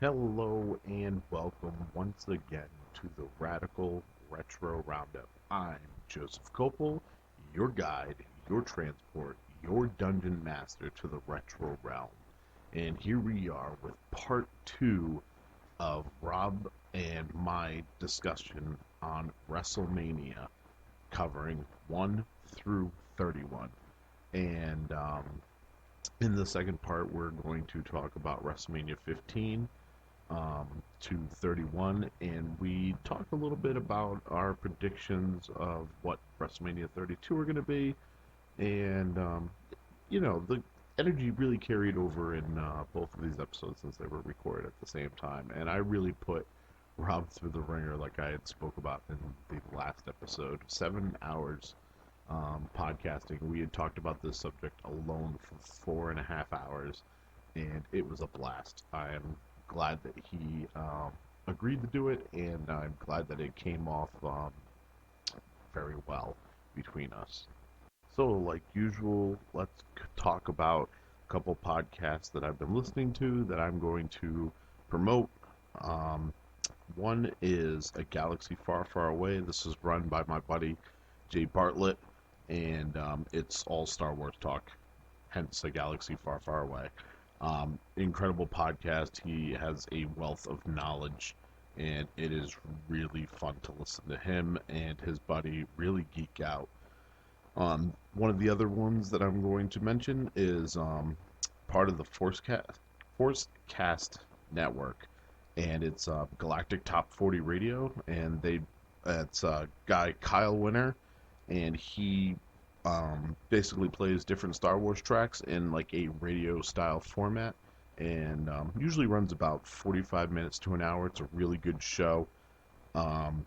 Hello and welcome once again to the Radical Retro Roundup. I'm Joseph Copel, your guide, your transport, your dungeon master to the retro realm. And here we are with part two of Rob and my discussion on WrestleMania, covering 1 through 31. And in the second part, we're going to talk about WrestleMania 15 to 31, and we talk a little bit about our predictions of what WrestleMania 32 are going to be, and the energy really carried over in both of these episodes since they were recorded at the same time, and I really put Rob through the ringer like I had spoke about in the last episode. 7 hours podcasting. We had talked about this subject alone for 4.5 hours, and it was a blast. I am glad that he agreed to do it, and I'm glad that it came off very well between us. So, like usual, let's talk about a couple podcasts that I've been listening to that I'm going to promote. Um, One is A Galaxy Far, Far Away. This is run by my buddy Jay Bartlett, and it's all Star Wars talk, hence A Galaxy Far, Far Away. Incredible podcast. He has a wealth of knowledge, and it is really fun to listen to him and his buddy really geek out. One of the other ones that I'm going to mention is part of the Forcecast network, and it's Galactic Top 40 Radio, and it's guy Kyle Winner, and he basically plays different Star Wars tracks in like a radio style format, and usually runs about 45 minutes to an hour. It's a really good show. Um,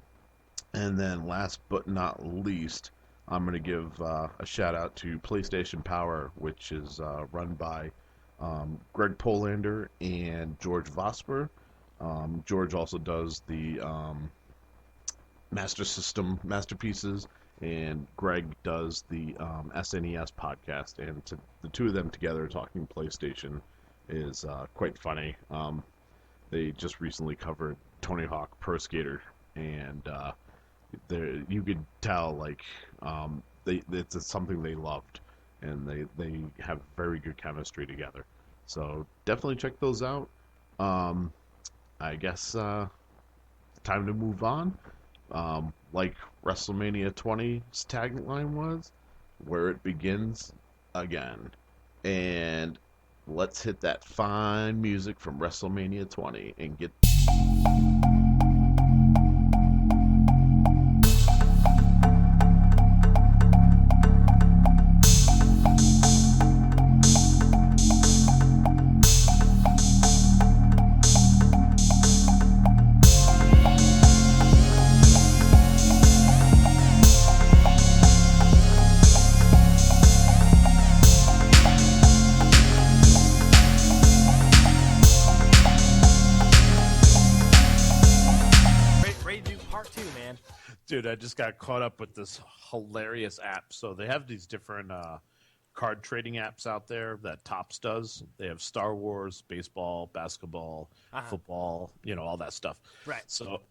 and then last but not least, I'm going to give a shout out to PlayStation Power, which is run by Greg Polander and George Vosper. George also does the Master System Masterpieces, and Greg does the SNES podcast. And the two of them together talking PlayStation is quite funny. They just recently covered Tony Hawk Pro Skater, and you could tell like it's something they loved, and they have very good chemistry together. So definitely check those out. Um, I guess time to move on. Like WrestleMania 20's tagline was, where it begins again. And let's hit that fine music from WrestleMania 20 and get. Ready to do part two, man. Dude, I just got caught up with this hilarious app. So they have these different card trading apps out there that Topps does. They have Star Wars, baseball, basketball, football, all that stuff. Right. So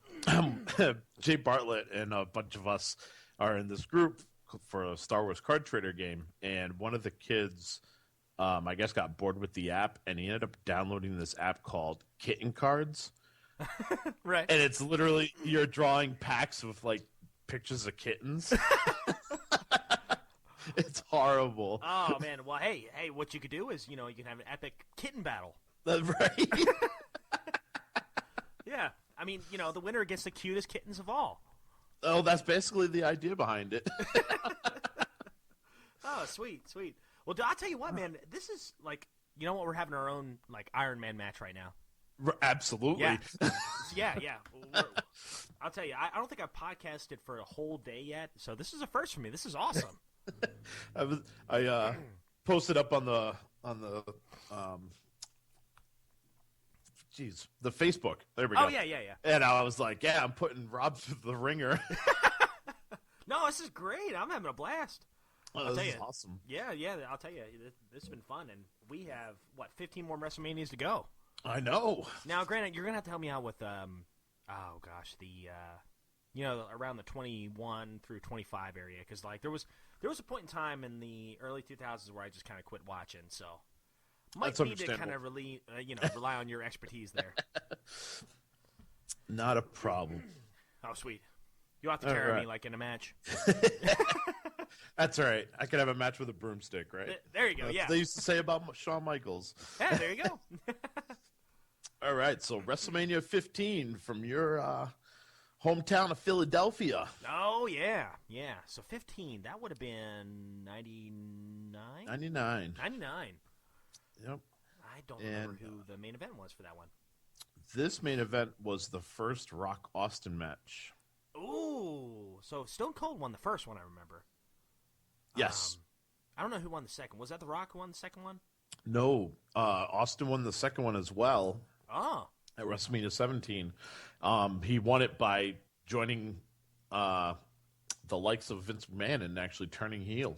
Jay Bartlett and a bunch of us are in this group for a Star Wars card trader game, and one of the kids, I guess, got bored with the app, and he ended up downloading this app called Kitten Cards. Right. And it's literally you're drawing packs with like pictures of kittens. It's horrible. Oh man. Well, hey, what you could do is, you can have an epic kitten battle. That's right. Yeah. I mean, the winner gets the cutest kittens of all. Oh, that's basically the idea behind it. Oh, sweet. Well, I'll tell you what, man. This is like, you know what? We're having our own like Iron Man match right now. Absolutely. Yeah. Yeah. I'll tell you, I don't think I've podcasted for a whole day yet, so this is a first for me. This is awesome. I posted up on the the Facebook. There we go. Oh yeah. And I was like, yeah, I'm putting Rob through the ringer. No, this is great. I'm having a blast. Oh, this is is awesome. Yeah. I'll tell you, this has been fun, and we have 15 more WrestleManias to go. I know. Now, granted, you're gonna have to help me out with oh gosh, around the 21 through 25 area, because like there was a point in time in the early 2000s where I just kind of quit watching, so might That's need to kind understandable. of rely on your expertise there. Not a problem. Oh, sweet. You'll have to All carry right. me like in a match. That's all right. I could have a match with a broomstick, right? There you go. That's Yeah. what they used to say about Shawn Michaels. Yeah. There you go. All right, so WrestleMania 15 from your hometown of Philadelphia. Oh yeah, yeah. So 15. That would have been 99. 99. 99. Yep. I don't remember who the main event was for that one. This main event was the first Rock Austin match. Ooh, so Stone Cold won the first one, I remember. Yes. I don't know who won the second. Was that The Rock who won the second one? No, Austin won the second one as well Oh. at WrestleMania 17. He won it by joining the likes of Vince McMahon and actually turning heel.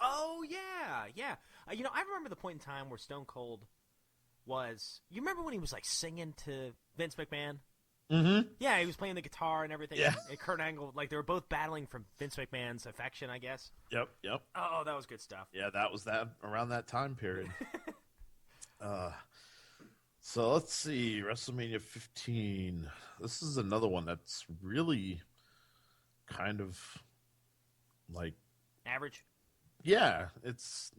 Oh, yeah, yeah. I remember the point in time where Stone Cold was... You remember when he was, like, singing to Vince McMahon? Mm-hmm. Yeah, he was playing the guitar and everything. Yeah. And Kurt Angle, like, they were both battling for Vince McMahon's affection, I guess. Yep. Oh, that was good stuff. Yeah, that was around that time period. So let's see, WrestleMania 15. This is another one that's really kind of like, Average? yeah, it's,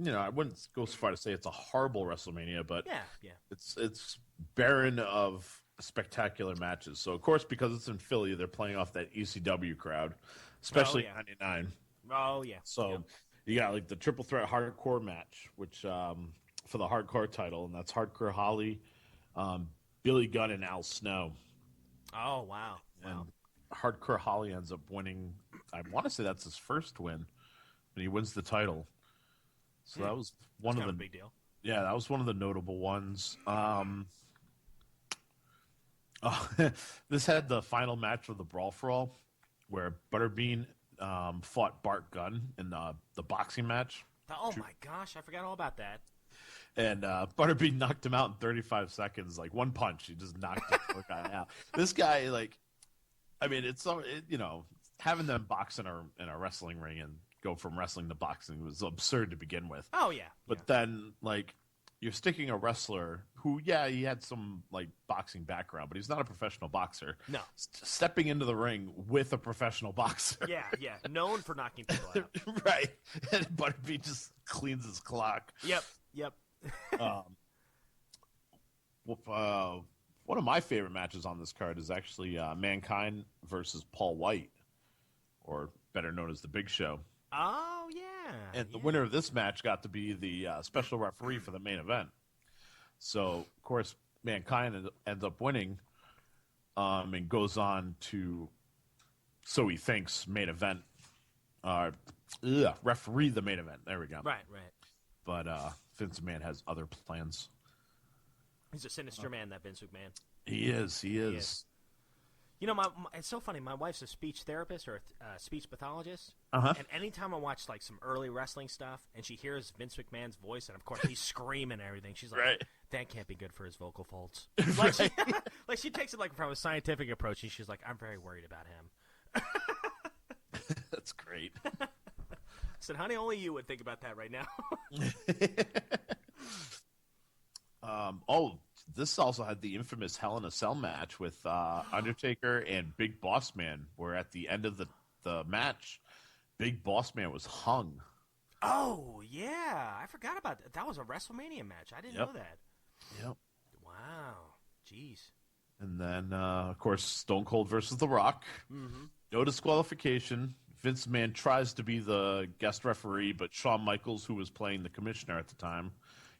I wouldn't go so far to say it's a horrible WrestleMania, but Yeah. it's barren of spectacular matches. So of course, because it's in Philly, they're playing off that ECW crowd, especially yeah. in '99. Oh, yeah. So Yep. you got like the triple threat hardcore match, which for the hardcore title, and that's Hardcore Holly, Billy Gunn, and Al Snow. Oh, wow. And Hardcore Holly ends up winning. I want to say that's his first win, and he wins the title. So that was one That's of kind the of a big deal. Yeah, that was one of the notable ones. This had the final match of the Brawl for All, where Butterbean fought Bart Gunn in the boxing match. Oh, my gosh. I forgot all about that. And Butterbean knocked him out in 35 seconds, like one punch. He just knocked the poor guy out. This guy, like, I mean, having them box in a wrestling ring and go from wrestling to boxing was absurd to begin with. Oh, yeah. But then, like, you're sticking a wrestler who, yeah, he had some, like, boxing background, but he's not a professional boxer. No. Stepping into the ring with a professional boxer. Yeah. Known for knocking people out. Right. And Butterbean just cleans his clock. Yep. One of my favorite matches on this card is actually Mankind versus Paul White, or better known as the Big Show. Oh, yeah. And the winner of this match got to be the special referee for the main event. So, of course, Mankind ends up winning and goes on to, so he thinks, main event. Referee the main event. There we go. Right. But Vince McMahon has other plans. He's a sinister man, that Vince McMahon. He is. It's so funny. My wife's a speech therapist or a speech pathologist. Uh-huh. And anytime I watch, like, some early wrestling stuff and she hears Vince McMahon's voice, and, of course, he's screaming and everything, she's like, Right. That can't be good for his vocal folds. Right. Like, she takes it, like, from a scientific approach, and she's like, I'm very worried about him. That's great. I said, honey, only you would think about that right now. This also had the infamous Hell in a Cell match with Undertaker and Big Boss Man, where at the end of the match, Big Boss Man was hung. Oh, yeah. I forgot about that. That was a WrestleMania match. I didn't know that. Yep. Wow. Jeez. And then, of course, Stone Cold versus The Rock. Mm-hmm. No disqualification. Vince McMahon tries to be the guest referee, but Shawn Michaels, who was playing the commissioner at the time,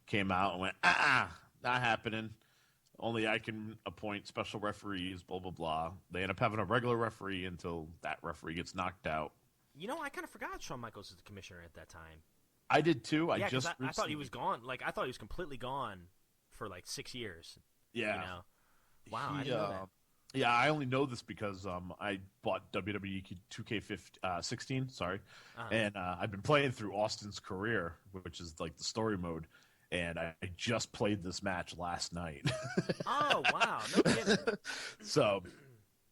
came out and went, not happening. Only I can appoint special referees, blah, blah, blah. They end up having a regular referee until that referee gets knocked out. I kind of forgot Shawn Michaels was the commissioner at that time. I did too. I thought he was gone. Like, I thought he was completely gone for, like, 6 years. Yeah. Wow, I didn't know that. Yeah, I only know this because I bought WWE 2K16, sorry, and I've been playing through Austin's career, which is like the story mode. and I just played this match last night. Oh wow, no kidding. So,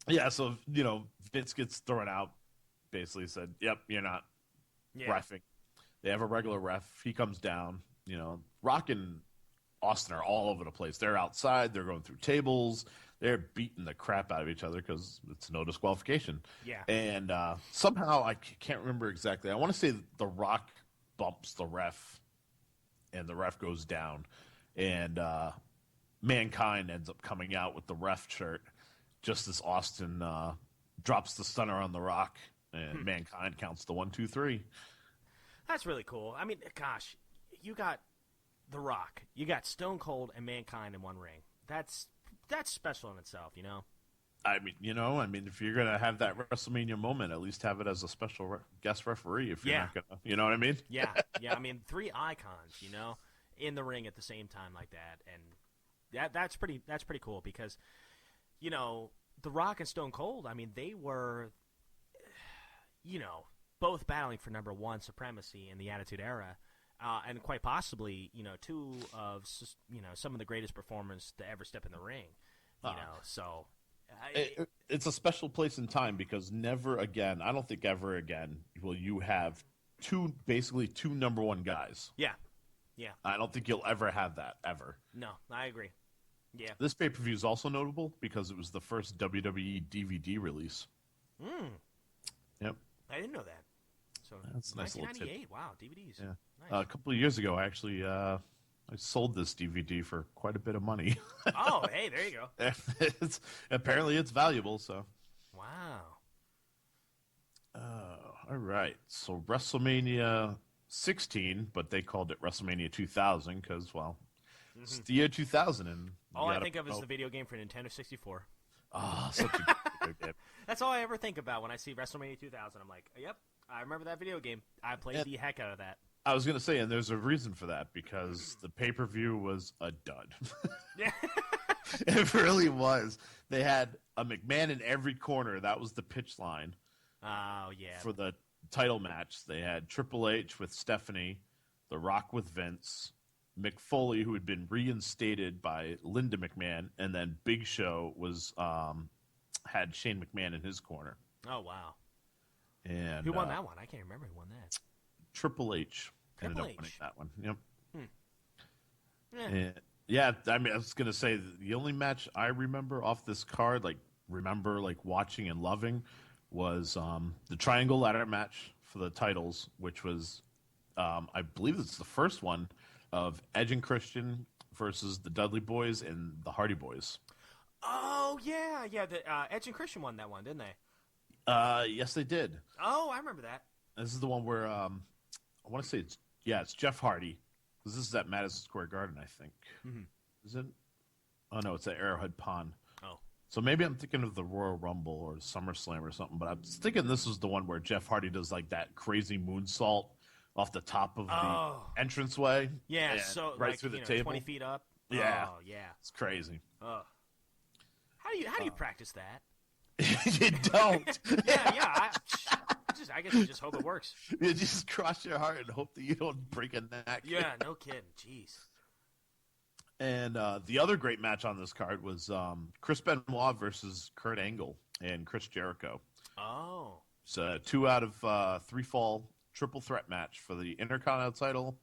yeah, so Vince gets thrown out. Basically said, "Yep, you're not Yeah, reffing." They have a regular ref. He comes down. Rock and Austin are all over the place. They're outside. They're going through tables. They're beating the crap out of each other because it's no disqualification. yeah. And somehow I can't remember exactly. I want to say the Rock bumps the ref, and the ref goes down, and Mankind ends up coming out with the ref shirt just as Austin drops the stunner on the Rock, and Mankind counts the 1, 2, 3. That's really cool. I mean, gosh, you got The Rock, you got Stone Cold and Mankind in one ring. That's special in itself, you know. I mean, if you're gonna have that WrestleMania moment, at least have it as a special guest referee. If you're not gonna, you know what I mean? Yeah. I mean, 3 icons, you know, in the ring at the same time like that, and that's pretty cool because, The Rock and Stone Cold. I mean, they were, both battling for number 1 supremacy in the Attitude Era. And quite possibly, 2 of some of the greatest performers to ever step in the ring. So It's a special place in time because never again, I don't think ever again, will you have basically two number 1 guys. Yeah. I don't think you'll ever have that ever. No, I agree. Yeah. This pay-per-view is also notable because it was the first WWE DVD release. Yep. I didn't know that. So That's a nice little tip. 1998. Wow, DVDs. Yeah. Nice. A couple of years ago, actually, I sold this DVD for quite a bit of money. Oh, hey, there you go. Apparently, it's valuable. So. Wow. All right. So WrestleMania 16, but they called it WrestleMania 2000 because, well, it's the year 2000, and all I think of is the video game for Nintendo 64. Oh, such a good video game. That's all I ever think about when I see WrestleMania 2000. I'm like, yep, I remember that video game. I played the heck out of that. I was going to say, and there's a reason for that, because the pay-per-view was a dud. Yeah. It really was. They had a McMahon in every corner. That was the pitch line. Oh, yeah. For the title match, they had Triple H with Stephanie, The Rock with Vince, Mick Foley, who had been reinstated by Linda McMahon, and then Big Show had Shane McMahon in his corner. Oh, wow. And who won that one? I can't remember who won that. Triple H ended up H. winning that one. Yep. Yeah. And, yeah, I mean, I was going to say, the only match I remember off this card, watching and loving, was the Triangle Ladder match for the titles, which was, I believe it's the first one of Edge and Christian versus the Dudley Boys and the Hardy Boys. Oh, yeah. The Edge and Christian won that one, didn't they? Yes, they did. Oh, I remember that. This is the one where I want to say it's Jeff Hardy. This is at Madison Square Garden, I think. Mm-hmm. Is it? Oh no, it's at Arrowhead Pond. Oh, so maybe I'm thinking of the Royal Rumble or SummerSlam or something. But I was thinking this was the one where Jeff Hardy does like that crazy moonsault off the top of the entranceway. Yeah, so right through the table, 20 feet up. Yeah, oh yeah, it's crazy. How do you practice that? You don't. yeah. I guess you just hope it works. You just cross your heart and hope that you don't break a neck. Yeah, no kidding. Jeez. And the other great match on this card was Chris Benoit versus Kurt Angle and Chris Jericho. Oh. It's a 2 out of 3 fall triple threat match for the Intercontinental title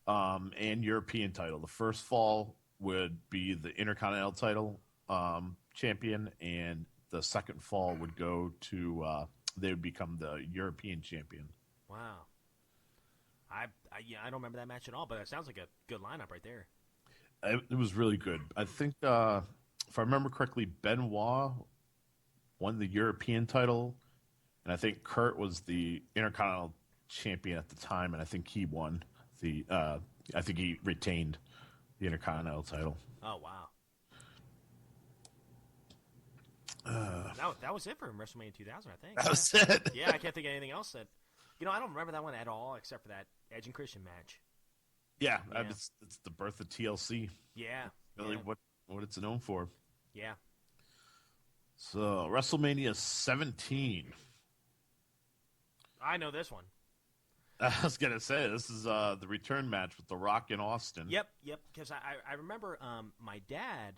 and European title. The first fall would be the Intercontinental title champion, and the second fall would go to they would become the European champion. Wow. I don't remember that match at all, but it sounds like a good lineup right there. It was really good. I think, if I remember correctly, Benoit won the European title, and I think Kurt was the Intercontinental champion at the time, and I think he won I think he retained the Intercontinental title. Oh, wow. That was it for WrestleMania 2000, I think. That was it. Yeah, I can't think of anything else that... I don't remember that one at all, except for that Edge and Christian match. Yeah. It's the birth of TLC. Yeah. Really, what it's known for. Yeah. So, WrestleMania 17. I know this one. I was gonna say this is the return match with The Rock and Austin. Yep. Because I remember my dad,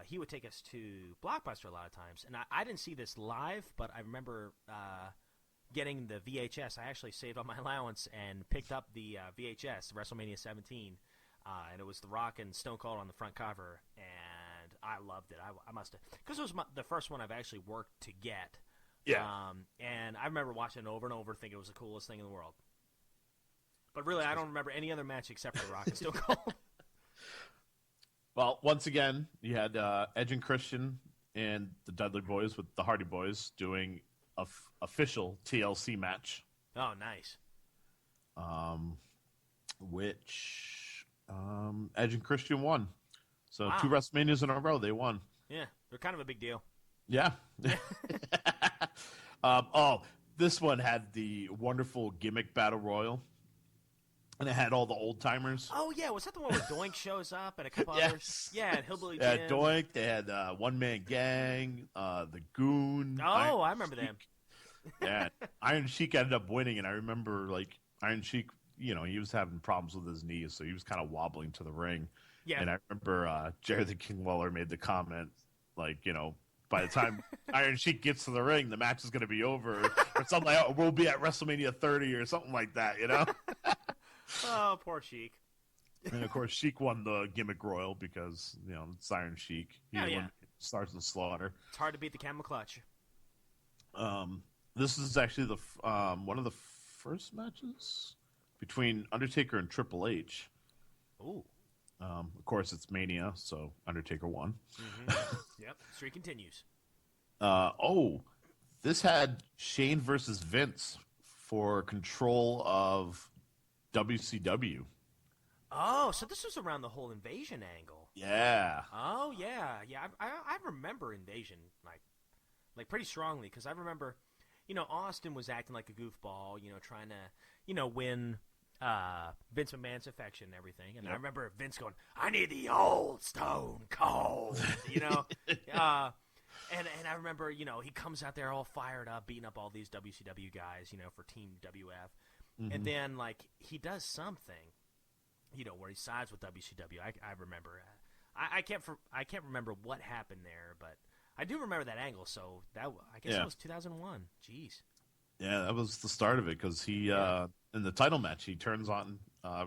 he would take us to Blockbuster a lot of times, and I didn't see this live, but I remember getting the VHS. I actually saved up my allowance and picked up the VHS, WrestleMania 17, and it was The Rock and Stone Cold on the front cover, and I loved it. I must have, because it was the first one I've actually worked to get. Yeah. And I remember watching it over and over, thinking it was the coolest thing in the world. But really, I don't remember any other match except for The Rock and Stone Cold. Well, once again, you had Edge and Christian and the Dudley Boys with the Hardy Boys doing a official TLC match. Oh, nice. Which Edge and Christian won. So Wow. 2 WrestleManias in a row, they won. Yeah, they're kind of a big deal. Yeah. This one had the wonderful gimmick battle royal, and it had all the old timers. Oh, yeah, was that the one where Doink shows up and a couple Yes. others? Yeah, and Hillbilly They Jim. had Doink. They had One Man Gang, the Goon. Oh, I remember them. Yeah, Iron Sheik ended up winning, and I remember Iron Sheik. He was having problems with his knees, so he was kind of wobbling to the ring. Yeah. And I remember Jerry the King Lawler made the comment, by the time Iron Sheik gets to the ring, the match is going to be over, or something like, oh, we'll be at WrestleMania 30 or something like that, Oh, poor Sheik. And of course, Sheik won the gimmick royal because it's Iron Sheik. He Yeah. starts the slaughter. It's hard to beat the camel clutch. This is actually the one of the first matches between Undertaker and Triple H. Ooh. Of course, it's Mania, so Undertaker won. Mm-hmm. Yep. Streak continues. This had Shane versus Vince for control of WCW. Oh, so this was around the whole Invasion angle. Yeah. Oh, yeah. I remember Invasion like pretty strongly because I remember, Austin was acting like a goofball, trying to, win Vince McMahon's affection and everything. And Yep. I remember Vince going, "I need the old Stone Cold," And I remember, he comes out there all fired up, beating up all these WCW guys, for Team WF. Mm-hmm. And then, he does something, where he sides with WCW. I remember. I can't remember what happened there, but I do remember that angle. So I guess it was 2001. Jeez. Yeah, that was the start of it because he in the title match he turns on,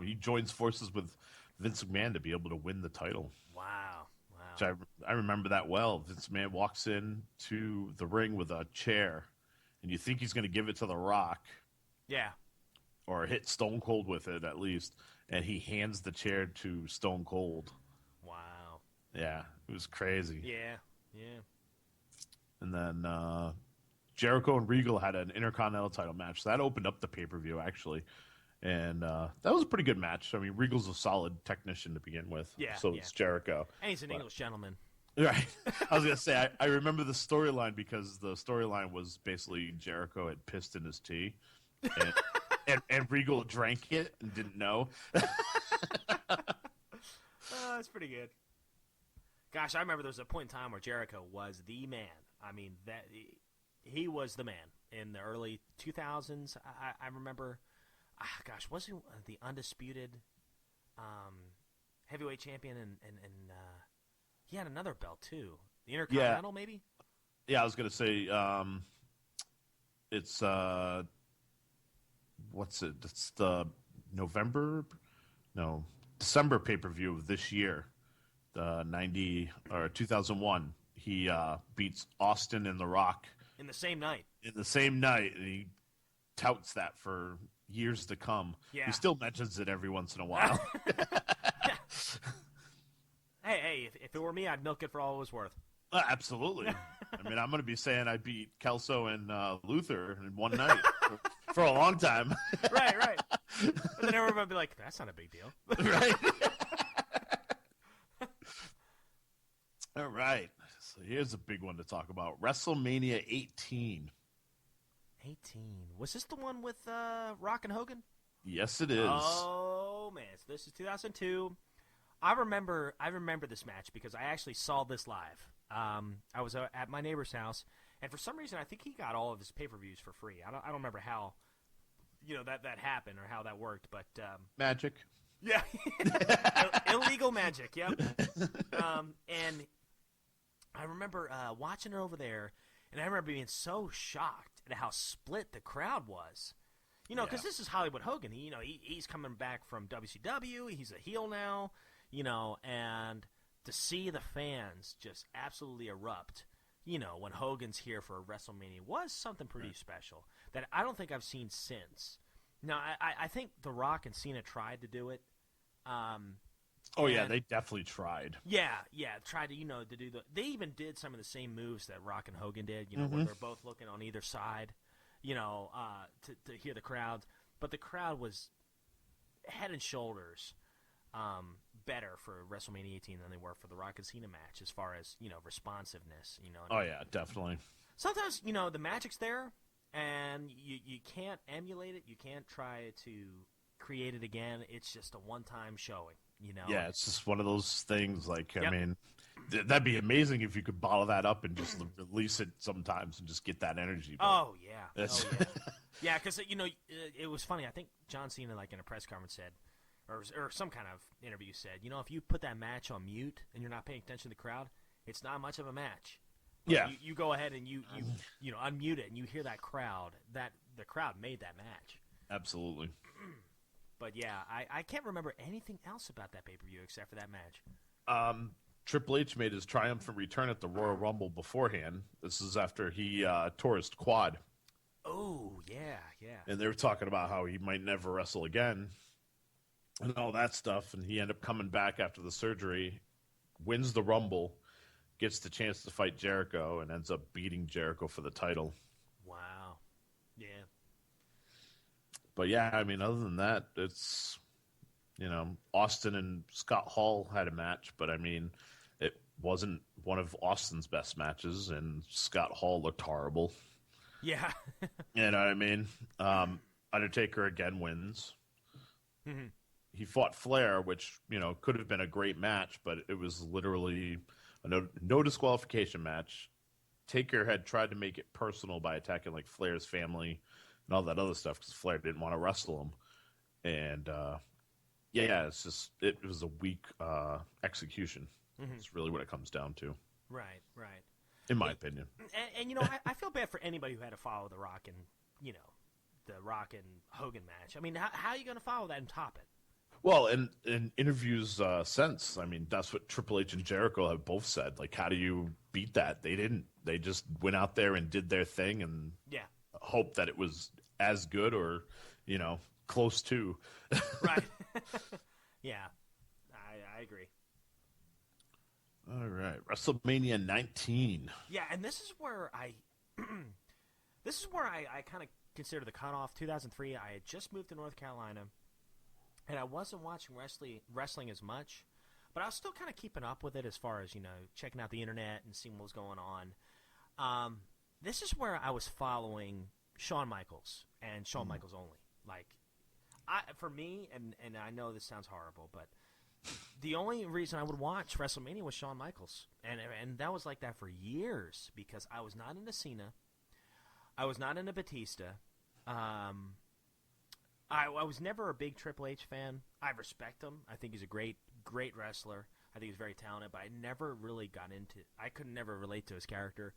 he joins forces with Vince McMahon to be able to win the title. Wow. Which I remember that well. Vince McMahon walks in to the ring with a chair, and you think he's going to give it to The Rock. Yeah. Or hit Stone Cold with it at least, and he hands the chair to Stone Cold. Wow. Yeah, it was crazy. Yeah. And then Jericho and Regal had an Intercontinental title match. So that opened up the pay-per-view, actually. And that was a pretty good match. I mean, Regal's a solid technician to begin with. Yeah, So yeah. it's Jericho. And he's an English gentleman. Right. I was going to say, I remember the storyline because the storyline was basically Jericho had pissed in his tea. And Regal drank it and didn't know. That's pretty good. Gosh, I remember there was a point in time where Jericho was the man. I mean, he was the man in the early 2000s. I remember, was he the undisputed heavyweight champion? And he had another belt, too. The Intercontinental, maybe? Yeah, I was going to say, it's, what's it? It's the December pay-per-view of this year, the 2001. He beats Austin and The Rock In the same night. And he touts that for years to come. Yeah. He still mentions it every once in a while. Hey, if it were me, I'd milk it for all it was worth. Absolutely. I mean, I'm going to be saying I beat Kelso and Luther in one night for a long time. Right. And then everyone would be like, that's not a big deal. Right. All right. So here's a big one to talk about. WrestleMania 18. 18. Was this the one with Rock and Hogan? Yes, it is. Oh, man. So this is 2002. I remember this match because I actually saw this live. I was at my neighbor's house, and for some reason, I think he got all of his pay-per-views for free. I don't remember how that happened or how that worked, but Magic. yeah, illegal magic. Yep. And I remember watching her over there, and I remember being so shocked at how split the crowd was. Because this is Hollywood Hogan. He's coming back from WCW. He's a heel now. And to see the fans just absolutely erupt, when Hogan's here for WrestleMania was something pretty special that I don't think I've seen since. Now, I think The Rock and Cena tried to do it. Yeah, they definitely tried. Yeah, tried to to do They even did some of the same moves that Rock and Hogan did. Where they're both looking on either side. To hear the crowd, but the crowd was head and shoulders better for WrestleMania 18 than they were for the Rock and Cena match as far as responsiveness. Oh yeah, definitely. Sometimes the magic's there, and you can't emulate it. You can't try to create it again. It's just a one-time showing. Yeah, it's just one of those things. Like, Yep. I mean, that'd be amazing if you could bottle that up and just release it sometimes and just get that energy. But Oh yeah, that's... yeah, because it was funny. I think John Cena, like in a press conference, said, or some kind of interview said, if you put that match on mute and you're not paying attention to the crowd, it's not much of a match. But yeah, you go ahead and you unmute it and you hear that crowd. That the crowd made that match. absolutely. But yeah, I can't remember anything else about that pay-per-view except for that match. Triple H made his triumphant return at the Royal Rumble beforehand. This is after he tore his quad. Oh, yeah. And they were talking about how he might never wrestle again and all that stuff. And he ended up coming back after the surgery, wins the Rumble, gets the chance to fight Jericho, and ends up beating Jericho for the title. Wow. Yeah. But yeah, I mean, other than that, it's, Austin and Scott Hall had a match, but I mean, it wasn't one of Austin's best matches, and Scott Hall looked horrible. Yeah. You know what I mean? Undertaker again wins. Mm-hmm. He fought Flair, which, could have been a great match, but it was literally a no disqualification match. Taker had tried to make it personal by attacking, like, Flair's family and all that other stuff because Flair didn't want to wrestle him. And, it was a weak execution. Mm-hmm. It's really what it comes down to. Right. In my opinion. And I feel bad for anybody who had to follow The Rock and, the Rock and Hogan match. I mean, how are you going to follow that and top it? Well, in interviews since, I mean, that's what Triple H and Jericho have both said. Like, how do you beat that? They didn't. They just went out there and did their thing and hoped that it was as good or, close to. Right. Yeah, I agree. All right, WrestleMania 19. Yeah, and this is where I kind of consider the cutoff. 2003, I had just moved to North Carolina, and I wasn't watching wrestling as much, but I was still kind of keeping up with it as far as, checking out the internet and seeing what was going on. This is where I was following Shawn Michaels and Shawn Michaels only. Like, for me, and I know this sounds horrible, but the only reason I would watch WrestleMania was Shawn Michaels, and that was like that for years because I was not into Cena, I was not into Batista. I was never a big Triple H fan. I respect him. I think he's a great wrestler. I think he's very talented, but I never really got into. I could never relate to his character.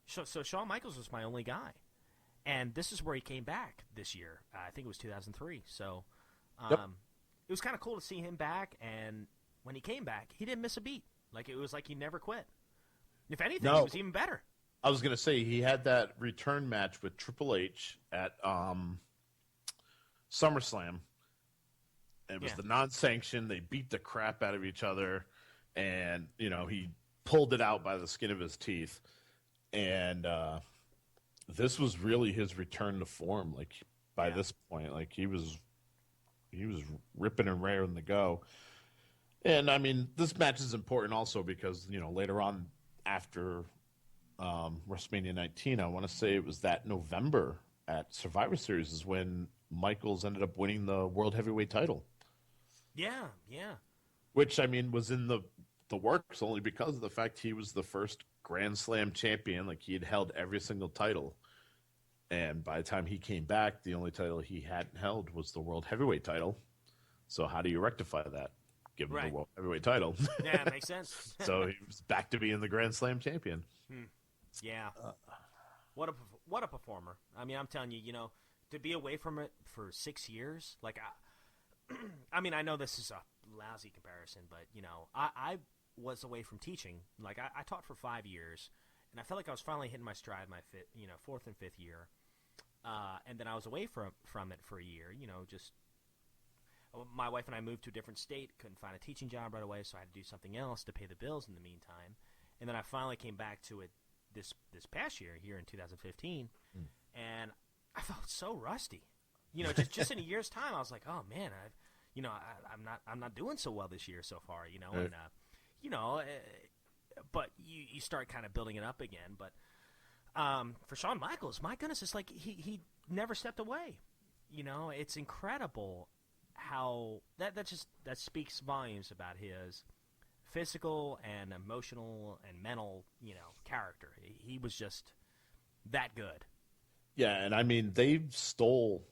So Shawn Michaels was my only guy, and this is where he came back this year. I think it was 2003. So. It was kind of cool to see him back, and when he came back, he didn't miss a beat. Like, it was like he never quit. If anything, it was even better. I was going to say, he had that return match with Triple H at SummerSlam. It was the non-sanctioned. They beat the crap out of each other, and, he pulled it out by the skin of his teeth. And this was really his return to form. Like, by this point, like, he was ripping and raring to go. And, I mean, this match is important also because, later on after WrestleMania 19, I want to say it was that November at Survivor Series is when Michaels ended up winning the World Heavyweight title. Yeah. Which, I mean, was in the works only because of the fact he was the first Grand Slam champion. Like, he had held every single title. And by the time he came back, the only title he hadn't held was the World Heavyweight title. So how do you rectify that? Give him Right. the World Heavyweight title. Yeah, it makes sense. So he was back to being the Grand Slam champion. Yeah. What a performer. I mean, I'm telling you, to be away from it for 6 years, like, I mean, I know this is a lousy comparison, but, I was away from teaching. Like, I taught for 5 years, and I felt like I was finally hitting my stride my fourth and fifth year. And then I was away from it for a year, just my wife and I moved to a different state, couldn't find a teaching job right away, so I had to do something else to pay the bills in the meantime. And then I finally came back to it this past year here in 2015, and I felt so rusty. Just in a year's time, I was like, oh man, I'm not doing so well this year so far. Right. And but you start kind of building it up again. But for Shawn Michaels, my goodness, it's like he never stepped away. It's incredible how that speaks volumes about his physical and emotional and mental, character. He was just that good. Yeah, and I mean they stole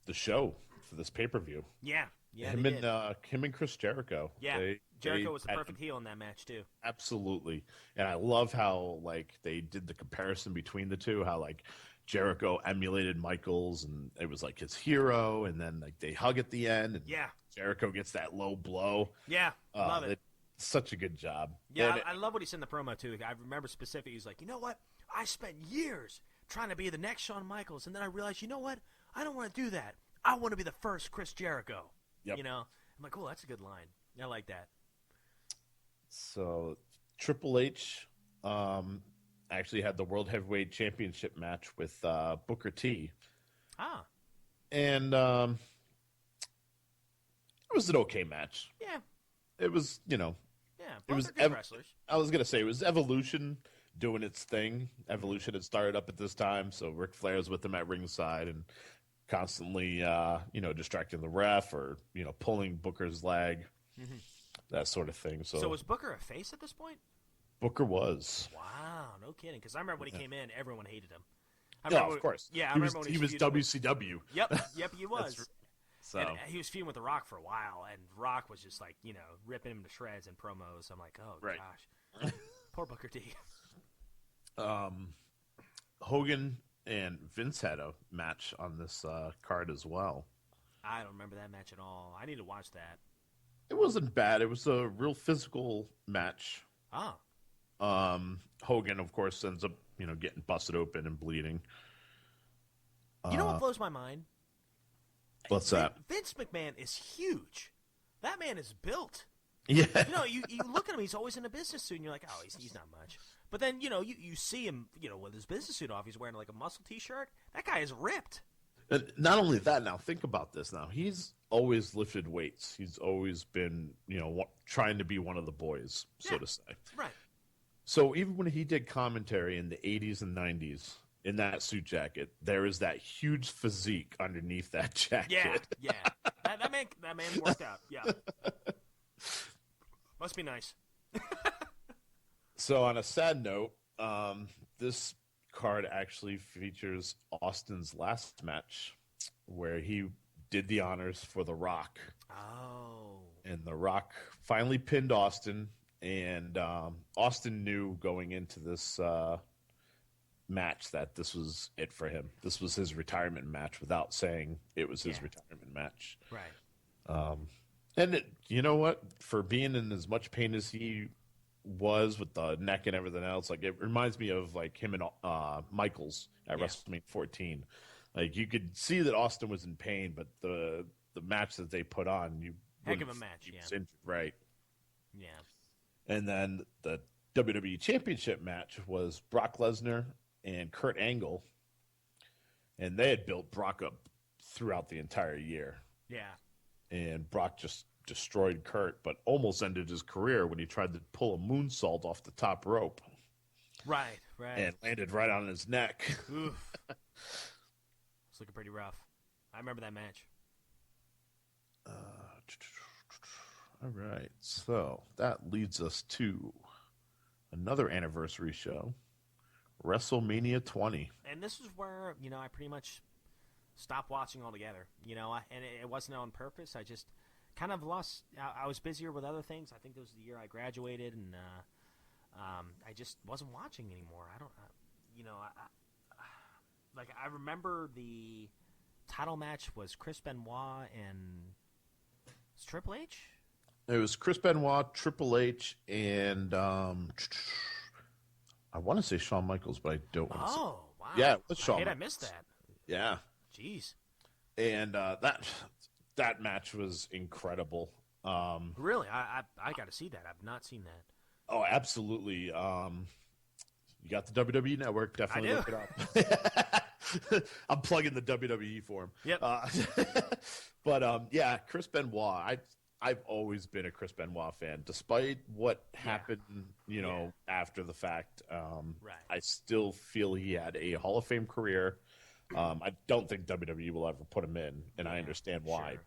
the show for this pay-per-view. Yeah, him they did. Him and Chris Jericho. Yeah, Jericho was the had perfect heel in that match too. Absolutely. And I love how they did the comparison between the two, how Jericho emulated Michaels and it was his hero, and then they hug at the end and Yeah. Jericho gets that low blow. Yeah, love it. Such a good job. Yeah, And I love what he said in the promo too. I remember specifically, he's like, you know what? I spent years trying to be the next Shawn Michaels, and then I realized, you know what? I don't want to do that. I want to be the first Chris Jericho. Yep. I'm like, oh, that's a good line. I like that. So Triple H actually had the World Heavyweight Championship match with Booker T. Ah. And it was an okay match. Yeah. It was, Yeah, it was both are good wrestlers. I was going to say it was Evolution doing its thing. Evolution had started up at this time, so Ric Flair's with them at ringside and constantly, distracting the ref or, pulling Booker's leg, that sort of thing. So was Booker a face at this point? Booker was. Wow, no kidding. Because I remember when he came in, everyone hated him. Of course. Yeah, I he remember was, when he was feuded with- WCW. Yep, he was. So And he was feuding with The Rock for a while, and Rock was just ripping him to shreds in promos. I'm like, oh, Right. gosh. Poor Booker T. Hogan and Vince had a match on this card as well. I don't remember that match at all. I need to watch that. It wasn't bad. It was a real physical match. Oh. Hogan, of course, ends up, getting busted open and bleeding. You know what blows my mind? What's that? Vince McMahon is huge. That man is built. Yeah. You look at him, he's always in a business suit, and you're like, oh, he's not much. But then, you see him, with his business suit off, he's wearing a muscle T-shirt. That guy is ripped. And not only that, now think about this. Now he's always lifted weights. He's always been, trying to be one of the boys, so to say. Right. So even when he did commentary in the 80s and 90s in that suit jacket, there is that huge physique underneath that jacket. Yeah. That man worked out. Yeah. Must be nice. So on a sad note, this card actually features Austin's last match where he did the honors for The Rock. Oh. And The Rock finally pinned Austin, and Austin knew going into this match that this was it for him. This was his retirement match without saying it was his retirement match. Right. And you know what? For being in as much pain as he was with the neck and everything else, it reminds me of him and Michaels at WrestleMania 14. You could see that Austin was in pain, but the match that they put on, heck of a match, was injured, right? Yeah. And then the WWE Championship match was Brock Lesnar and Kurt Angle, and they had built Brock up throughout the entire year. Yeah. And Brock just destroyed Kurt, but almost ended his career when he tried to pull a moonsault off the top rope. Right. And landed right on his neck. Oof. It's looking pretty rough. I remember that match. All right. So that leads us to another anniversary show, WrestleMania 20. And this is where, I pretty much stopped watching altogether. And it wasn't on purpose. I just kind of lost. I was busier with other things. I think it was the year I graduated, and I just wasn't watching anymore. I don't, I remember the title match was Chris Benoit and Triple H. It was Chris Benoit, Triple H, and I want to say Shawn Michaels, but I don't want to say. Oh, wow. Yeah, it was Shawn I Michaels. missed that. Yeah. Jeez. And that match was incredible. Really? I got to see that. I've not seen that. Oh, absolutely. You got the WWE Network. Definitely look it up. I'm plugging the WWE for him. Yep. But yeah, Chris Benoit. I've always been a Chris Benoit fan, despite what happened, after the fact. Right. I still feel he had a Hall of Fame career. I don't think WWE will ever put him in, and I understand why.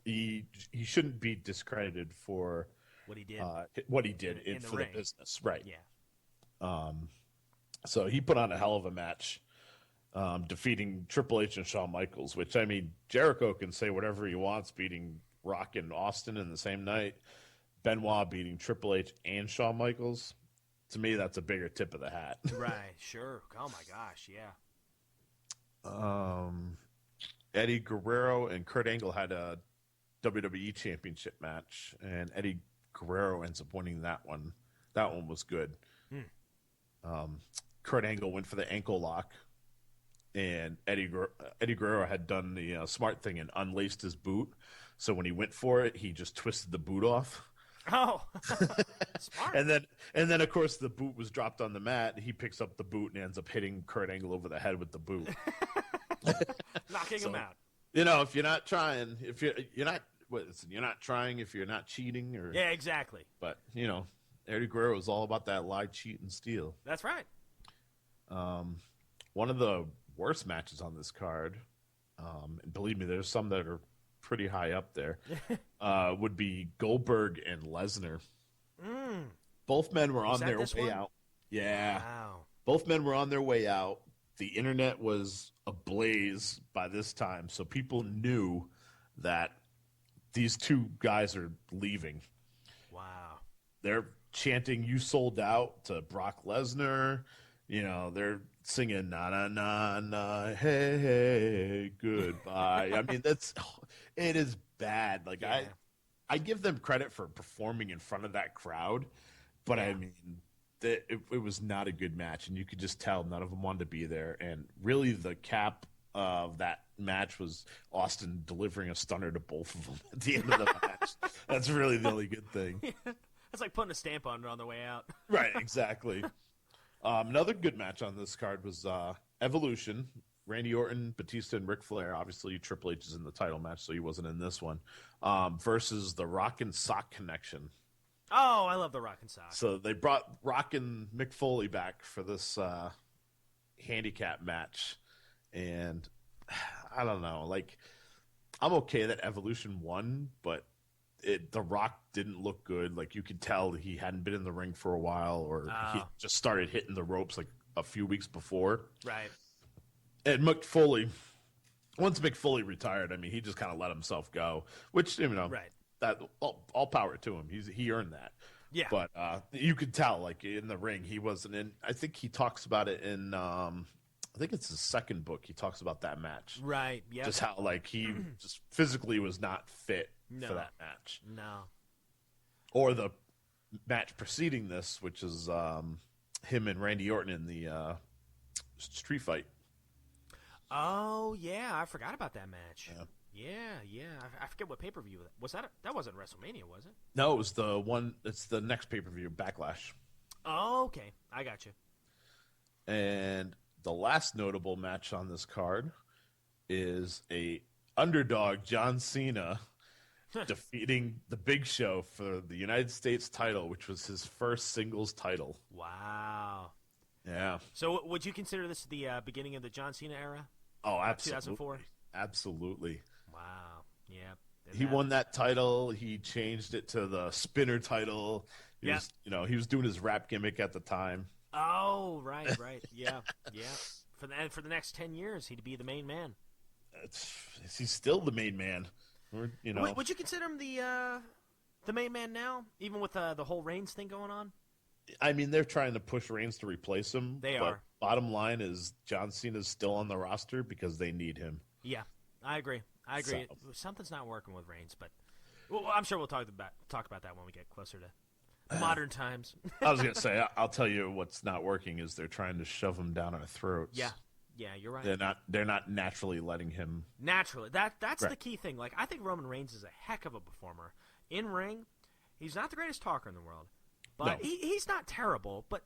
He shouldn't be discredited for what he did. What he did in the for ring. the business, right? Yeah. So he put on a hell of a match, defeating Triple H and Shawn Michaels. Which, I mean, Jericho can say whatever he wants, beating Rock and Austin in the same night. Benoit beating Triple H and Shawn Michaels. To me, that's a bigger tip of the hat. Right. Sure. Oh my gosh. Yeah. Eddie Guerrero and Kurt Angle had a WWE Championship match, and Eddie Guerrero ends up winning that one. That one was good. Kurt Angle went for the ankle lock, and Eddie Guerrero had done the smart thing and unlaced his boot. So when he went for it, he just twisted the boot off. Oh, smart. And then of course the boot was dropped on the mat. He picks up the boot and ends up hitting Kurt Angle over the head with the boot, knocking him out. If you're not trying, you're not trying if you're not cheating, or Yeah, exactly. But Eddie Guerrero was all about that lie, cheat, and steal. That's right. One of the worst matches on this card, and believe me, there's some that are pretty high up there, would be Goldberg and Lesnar. Both men were on their way out. Yeah. Wow. Both men were on their way out. The internet was ablaze by this time, so people knew that these two guys are leaving. Wow. They're chanting "You sold out" to Brock Lesnar. They're singing "Na na na na, hey hey, goodbye." I mean, it is bad. Like, yeah. I give them credit for performing in front of that crowd, but I mean, it was not a good match, and you could just tell none of them wanted to be there. And really, the cap of that match was Austin delivering a stunner to both of them at the end of the match. That's really the only good thing. That's like putting a stamp on it on the way out. Right, exactly. Another good match on this card was Evolution. Randy Orton, Batista, and Ric Flair. Obviously, Triple H is in the title match, so he wasn't in this one. Versus the Rock and Sock Connection. Oh, I love the Rock and Sock. So they brought Rock and Mick Foley back for this handicap match. And I don't know. Like, I'm okay that Evolution won, but the Rock didn't look good. Like, you could tell he hadn't been in the ring for a while, or he just started hitting the ropes like a few weeks before. Right. And Mick Foley, once Mick Foley retired, I mean, he just kind of let himself go, which, right. That all power to him. He earned that. Yeah. But you could tell, like, in the ring, he wasn't in. I think he talks about it in. I think it's his second book. He talks about that match. Right. Yeah. Just how, like, he just physically was not fit for that match. No. Or the match preceding this, which is him and Randy Orton in the street fight. Oh yeah, I forgot about that match. Yeah. Yeah. I forget what pay-per-view was that. That wasn't WrestleMania, was it? No, it was the one. It's the next pay-per-view, Backlash. Oh, okay. I got you. And the last notable match on this card is a underdog John Cena defeating the Big Show for the United States title, which was his first singles title. Wow. Yeah. So would you consider this the beginning of the John Cena era? Oh, absolutely. 2004? Absolutely. Wow. Yeah. And He won that title. He changed it to the spinner title. He was doing his rap gimmick at the time. Oh, right. Yeah. For the next 10 years, he'd be the main man. He's still the main man. Would you consider him the main man now, even with the whole Reigns thing going on? I mean, they're trying to push Reigns to replace him. They but are. Bottom line is John Cena's still on the roster because they need him. Yeah, I agree. So. Something's not working with Reigns, but I'm sure we'll talk about that when we get closer to modern times. I was gonna say, I'll tell you what's not working is they're trying to shove him down our throats. Yeah, you're right. They're not naturally letting him. Naturally, that's right. the key thing. Like, I think Roman Reigns is a heck of a performer. In ring, he's not the greatest talker in the world, but No. he's not terrible. But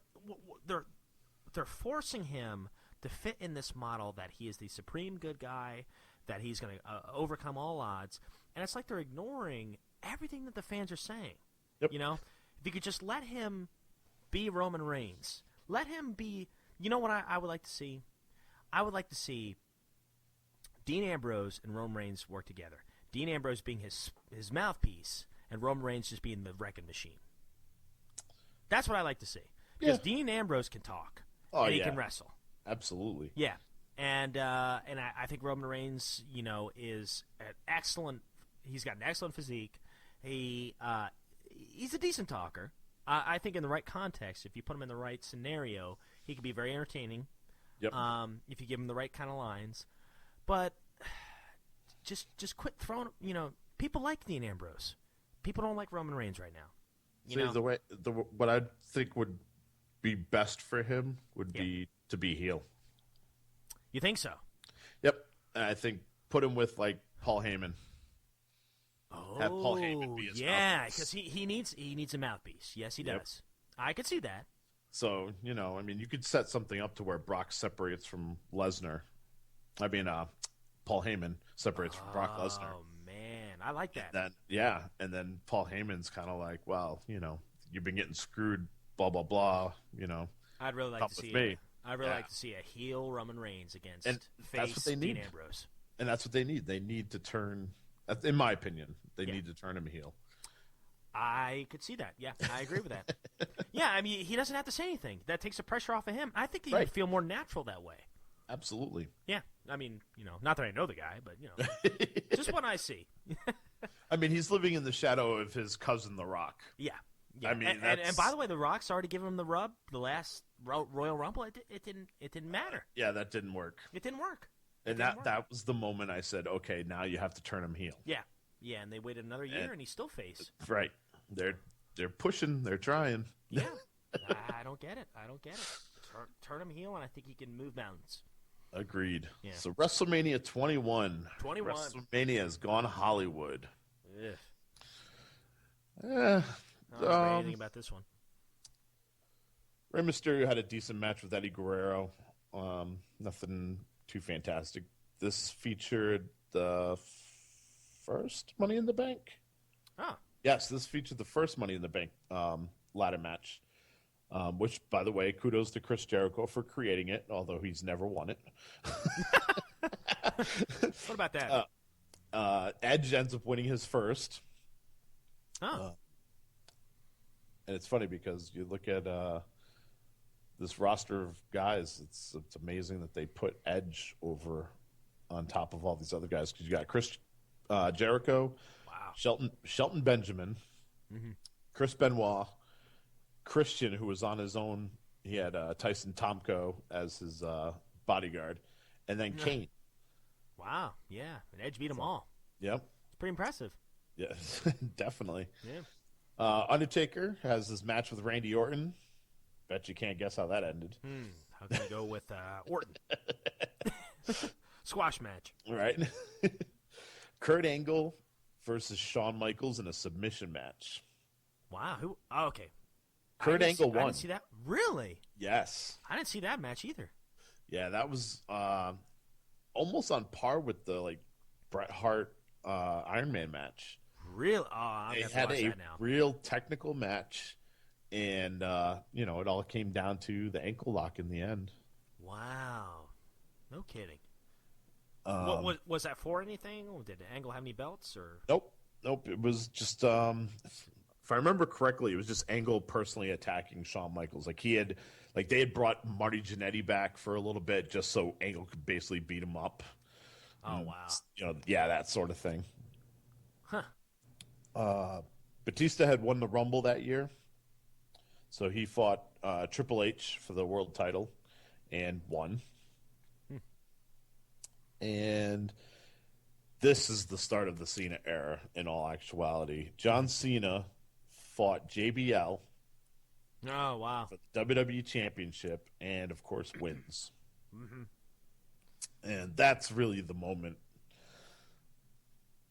they're forcing him to fit in this model that he is the supreme good guy, that he's going to overcome all odds, and it's like they're ignoring everything that the fans are saying. Yep. You know, if you could just let him be Roman Reigns, let him be. You know what I would like to see? I would like to see Dean Ambrose and Roman Reigns work together. Dean Ambrose being his mouthpiece, and Roman Reigns just being the wrecking machine. That's what I like to see. Because Dean Ambrose can talk, and he can wrestle. Absolutely. Yeah, and I think Roman Reigns, is an excellent. He's got an excellent physique. He's a decent talker. I think in the right context, if you put him in the right scenario, he can be very entertaining. Yep. If you give him the right kind of lines, but just quit throwing. People like Dean Ambrose. People don't like Roman Reigns right now. What I think would be best for him would be to be heel. You think so? Yep. And I think put him with like Paul Heyman. Have Paul Heyman be his mouthpiece. because he needs a mouthpiece. Yes, he Yep. does. I could see that. So, I mean, you could set something up to where Brock separates from Lesnar. I mean, Paul Heyman separates from Brock Lesnar. Oh man, I like that. And then Paul Heyman's kind of like, well, you've been getting screwed, blah blah blah. I'd really like come to see with me. I'd really like to see a heel Roman Reigns against And that's face what they Dean need. Ambrose. And that's what they need. They need to turn, in my opinion, they need to turn him heel. I could see that. Yeah, I agree with that. Yeah, I mean, he doesn't have to say anything. That takes the pressure off of him. I think he would feel more natural that way. Absolutely. Yeah, I mean, not that I know the guy, but just what I see. I mean, he's living in the shadow of his cousin, The Rock. Yeah. I mean, and by the way, The Rock's already given him the rub. The last Royal Rumble, it didn't matter. Yeah, that didn't work. It didn't work. And that was the moment I said, okay, now you have to turn him heel. Yeah, and they waited another year, and he's still face. Right. They're pushing. They're trying. Yeah. I don't get it. Turn him heel, and I think he can move mountains. Agreed. Yeah. So WrestleMania 21. 21. WrestleMania has gone Hollywood. Ugh. Eh, I don't know anything about this one. Rey Mysterio had a decent match with Eddie Guerrero. Nothing too fantastic. This featured the first Money in the Bank. Oh. Yes, this featured the first Money in the Bank ladder match. Which, by the way, kudos to Chris Jericho for creating it, although he's never won it. What about that? Edge ends up winning his first. Oh. And it's funny because you look at this roster of guys, it's amazing that they put Edge over on top of all these other guys, because you got Chris Jericho, wow, Shelton Benjamin, Chris Benoit, Christian, who was on his own. He had Tyson Tomko as his bodyguard, and then Kane. Wow, yeah, and Edge beat them all. Yep, it's pretty impressive. Yes, definitely. Yeah. Undertaker has his match with Randy Orton. Bet you can't guess how that ended. How can I go with Orton? Squash match. Right. Kurt Angle versus Shawn Michaels in a submission match. Wow. Who? Oh, okay. Kurt Angle won. I didn't see that. Really? Yes. I didn't see that match either. Yeah, that was almost on par with the Bret Hart Iron Man match. Really? Oh, I'm going to had watch a that now. real technical match, and it all came down to the ankle lock in the end. Wow. No kidding. What was that for anything? Did Angle have any belts or? Nope. It was just if I remember correctly, it was just Angle personally attacking Shawn Michaels. Like they had brought Marty Jannetty back for a little bit just so Angle could basically beat him up. Oh, wow. That sort of thing. Huh. Batista had won the Rumble that year, so he fought Triple H for the world title and won. And this is the start of the Cena era in all actuality. John Cena fought JBL Oh, wow. for the WWE Championship and, of course, wins. And that's really the moment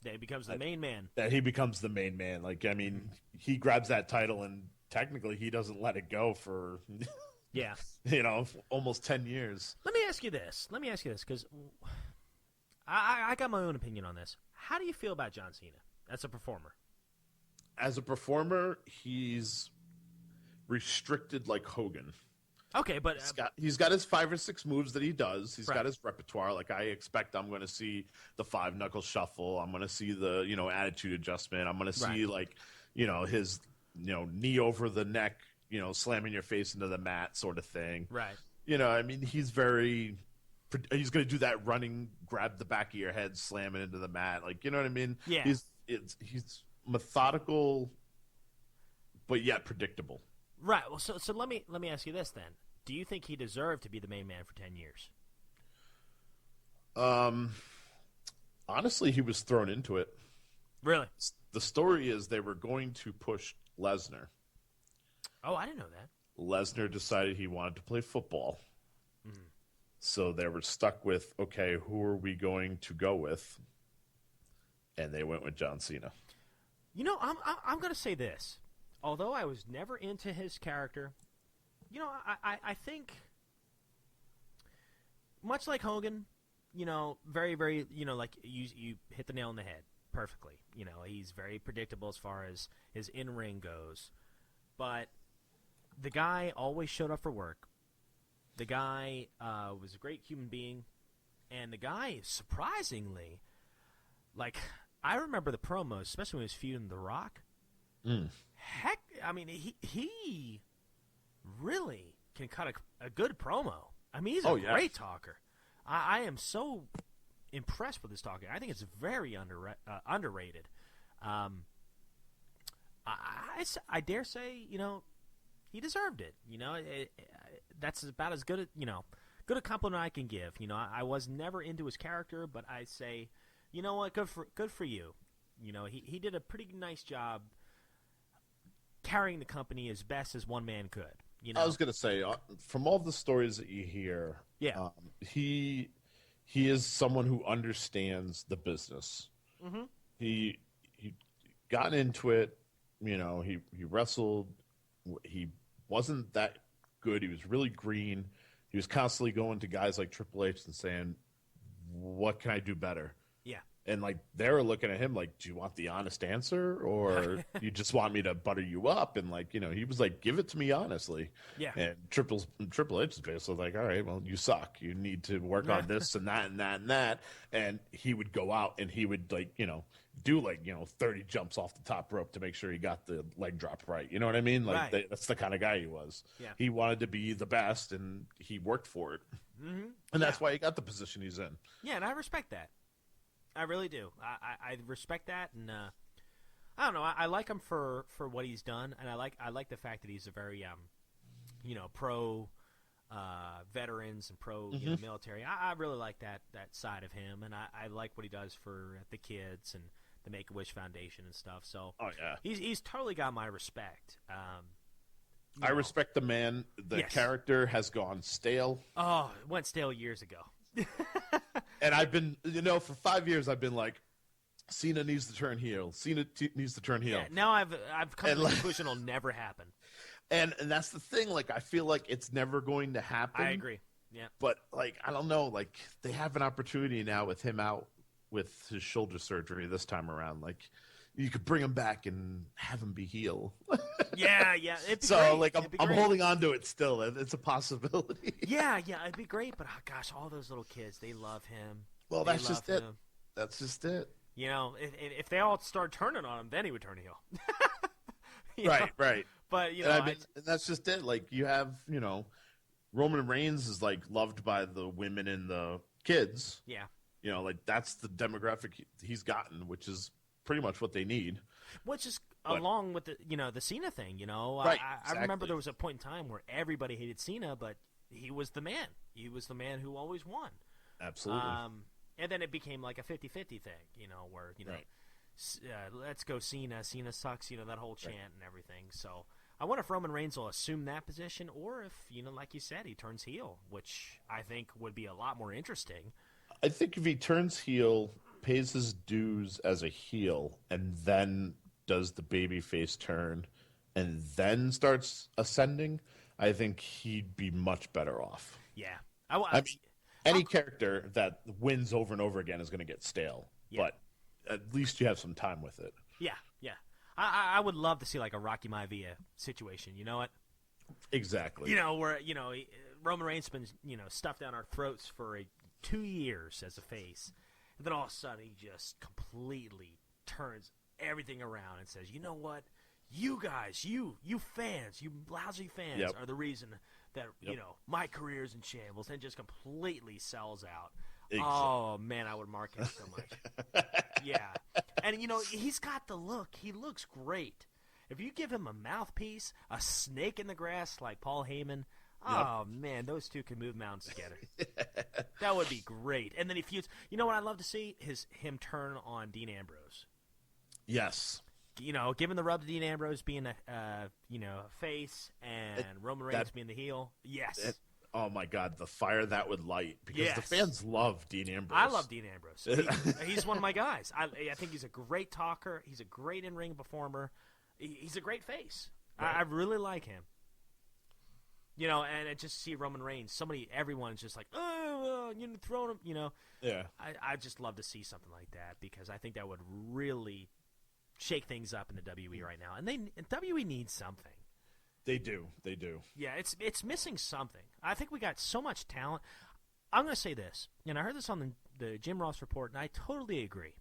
that he becomes the main man. That he becomes the main man. Like, I mean, he grabs that title and technically he doesn't let it go for, yeah, almost 10 years. Let me ask you this, because I got my own opinion on this. How do you feel about John Cena as a performer? As a performer, he's restricted like Hogan. Okay, but he's got his 5 or 6 moves that he does. He's right. got his repertoire. Like I expect, I'm going to see the 5-knuckle shuffle. I'm going to see the attitude adjustment. I'm going to see his knee over the neck, slamming your face into the mat sort of thing. Right. I mean, he's going to do that running, grab the back of your head, slam it into the mat. Like, you know what I mean? Yeah. He's methodical, but yet predictable. Right. Well, so let me ask you this then. Do you think he deserved to be the main man for 10 years? Honestly, he was thrown into it. Really? The story is they were going to push Lesnar. Oh, I didn't know that. Lesnar decided he wanted to play football. So they were stuck with, okay, who are we going to go with? And they went with John Cena. I'm going to say this. Although I was never into his character, I think, much like Hogan, very, very, like you hit the nail on the head perfectly. He's very predictable as far as his in-ring goes. But the guy always showed up for work. The guy was a great human being. And the guy, surprisingly, like, I remember the promos, especially when he was feuding The Rock. Heck, I mean, he really can cut a good promo. I mean, he's a great talker. I am so impressed with his talking. I think it's very underrated. I dare say, he deserved it. That's about as good a compliment I can give. I was never into his character, but I say, you know what, good for you. He did a pretty nice job carrying the company as best as one man could. I was going to say, from all the stories that you hear, he is someone who understands the business. Mm-hmm. He got into it. He wrestled. He wasn't that good. He was really green. He was constantly going to guys like Triple H and saying, "What can I do better?" Yeah. And, like, they were looking at him like, do you want the honest answer or you just want me to butter you up? And, like, he was like, give it to me honestly. Yeah. And Triple H is basically like, all right, well, you suck. You need to work on this and that and that and that. And he would go out and he would, like, do, like, 30 jumps off the top rope to make sure he got the leg drop right. You know what I mean? Like, that's the kind of guy he was. Yeah. He wanted to be the best and he worked for it. Mm-hmm. And that's why he got the position he's in. Yeah, and I respect that. I really do. I respect that, and I don't know. I like him for what he's done, and I like the fact that he's a very pro veterans and pro military. I really like that side of him, and I like what he does for the kids and the Make-A-Wish Foundation and stuff. So he's totally got my respect. I respect the man. The character has gone stale. Oh, it went stale years ago. And I've been, for 5 years, I've been like, Cena needs to turn heel. Needs to turn heel. Yeah, now I've come to the conclusion it'll never happen. And that's the thing. Like, I feel like it's never going to happen. I agree. Yeah. But, like, I don't know. Like, they have an opportunity now with him out with his shoulder surgery this time around. Like, you could bring him back and have him be heel. Yeah. It'd be so, great. like, I'm holding on to it still. It's a possibility. Yeah, it'd be great. But, gosh, all those little kids, they love him. Well, that's just it. That's just it. If they all start turning on him, then he would turn heel. You know? Right. But you And know, I mean, and that's just it. Like you have, Roman Reigns is like loved by the women and the kids. yeah. Like that's the demographic he's gotten, which is pretty much what they need. Which is But along with the Cena thing. right, I remember exactly. there was a point in time where everybody hated Cena, but he was the man. He was the man who always won. Absolutely. And then it became like a 50-50 thing, where, Right. let's go Cena, Cena sucks, that whole chant Right. and everything. So I wonder if Roman Reigns will assume that position or if, like you said, he turns heel, which I think would be a lot more interesting. I think if he turns heel, pays his dues as a heel, and then does the babyface turn, and then starts ascending, I think he'd be much better off. Yeah. I mean, any character that wins over and over again is going to get stale, Yeah. but at least you have some time with it. Yeah. I would love to see like a Rocky Maivia situation. You know what? Exactly. Where Roman Reigns been stuffed down our throats for 2 years as a face, and then all of a sudden he just completely turns everything around and says, "You know what? You guys, you fans, you lousy fans Yep. are the reason that Yep. my career's in shambles," and just completely sells out. Exactly. Oh man, I would market it so much. Yeah, and he's got the look. He looks great. If you give him a mouthpiece, a snake in the grass like Paul Heyman, oh man, those two can move mountains together. That would be great. And then he feuds. You know what I'd love to see? Him turn on Dean Ambrose. Yes. Given the rub to Dean Ambrose being a face and Roman Reigns being the heel. Yes. Oh my God, the fire that would light, because the Yes. fans love Dean Ambrose. I love Dean Ambrose. He's one of my guys. I think he's a great talker. He's a great in-ring performer. He's a great face. Right. I really like him. And I just see Roman Reigns. Everyone's just like, oh, throwing him. Yeah. I just love to see something like that because I think that would really shake things up in the WWE right now. And WWE needs something. They do. Yeah, it's missing something. I think we got so much talent. I'm going to say this, and I heard this on the Jim Ross report, and I totally agree.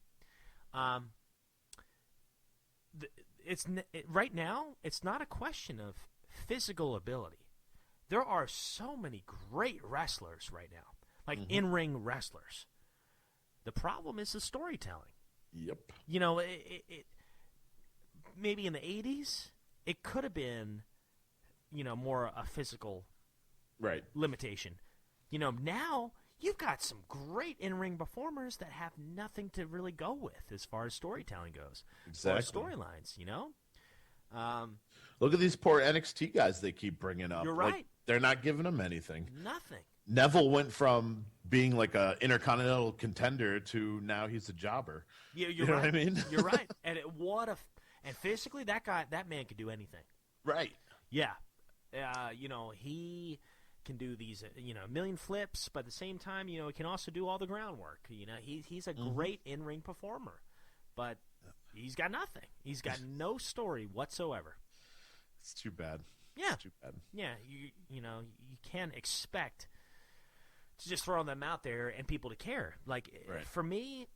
Right now, it's not a question of physical ability. There are so many great wrestlers right now, like in-ring wrestlers. The problem is the storytelling. Yep. It maybe in the 80s, it could have been, more a physical Right. limitation. Now you've got some great in-ring performers that have nothing to really go with as far as storytelling goes. Exactly. As far as storylines, Look at these poor NXT guys they keep bringing up. You're Like, right. they're not giving them anything. Nothing. Neville went from being like a intercontinental contender to now he's a jobber. Yeah, You know right. what I mean? You're right. And and physically, that man could do anything. Right. Yeah. He can do these, a million flips, but at the same time, he can also do all the groundwork. He's a great in-ring performer, but he's got nothing. He's got no story whatsoever. It's too bad. Yeah. It's too bad. Yeah, you can't expect to just throw them out there and people to care. Like, Right. for me,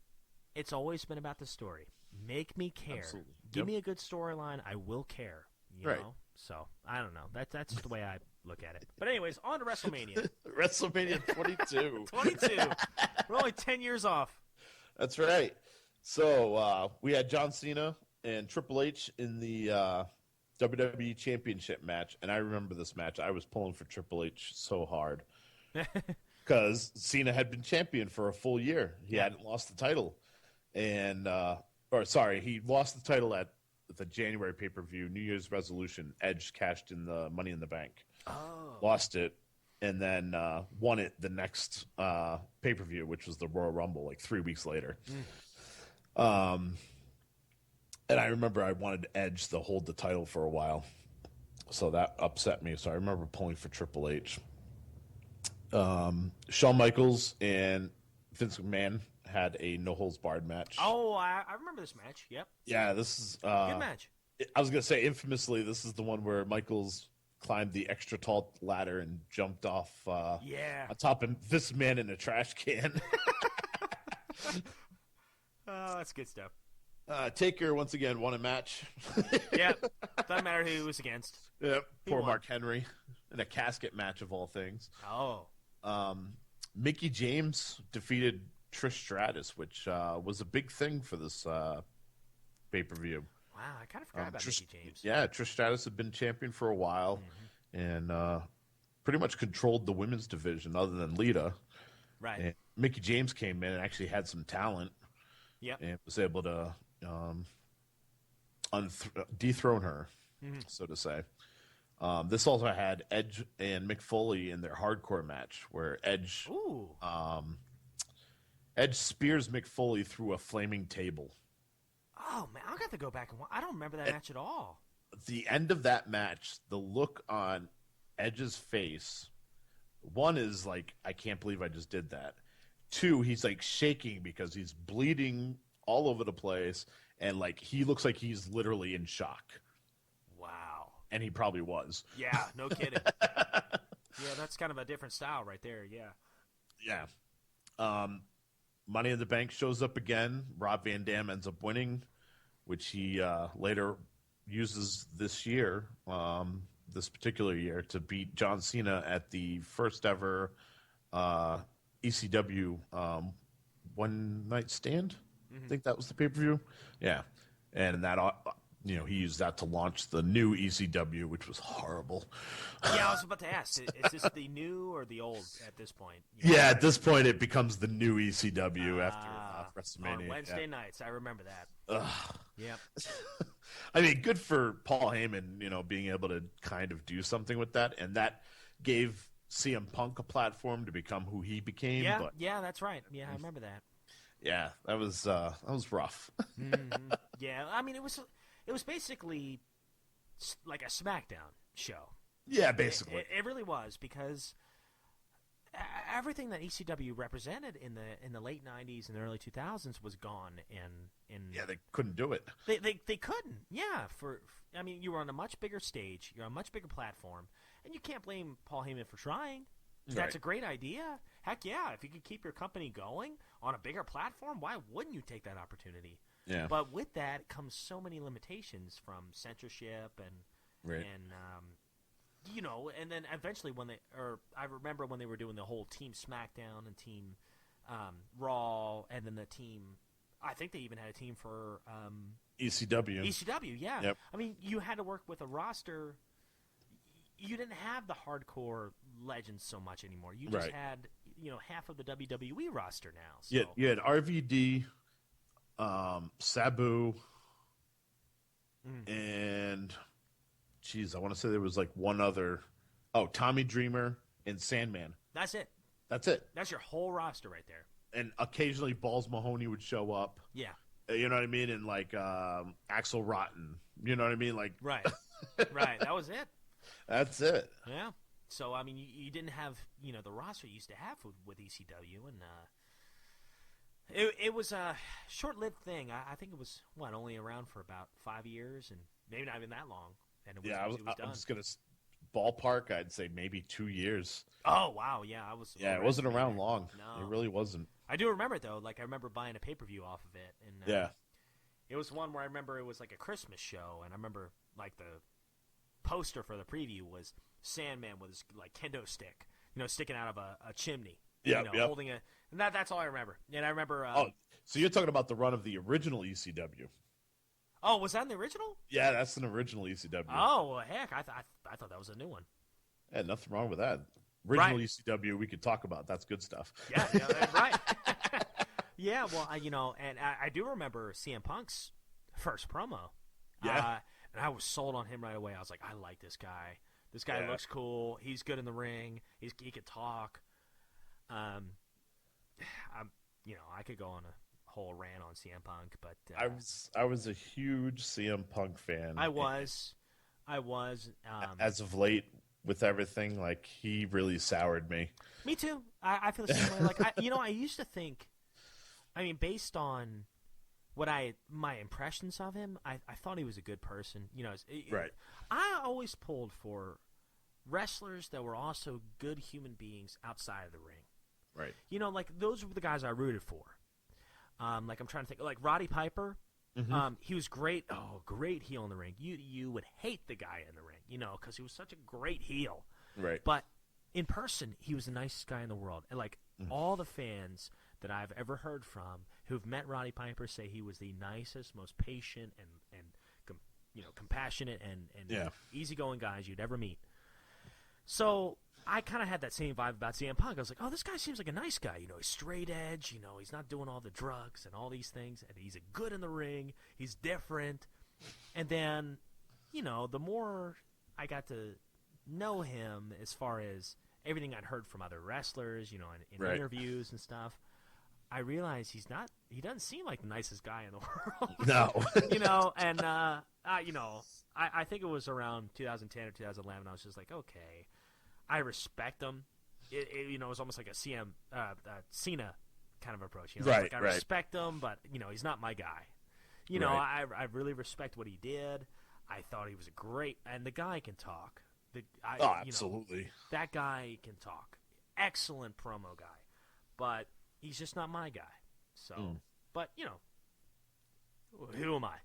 it's always been about the story. Make me care. Absolutely. Give Yep. me a good storyline. I will care. You Right. know? So, I don't know. That's just the way I look at it. But anyways, on to WrestleMania. WrestleMania 22. 22. We're only 10 years off. That's right. So we had John Cena and Triple H in the WWE Championship match, and I remember this match. I was pulling for Triple H so hard because Cena had been champion for a full year. He hadn't lost the title, and he lost the title at the January pay-per-view, New Year's resolution. Edge cashed in the Money in the Bank, lost it, and then won it the next pay-per-view, which was the Royal Rumble, like 3 weeks later. And I remember I wanted Edge to hold the title for a while, so that upset me. So I remember pulling for Triple H. Shawn Michaels and Vince McMahon had a no-holds-barred match. Oh, I remember this match. Yep. Yeah, this is... Good match. I was going to say, infamously, this is the one where Michaels climbed the extra tall ladder and jumped off on top of this man in a trash can. Oh, that's good stuff. Taker once again won a match. Yep. Doesn't matter who he was against. Yep. He Poor won. Mark Henry in a casket match of all things. Oh. Mickey James defeated Trish Stratus, which was a big thing for this pay-per-view. Wow, I kind of forgot about Mickey James. Yeah, Trish Stratus had been champion for a while and pretty much controlled the women's division other than Lita. Right. And Mickey James came in and actually had some talent. Yep. And was able to dethrone her, so to say. This also had Edge and Mick Foley in their hardcore match, where Edge spears Mick Foley through a flaming table. Oh man, I'll have to go back and watch. I don't remember that match at all. The end of that match, the look on Edge's face, one is like, I can't believe I just did that. Two, he's like shaking because he's bleeding all over the place, and like he looks like he's literally in shock. Wow. And he probably was. Yeah, no kidding. Yeah, that's kind of a different style right there. Yeah. Yeah. Money in the Bank shows up again. Rob Van Dam ends up winning, which he later uses this year, this particular year, to beat John Cena at the first ever ECW One Night Stand. I think that was the pay-per-view. Yeah. And that, he used that to launch the new ECW, which was horrible. Yeah, I was about to ask, is this the new or the old at this point? Yeah, at this point, it becomes the new ECW after WrestleMania. On Wednesday nights, I remember that. Yep. I mean, good for Paul Heyman, being able to kind of do something with that, and that gave CM Punk a platform to become who he became. Yeah, but, yeah, that's right. Yeah, I remember that. Yeah, that was rough. Yeah, I mean, it was basically like a SmackDown show. Yeah, basically. It really was, because everything that ECW represented in the late '90s and the early 2000s was gone. Yeah, they couldn't do it. They couldn't. Yeah, I mean, you were on a much bigger stage, you're on a much bigger platform, and you can't blame Paul Heyman for trying. That's a great idea. Heck yeah, if you could keep your company going on a bigger platform, why wouldn't you take that opportunity? Yeah. But with that comes so many limitations from censorship and and then eventually I remember when they were doing the whole Team SmackDown and Team Raw, and then the team, I think they even had a team for ECW. ECW, yeah. Yep. I mean, you had to work with a roster. You didn't have the hardcore legends so much anymore. You just had, half of the WWE roster now. So. Yeah, you had RVD, Sabu, and I want to say there was like one other. Oh, Tommy Dreamer and Sandman. That's it. That's your whole roster right there. And occasionally Balls Mahoney would show up. Yeah. You know what I mean? And like Axel Rotten. You know what I mean? Like right. That was it. That's it. Yeah. So I mean, you didn't have the roster you used to have with ECW, and it was a short-lived thing. I think it was only around for about 5 years, and maybe not even that long. And it was, yeah, it was done. I'm just gonna ballpark. I'd say maybe 2 years. Oh wow, yeah, I was. Yeah, it wasn't around long. No, it really wasn't. I do remember it though. Like I remember buying a pay-per-view off of it, and yeah, it was one where I remember it was like a Christmas show, and I remember like the poster for the preview was Sandman with his like kendo stick, sticking out of a chimney. Yeah, holding a. And that's all I remember. And I remember. So you're talking about the run of the original ECW? Oh, was that in the original? Yeah, that's an original ECW. Oh, well, heck, I thought that was a new one. Yeah, nothing wrong with that. Original ECW, we could talk about. That's good stuff. Yeah, right. Yeah, well, and I do remember CM Punk's first promo. Yeah. And I was sold on him right away. I was like, I like this guy. This guy looks cool. He could in the ring. He could talk. I could go on a whole rant on CM Punk, but I was a huge CM Punk fan. I was. As of late, with everything, like he really soured me. Me too. I feel the same way. Like I used to think. I mean, based on my impressions of him, I thought he was a good person. Right. I always pulled for wrestlers that were also good human beings outside of the ring. Right. Like those were the guys I rooted for. Like I'm trying to think, like Roddy Piper. He was great. Oh, great heel in the ring. You would hate the guy in the ring, because he was such a great heel. Right. But in person, he was the nicest guy in the world. And, all the fans that I've ever heard from who've met Roddy Piper say he was the nicest, most patient, and compassionate and easygoing guys you'd ever meet. So I kind of had that same vibe about CM Punk. I was like, oh, this guy seems like a nice guy. He's straight edge. He's not doing all the drugs and all these things. And he's good in the ring. He's different. And then, the more I got to know him as far as everything I'd heard from other wrestlers, in Right. interviews and stuff, I realized he doesn't seem like the nicest guy in the world. No. And, I think it was around 2010 or 2011. I was just like, okay, I respect him. It was almost like a Cena kind of approach. Right, I right. respect him, but, he's not my guy. Right. I really respect what he did. I thought he was great. And the guy can talk. Absolutely. That guy can talk. Excellent promo guy. But he's just not my guy. So, but, who am I?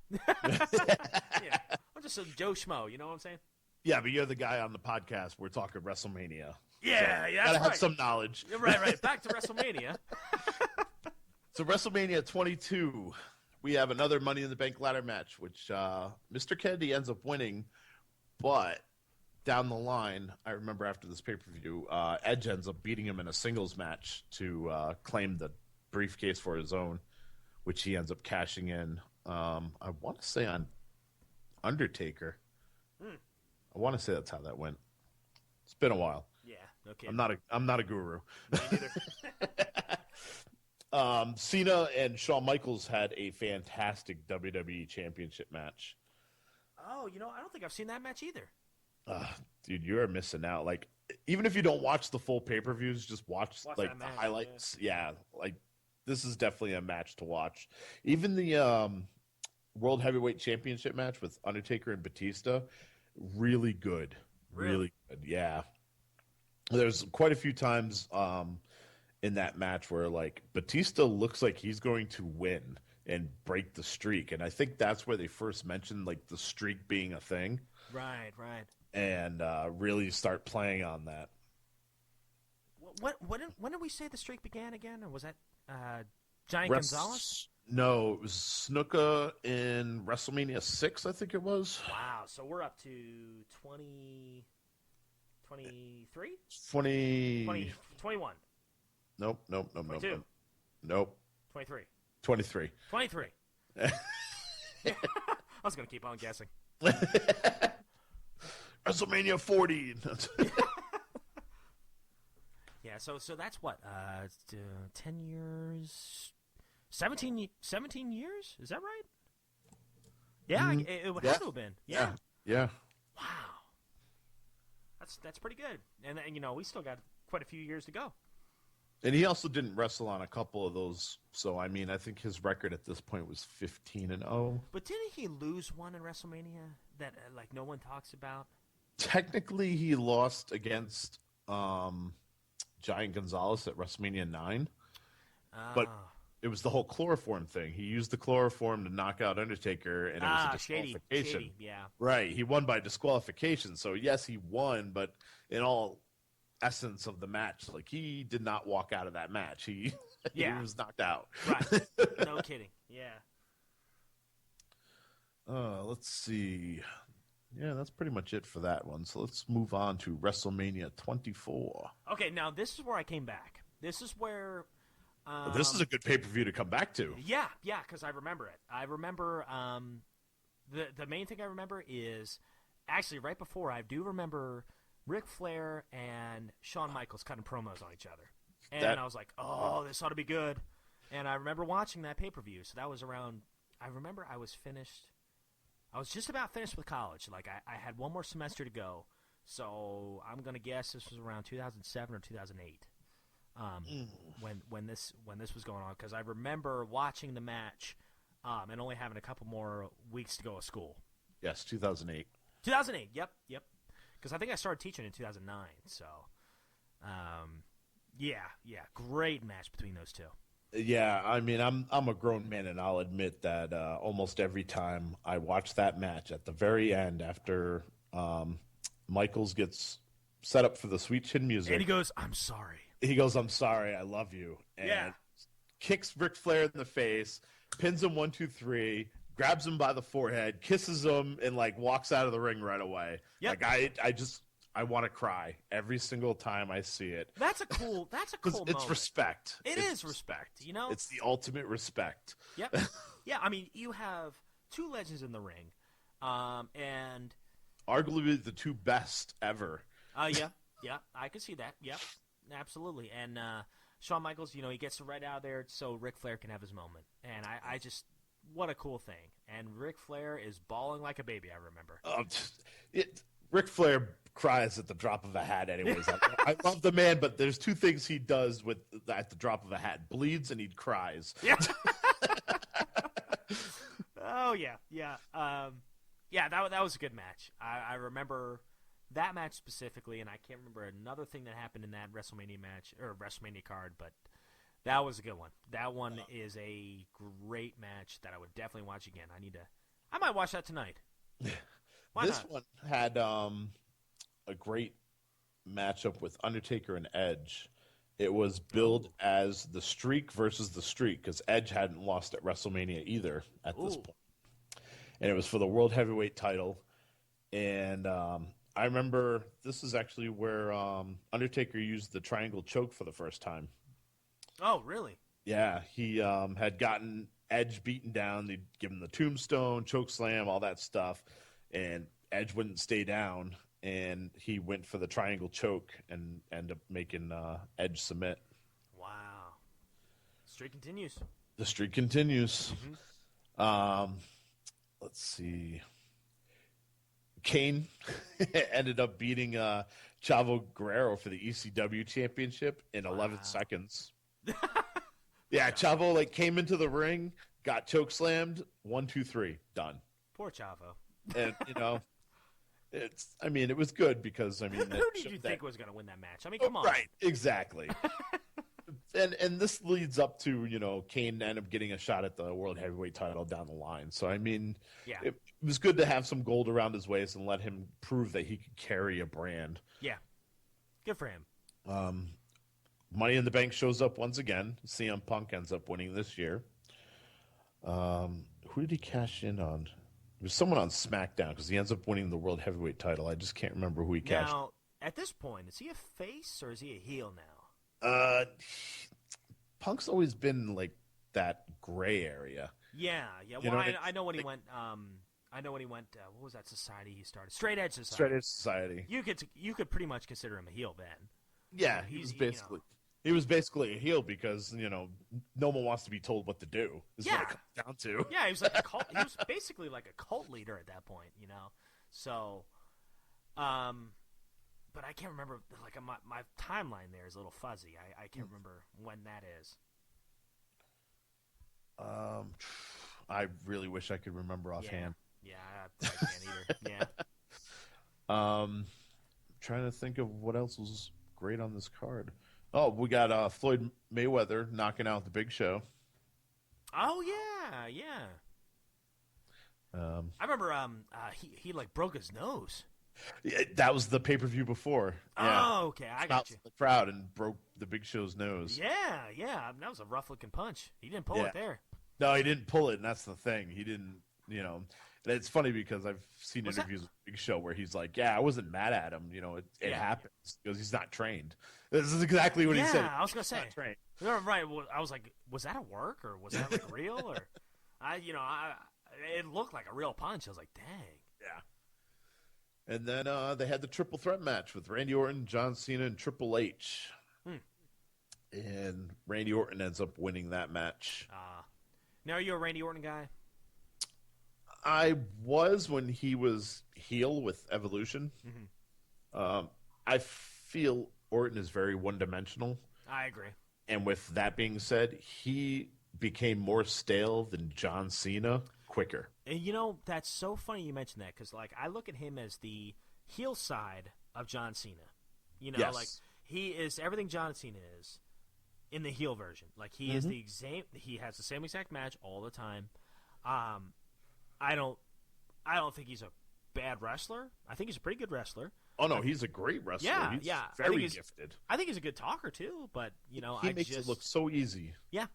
I'm just a Joe Schmo, you know what I'm saying? Yeah, but you're the guy on the podcast. We're talking WrestleMania. Yeah, yeah, Gotta that's have right. some knowledge. Right. Back to WrestleMania. So WrestleMania 22, we have another Money in the Bank ladder match, which Mr. Kennedy ends up winning, but down the line, I remember after this pay-per-view, Edge ends up beating him in a singles match to claim the briefcase for his own, which he ends up cashing in. I want to say on Undertaker. I want to say that's how that went. It's been a while. Yeah, okay. I'm not a guru. Me neither. Cena and Shawn Michaels had a fantastic WWE Championship match. Oh, I don't think I've seen that match either. Dude, you're missing out. Like, even if you don't watch the full pay-per-views, just watch Watch like that the match, highlights. Yeah, like this is definitely a match to watch. Even the World Heavyweight Championship match with Undertaker and Batista, really good. Really good. Yeah. There's quite a few times in that match where like Batista looks like he's going to win and break the streak, and I think that's where they first mentioned like the streak being a thing. Right. And really start playing on that. When did we say the streak began again? Or was that Giant Gonzalez? No, it was Snuka in WrestleMania 6, I think it was. Wow, so we're up to 20... 23? 21. Nope. 22. Nope. 23. 23. 23. I was going to keep on guessing. WrestleMania 40. Yeah, so that's what, 10 years, 17 years? Is that right? Yeah, it would have to have been. Yeah. Yeah. Wow. That's pretty good. And we still got quite a few years to go. And he also didn't wrestle on a couple of those. So, I mean, I think his record at this point was 15-0. But didn't he lose one in WrestleMania that, no one talks about? Technically, he lost against Giant Gonzalez at WrestleMania 9. But it was the whole chloroform thing. He used the chloroform to knock out Undertaker, and it was a disqualification. Shady, yeah. Right. He won by disqualification. So, yes, he won, but in all essence of the match, like, he did not walk out of that match. He was knocked out. Right. No kidding. Yeah. Let's see. Yeah, that's pretty much it for that one. So let's move on to WrestleMania 24. Okay, now this is where I came back. This is where... this is a good pay-per-view to come back to. Yeah, because I remember it. I remember the main thing I remember is actually right before. I do remember Ric Flair and Shawn Michaels cutting promos on each other, and I was like, "Oh, this ought to be good." And I remember watching that pay-per-view. So that was around. I remember I was finished. I was just about finished with college. Like I had one more semester to go. So I'm gonna guess this was around 2007 or 2008. When this was going on, because I remember watching the match and only having a couple more weeks to go of school. Yes, 2008. 2008, yep. Because I think I started teaching in 2009. So, yeah, great match between those two. Yeah, I mean, I'm a grown man, and I'll admit that almost every time I watch that match, at the very end, after Michaels gets set up for the sweet chin And he music, goes, "I'm sorry." he goes, "I'm sorry, I love you," Yeah. and kicks Ric Flair in the face, pins him 1, 2, 3, grabs him by the forehead, kisses him, and like walks out of the ring right away. Yep. Like I want to cry every single time I see it. That's a cool. That's a Because cool it's moment. respect. It It's is respect. You know. It's the ultimate respect. Yep. Yeah. I mean, you have two legends in the ring, and Arguably the two best ever. yeah, yeah, I can see that. Yep, absolutely. And Shawn Michaels, you know, he gets right out of there so Ric Flair can have his moment. And I just, what a cool thing. And Ric Flair is bawling like a baby. I remember. Ric Flair cries at the drop of a hat. Anyways, I love the man, but there's two things he does with at the drop of a hat: bleeds and he cries. Yeah. Oh yeah, yeah, yeah. That was a good match. I remember that match specifically, and I can't remember another thing that happened in that WrestleMania match or WrestleMania card, but that was a good one. That one is a great match that I would definitely watch again. I might watch that tonight. Why This not? one had a great matchup with Undertaker and Edge. It was billed as the Streak versus the Streak because Edge hadn't lost at WrestleMania either at this point. And it was for the World Heavyweight title. And I remember this is actually where Undertaker used the triangle choke for the first time. Oh, really? Yeah, he had gotten Edge beaten down. They'd give him the tombstone, choke slam, all that stuff. And Edge wouldn't stay down. And he went for the triangle choke and ended up making Edge submit. Wow. Streak continues. The streak continues. Mm-hmm. Let's see. Kane ended up beating Chavo Guerrero for the ECW championship in 11 seconds. Yeah, Chavo like came into the ring, got choke slammed, 1, 2, 3, done. Poor Chavo. And you know, it was good because Who did you think was going to win that match? I mean, come on. Right, exactly. and this leads up to, you know, Kane end up getting a shot at the World Heavyweight title down the line. So I mean, yeah, it was good to have some gold around his waist and let him prove that he could carry a brand. Yeah, good for him. Money in the Bank shows up once again. CM Punk ends up winning this year. Who did he cash in on? It was someone on SmackDown because he ends up winning the World Heavyweight title. I just can't remember who he cashed. Now, at this point, is he a face or is he a heel now? Punk's always been like that gray area. Yeah. Well, I know when he went. I know when he went. What was that society he started? Straight Edge Society. Straight Edge Society. You could pretty much consider him a heel then. Yeah, he was basically a heel because, you know, no one wants to be told what to do. Is what it comes down to. Yeah, he was like a cult. He was basically like a cult leader at that point, you know. So, but I can't remember. Like my timeline there is a little fuzzy. I can't remember when that is. I really wish I could remember offhand. Yeah, I can't either. Yeah. Trying to think of what else was great on this card. Oh, we got Floyd Mayweather knocking out the Big Show. Oh yeah. I remember he like broke his nose. Yeah, that was the pay-per-view before. Yeah. Oh, okay, I got you. The crowd and broke the Big Show's nose. Yeah. That was a rough looking punch. He didn't pull it there. No, he didn't pull it, and that's the thing. He didn't, you know. And it's funny because I've seen interviews with Big Show where he's like, "Yeah, I wasn't mad at him. You know, it happens because he's not trained." This is exactly what he said. Yeah, I was gonna say. Trained. Right. Well, I was like, was that a work or was that like real or? It looked like a real punch. I was like, dang. Yeah. And then they had the triple threat match with Randy Orton, John Cena, and Triple H. And Randy Orton ends up winning that match. Now, are you a Randy Orton guy? I was when he was heel with Evolution. Mm-hmm. I feel Orton is very one-dimensional. I agree. And with that being said, he became more stale than John Cena quicker. And you know, that's so funny you mentioned that because, like, I look at him as the heel side of John Cena. You know, like, he is everything John Cena is in the heel version. Like he is the exact. He has the same exact match all the time. I don't think he's a bad wrestler. I think he's a pretty good wrestler. Oh no, he's a great wrestler. Yeah, he's yeah. very gifted. I think he's a good talker too. But He makes it look so easy. Yeah,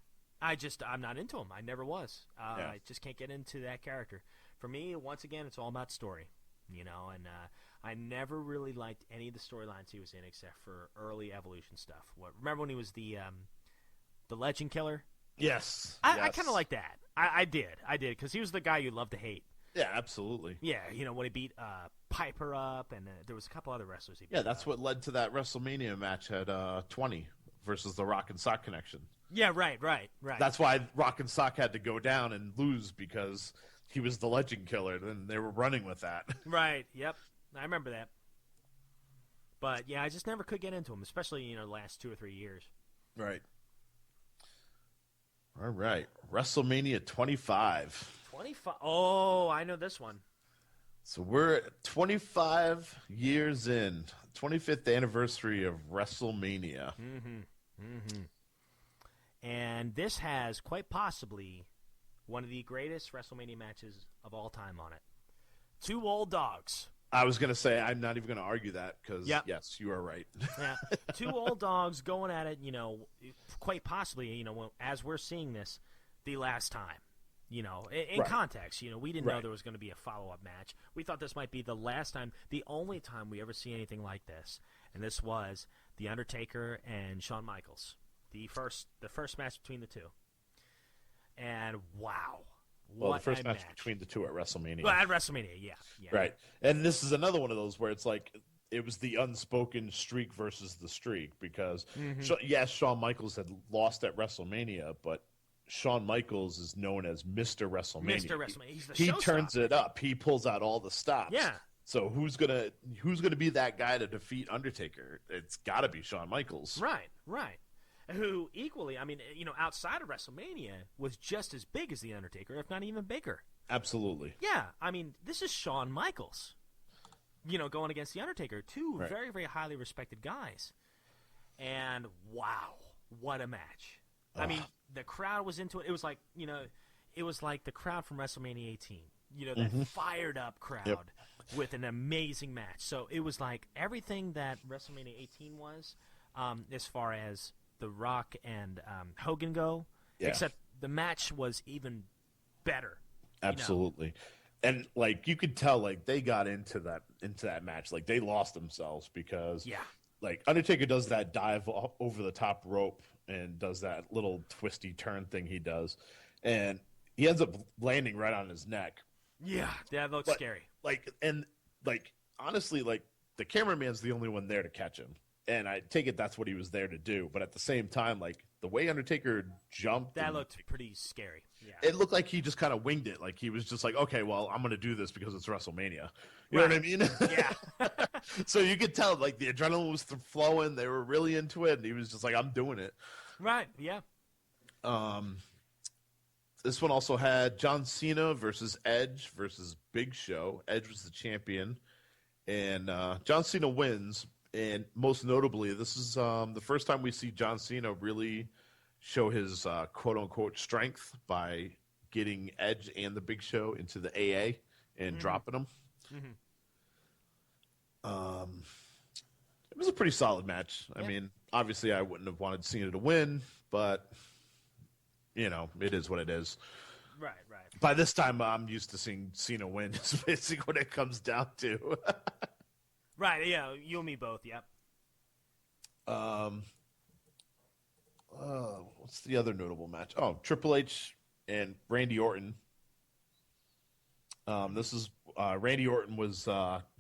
I'm not into him. I never was. I just can't get into that character. For me, once again, it's all about story. And I never really liked any of the storylines he was in except for early Evolution stuff. Remember when he was the Legend Killer? Yes. I kind of like that. I did, because he was the guy you love to hate. Yeah, absolutely. Yeah, when he beat Piper up, and there was a couple other wrestlers he beat. Yeah, that's what led to that WrestleMania match at 20 versus the Rock and Sock Connection. Yeah, right. That's why Rock and Sock had to go down and lose, because he was the Legend Killer, and they were running with that. Right, yep. I remember that. But, yeah, I just never could get into him, especially, the last 2 or 3 years. Right. All right. WrestleMania 25. 25. Oh, I know this one. So we're 25 years in, 25th anniversary of WrestleMania. And this has quite possibly one of the greatest WrestleMania matches of all time on it. Two old dogs. I was going to say, I'm not even going to argue that, because, yes, you are right. Yeah, two old dogs going at it, quite possibly, as we're seeing this, the last time. In context, we didn't know there was going to be a follow-up match. We thought this might be the last time, the only time we ever see anything like this. And this was The Undertaker and Shawn Michaels. The first match between the two. And wow. Well, the first match between the two at WrestleMania. Well, at WrestleMania, yeah. Right. And this is another one of those where it's like, it was the unspoken streak versus the streak, because, yes, Shawn Michaels had lost at WrestleMania, but Shawn Michaels is known as Mr. WrestleMania. Mr. WrestleMania. He's the He turns it up. He pulls out all the stops. Yeah. So who's gonna be that guy to defeat Undertaker? It's got to be Shawn Michaels. Right. Who equally, outside of WrestleMania, was just as big as The Undertaker, if not even bigger. Absolutely. Yeah, this is Shawn Michaels, going against The Undertaker. Two very, very highly respected guys. And wow, what a match. The crowd was into it. It was like, it was like the crowd from WrestleMania 18. That fired up crowd with an amazing match. So it was like everything that WrestleMania 18 was, as far as The Rock and Hogan go, except the match was even better. Absolutely. And like you could tell, like they got into that match, like they lost themselves, because like Undertaker does that dive over the top rope and does that little twisty turn thing he does, and he ends up landing right on his neck. Yeah, that looks scary. Honestly, like the cameraman's the only one there to catch him. And I take it that's what he was there to do. But at the same time, like the way Undertaker jumped, that looked pretty scary. Yeah, it looked like he just kind of winged it. Like he was just like, okay, well, I'm going to do this because it's WrestleMania. You know what I mean? Yeah. So you could tell, like the adrenaline was flowing. They were really into it, and he was just like, I'm doing it. Right. Yeah. This one also had John Cena versus Edge versus Big Show. Edge was the champion, and John Cena wins. And most notably, this is the first time we see John Cena really show his quote-unquote strength by getting Edge and the Big Show into the AA and dropping them. It was a pretty solid match. I mean, obviously I wouldn't have wanted Cena to win, but, it is what it is. Right. By this time, I'm used to seeing Cena win. It's basically what it comes down to. Right, yeah, you and me both, yep. What's the other notable match? Oh, Triple H and Randy Orton. This is Randy Orton was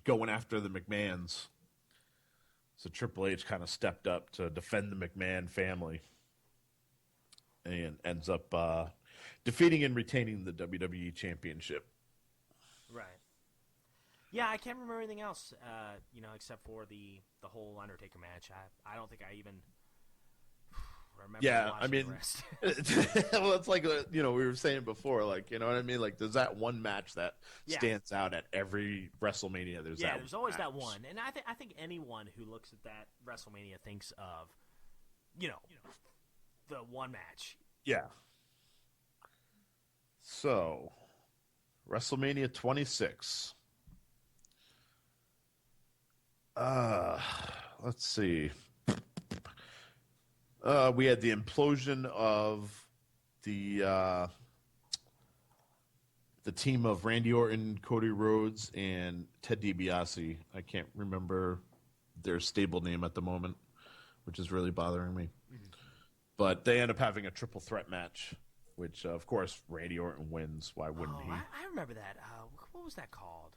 going after the McMahons. So Triple H kind of stepped up to defend the McMahon family and ends up defeating and retaining the WWE Championship. Right. Yeah, I can't remember anything else, except for the whole Undertaker match. I don't think I even remember watching the rest. Well, it's like, we were saying before, like, you know what I mean? Like, there's that one match that stands out at every WrestleMania. There's always that one. And I think anyone who looks at that WrestleMania thinks of, the one match. Yeah. So, WrestleMania 26. Uh, let's see. We had the implosion of the the team of Randy Orton, Cody Rhodes, and Ted DiBiase. I can't remember their stable name at the moment, which is really bothering me. Mm-hmm. But they end up having a triple threat match, which, of course, Randy Orton wins. Why wouldn't he? I remember that. What was that called?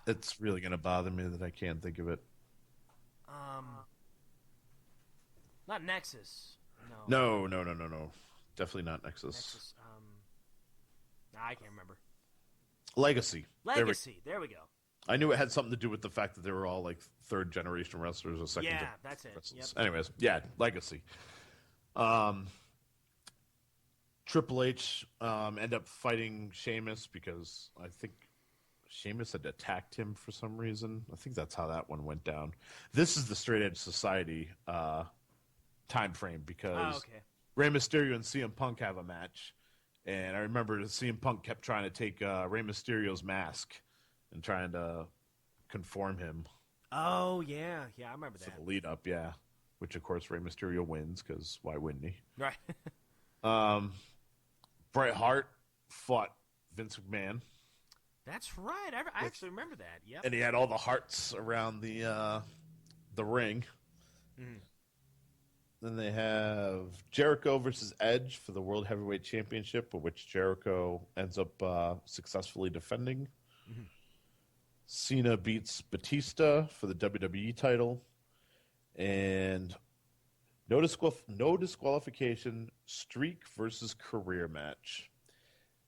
It's really going to bother me that I can't think of it. Not Nexus. No. No. Definitely not Nexus. Nexus. I can't remember. Legacy. Legacy. There we go. I knew it had something to do with the fact that they were all like third generation wrestlers or second. Yeah, that's it. Wrestlers. Yep. Anyways, yeah, Legacy. Triple H end up fighting Sheamus because I think Sheamus had attacked him for some reason. I think that's how that one went down. This is the Straight Edge Society time frame because Rey Mysterio and CM Punk have a match, and I remember CM Punk kept trying to take Rey Mysterio's mask and trying to conform him. Oh yeah, I remember that. For the lead up, yeah. Which of course Rey Mysterio wins because why wouldn't he? Right. Bret Hart fought Vince McMahon. That's right. I actually remember that. Yep. And he had all the hearts around the ring. Mm-hmm. Then they have Jericho versus Edge for the World Heavyweight Championship, which Jericho ends up successfully defending. Mm-hmm. Cena beats Batista for the WWE title. And no disqualification, streak versus career match.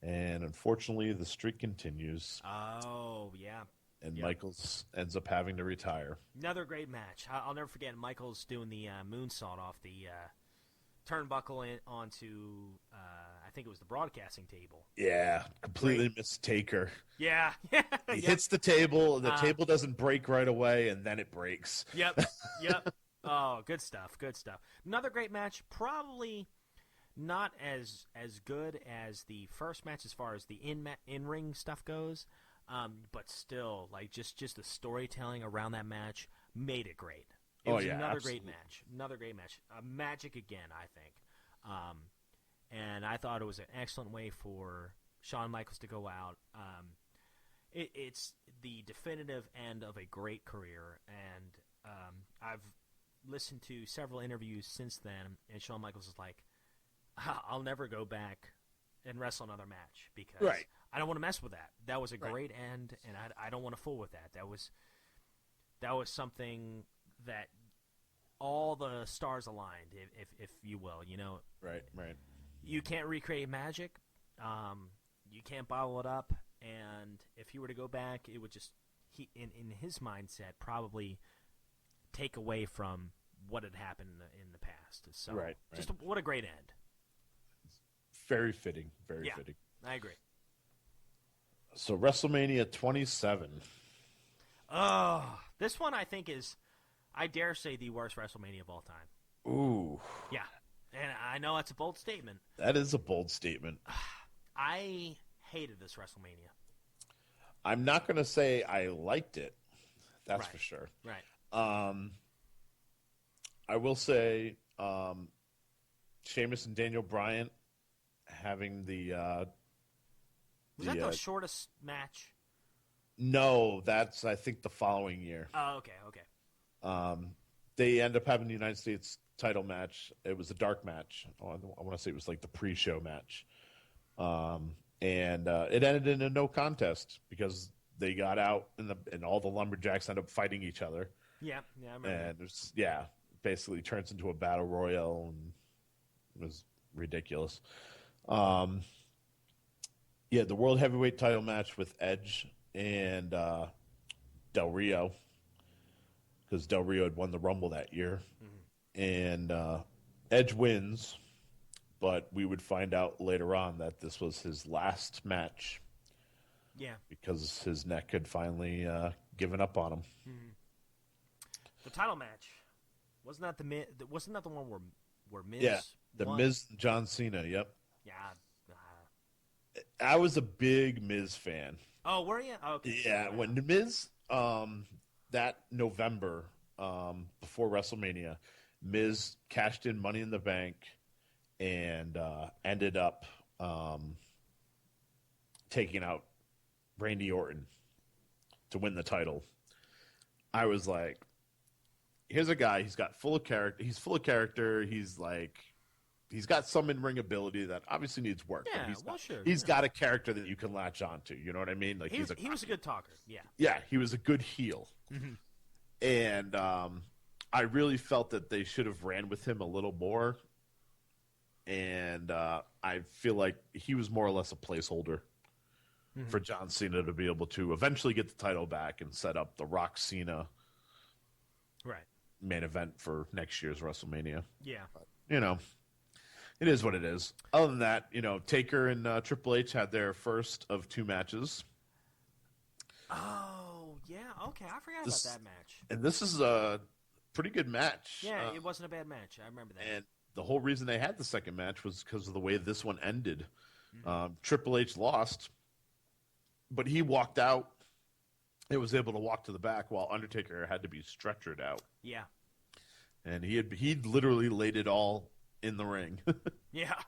And unfortunately, the streak continues. Oh, yeah. And Michaels ends up having to retire. Another great match. I'll never forget Michaels doing the moonsault off the turnbuckle onto, I think it was the broadcasting table. Yeah, completely missed Taker. Yeah. He hits the table, the table doesn't break right away, and then it breaks. Yep. Oh, good stuff. Another great match. Probably not as good as the first match as far as the in-ring stuff goes. But still, like just the storytelling around that match made it great. It was another great match. Magic again, I think. And I thought it was an excellent way for Shawn Michaels to go out. It's the definitive end of a great career, and I've listened to several interviews since then, and Shawn Michaels is like, I'll never go back and wrestle another match because I don't want to mess with that. That was a great end, and I don't want to fool with that. That was something that all the stars aligned, if you will. You know, right. You can't recreate magic. You can't bottle it up, and if he were to go back, it would just in his mindset probably take away from what had happened in the past. So just what a great end. Very fitting. Very fitting. I agree. So WrestleMania 27. Oh, this one I think is, I dare say, the worst WrestleMania of all time. Ooh. Yeah, and I know that's a bold statement. That is a bold statement. I hated this WrestleMania. I'm not going to say I liked it. That's for sure. Right. I will say Sheamus and Daniel Bryan having the was that the shortest match? No, that's I think the following year. Oh, okay. They end up having the United States title match. It was a dark match. I want to say it was like the pre-show match, and it ended in a no contest because they got out and all the lumberjacks end up fighting each other. Yeah, I remember. And there's basically turns into a battle royal and it was ridiculous. The World Heavyweight title match with Edge and Del Rio, because Del Rio had won the Rumble that year. Mm-hmm. And Edge wins, but we would find out later on that this was his last match. Yeah. Because his neck had finally given up on him. Mm-hmm. The title match. Wasn't that the one where Miz Yeah, the won? Miz John Cena. Yep, Yeah. I was a big Miz fan. Oh, were you? Okay. Yeah, Wow. when the Miz that November before WrestleMania, Miz cashed in Money in the Bank and ended up taking out Randy Orton to win the title. I was like, here's a guy. He's got full of character. He's full of character. He's got some in ring ability that obviously needs work. But Yeah. Well, sure. he's Yeah. got a character that you can latch onto. You know what I mean? Like He was a good talker. Yeah. yeah, he was a good heel, and I really felt that they should have ran with him a little more. And I feel like he was more or less a placeholder for John Cena to be able to eventually get the title back and set up the Rock Cena Right. main event for next year's WrestleMania. Yeah. You know, it is what it is. Other than that, Taker and Triple H had their first of two matches. Oh, yeah. Okay, I forgot This- about that match. And this is a pretty good match. Yeah, it wasn't a bad match. I remember that. And the whole reason they had the second match was because of the way this one ended. Triple H lost, but he walked out. It was able to walk to the back while Undertaker had to be stretchered out. Yeah. And he'd literally laid it all in the ring. Yeah.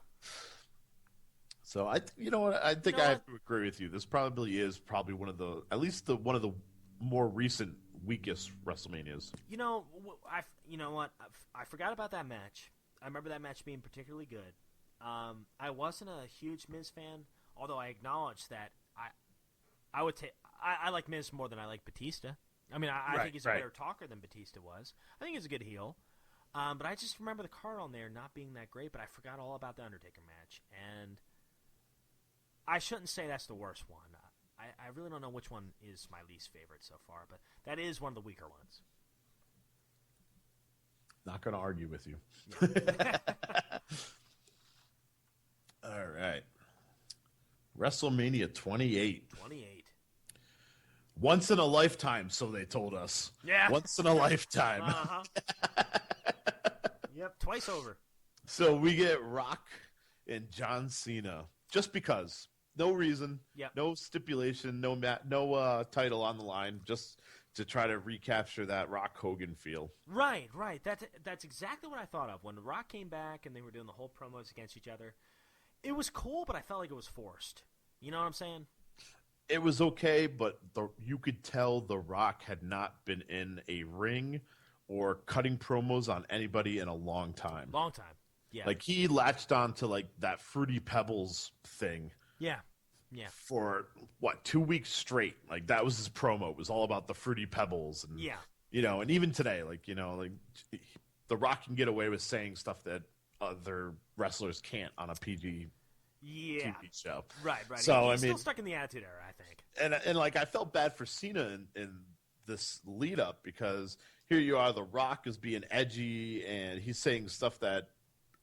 So you know what? I think You know I have to agree with you. This probably is one of the one of the more recent weakest WrestleManias. You know, you know what? I forgot about that match. I remember that match being particularly good. I wasn't a huge Miz fan, although I acknowledge that I would take. I like Miz more than I like Batista. I mean, I think he's a better talker than Batista was. I think he's a good heel. But I just remember the card on there not being that great, but I forgot all about the Undertaker match. And I shouldn't say that's the worst one. I really don't know which one is my least favorite so far, but that is one of the weaker ones. Not going to argue with you. Yeah. All right. WrestleMania 28. 28. Once in a lifetime, so they told us. Yeah. Once in a lifetime. Uh-huh. Yep, twice over. So we get Rock and John Cena just because. No reason. Yep. No stipulation. No title on the line. Just to try to recapture that Rock Hogan feel. Right. That's exactly what I thought of. When The Rock came back and they were doing the whole promos against each other, it was cool, but I felt like it was forced. You know what I'm saying? It was okay, but you could tell The Rock had not been in a ring or cutting promos on anybody in a long time. Long time. Yeah. Like he latched on to like that Fruity Pebbles thing. Yeah. For 2 weeks straight. Like that was his promo. It was all about the Fruity Pebbles and and even today, like The Rock can get away with saying stuff that other wrestlers can't on a PG TV show. Right. So He's still stuck in the Attitude Era, I think. And like I felt bad for Cena in this lead up because here you are, The Rock is being edgy and he's saying stuff that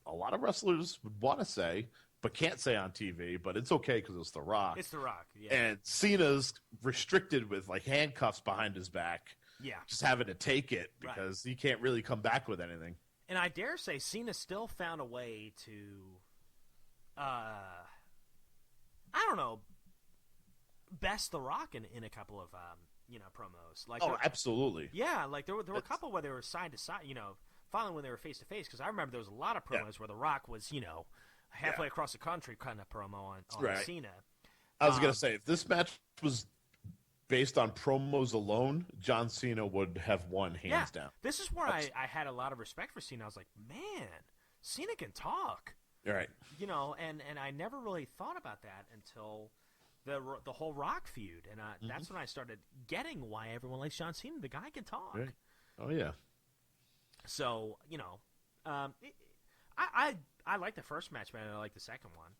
a lot of wrestlers would want to say but can't say on TV, but it's okay because it's The Rock. It's The Rock, yeah. And Cena's restricted with like handcuffs behind his back. Yeah. Just having to take it because he can't really come back with anything. And I dare say Cena still found a way to, I don't know, best The Rock in a couple of, promos. Like, Absolutely. Yeah, like there were a couple where they were side to side, finally when they were face to face, because I remember there was a lot of promos where The Rock was, halfway across the country kind of promo on Cena. I was going to say, if this match was based on promos alone, John Cena would have won hands down. This is where I had a lot of respect for Cena. I was like, man, Cena can talk. Right. And I never really thought about that until the whole Rock feud. And that's when I started getting why everyone likes John Cena. The guy can talk. Right. Oh, yeah. So, I like the first match, man. I like the second one.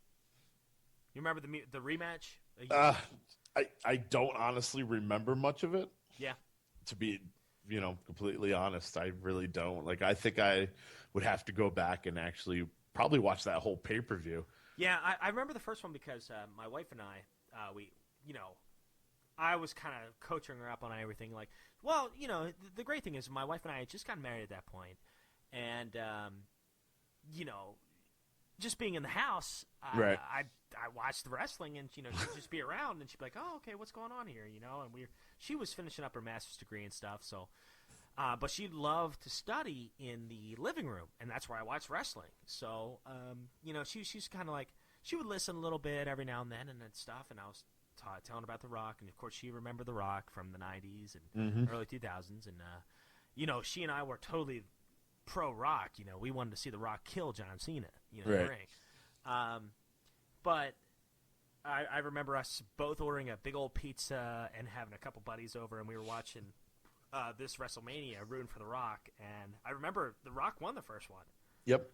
You remember the rematch? I don't honestly remember much of it. Yeah. To be, completely honest, I really don't. Like, I think I would have to go back and actually probably watch that whole pay-per-view. Yeah, I remember the first one because my wife and I, I was kind of coaching her up on everything. Like, well, the great thing is my wife and I had just got married at that point. and you know, just being in the house, Right. I watched the wrestling, and you know, she'd just be around, and she'd be like, "Oh, okay, what's going on here?" You know, and she was finishing up her master's degree and stuff, so. But she loved to study in the living room, and that's where I watched wrestling. So, you know, she's kind of like, she would listen a little bit every now and then stuff, and I was telling about The Rock, and of course she remembered The Rock from the 90s and early 2000s, and, you know, she and I were totally pro-Rock. You know, we wanted to see The Rock kill John Cena, you know, in the ring. But I remember us both ordering a big old pizza and having a couple buddies over, and we were watching this WrestleMania, rooting for The Rock, and I remember The Rock won the first one. Yep.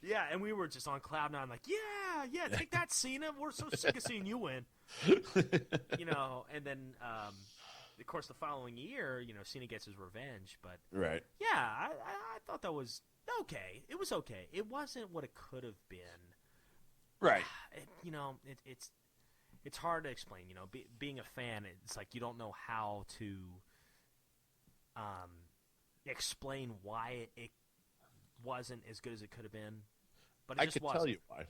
Yeah, and we were just on cloud nine, like, yeah, take that, Cena. We're so sick of seeing you win. You know, and then, of course, the following year, you know, Cena gets his revenge. But Right. yeah, I thought that was okay. It was okay. It wasn't what it could have been. Right. You know, it's hard to explain. You know, being a fan, it's like you don't know how to explain why it wasn't as good as it could have been. But it I just could wasn't. tell you why.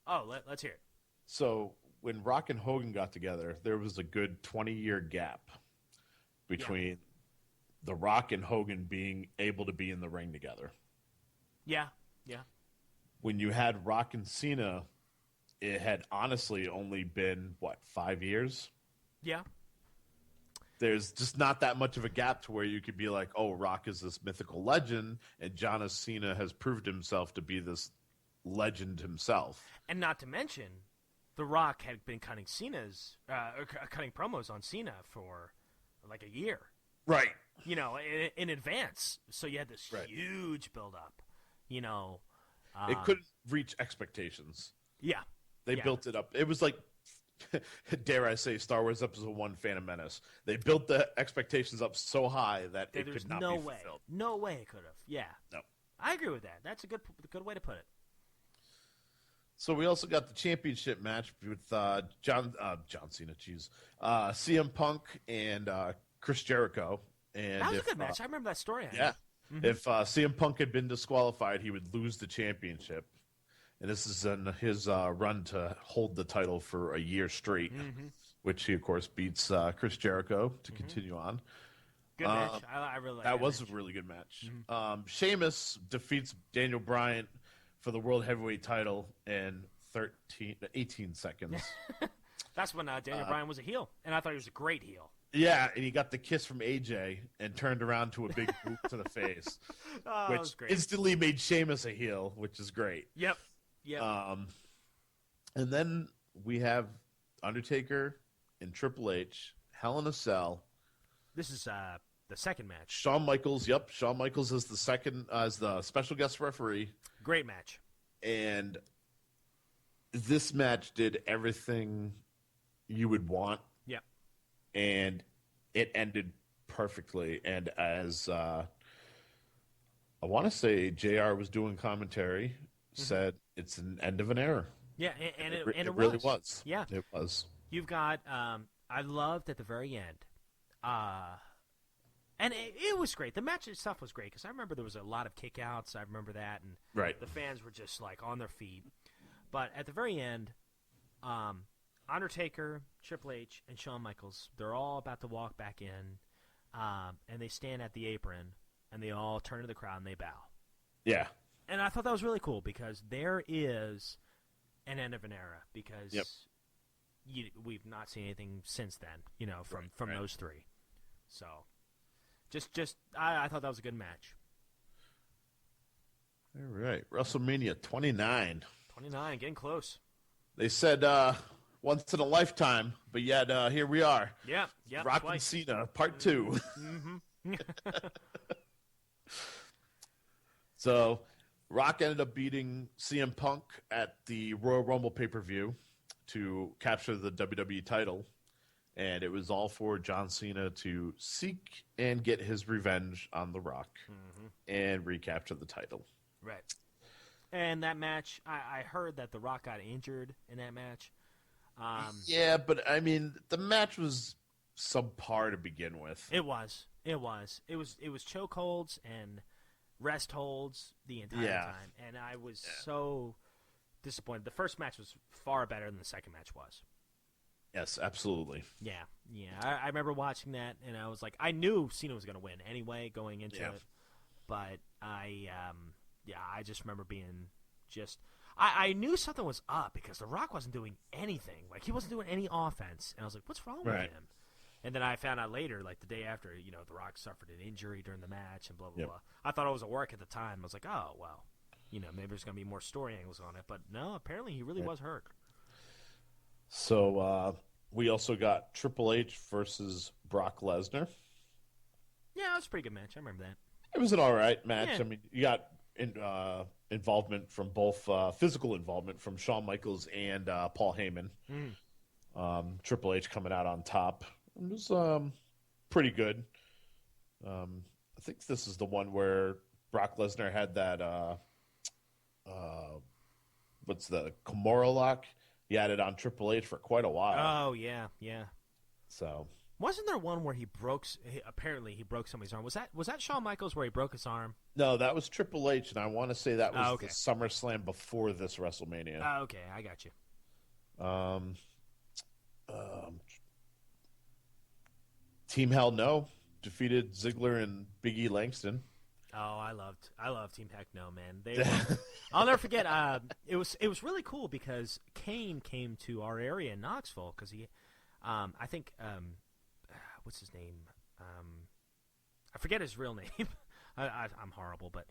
Oh, let's hear it. So when Rock and Hogan got together, there was a good 20-year gap between The Rock and Hogan being able to be in the ring together. Yeah. When you had Rock and Cena, it had honestly only been, 5 years? Yeah. There's just not that much of a gap to where you could be like, oh, Rock is this mythical legend, and John Cena has proved himself to be this legend himself. And not to mention, The Rock had been cutting cutting promos on Cena for like a year. Right. You know, in advance. So you had this huge build-up. You know. It couldn't reach expectations. Yeah. They built it up. It was like, dare I say, Star Wars Episode 1, Phantom Menace. They built the expectations up so high that it could not be fulfilled. No way it could have. Yeah. No. I agree with that. That's a good way to put it. So we also got the championship match with John Cena, CM Punk and Chris Jericho. And that was a good match. I remember that story. Yeah. Mm-hmm. If CM Punk had been disqualified, he would lose the championship. And this is in his run to hold the title for a year straight, which he, of course, beats Chris Jericho to continue on. Good match. I really like that. That was match. a really good match. Sheamus defeats Daniel Bryan for the World Heavyweight title in 18 seconds. That's when Daniel Bryan was a heel, and I thought he was a great heel. Yeah, and he got the kiss from AJ and turned around to a big boot to the face, That was which great. instantly made Sheamus a heel, which is great. Yep. And then we have Undertaker and Triple H, Hell in a Cell. This is the second match. Shawn Michaels, Shawn Michaels is the second as the special guest referee. Great match. And this match did everything you would want. Yep. And it ended perfectly. And as I want to say JR was doing commentary, said it's an end of an era. Yeah, and it really was. Yeah. It was. You've got, I loved at the very end, and it was great. The match itself was great because I remember there was a lot of kickouts. I remember that, and the fans were just like on their feet. But at the very end, Undertaker, Triple H, and Shawn Michaels, they're all about to walk back in, and they stand at the apron, and they all turn to the crowd and they bow. Yeah. And I thought that was really cool because there is an end of an era because we've not seen anything since then, from those three. So, I thought that was a good match. All right. WrestleMania 29. 29, getting close. They said once in a lifetime, but yet here we are. Yeah. Rock twice. and Cena, part 2. So, Rock ended up beating CM Punk at the Royal Rumble pay-per-view to capture the WWE title. And it was all for John Cena to seek and get his revenge on The Rock and recapture the title. Right. And that match, I heard that The Rock got injured in that match. Yeah, but I mean, the match was subpar to begin with. It was chokeholds and rest holds the entire time, and I was so disappointed. The first match was far better than the second match was. Yes, absolutely. Yeah. I remember watching that, and I was like, I knew Cena was going to win anyway going into it, but I just remember being just. I knew something was up because The Rock wasn't doing anything. Like, he wasn't doing any offense, and I was like, what's wrong with him? And then I found out later, like the day after, The Rock suffered an injury during the match and blah, blah, blah. I thought it was a work at the time. I was like, oh, well, maybe there's going to be more story angles on it. But no, apparently he really was hurt. So we also got Triple H versus Brock Lesnar. Yeah, it was a pretty good match. I remember that. It was an all right match. Yeah. I mean, you got involvement from both physical involvement from Shawn Michaels and Paul Heyman. Triple H coming out on top. It was pretty good. I think this is the one where Brock Lesnar had that what's the Kimura lock? He had it on Triple H for quite a while. Oh, yeah. So wasn't there one where he broke somebody's arm? Was that Shawn Michaels where he broke his arm? No, that was Triple H, and I want to say that was the SummerSlam before this WrestleMania. Oh, okay, I got you. Team Hell No defeated Ziggler and Big E Langston. Oh, I loved Team Heck No, man. I'll never forget. It was really cool because Kane came to our area in Knoxville because he, I think, what's his name? I forget his real name. I'm horrible, but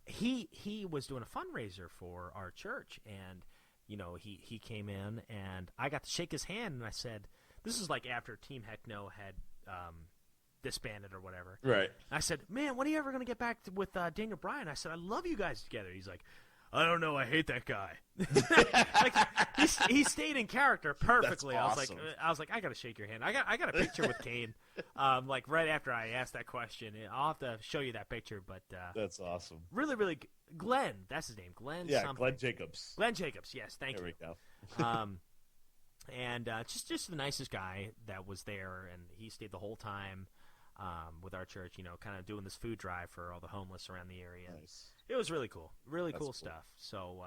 he was doing a fundraiser for our church, and he came in, and I got to shake his hand, and I said, this is like after Team Heck No had disbanded or whatever. Right. I said, man, when are you ever going to get back with Daniel Bryan? I said, I love you guys together. He's like, I don't know. I hate that guy. Like, he stayed in character perfectly. That's awesome. I was like, I got to shake your hand. I got a picture with Kane. Like right after I asked that question, I'll have to show you that picture. But that's awesome. Really, really, Glenn. That's his name. Glenn. Yeah, something. Glenn Jacobs. Glenn Jacobs. Yes, thank you. There we go. And just the nicest guy that was there, and he stayed the whole time with our church, kind of doing this food drive for all the homeless around the area. Nice. It was really cool. Really That's cool stuff. So,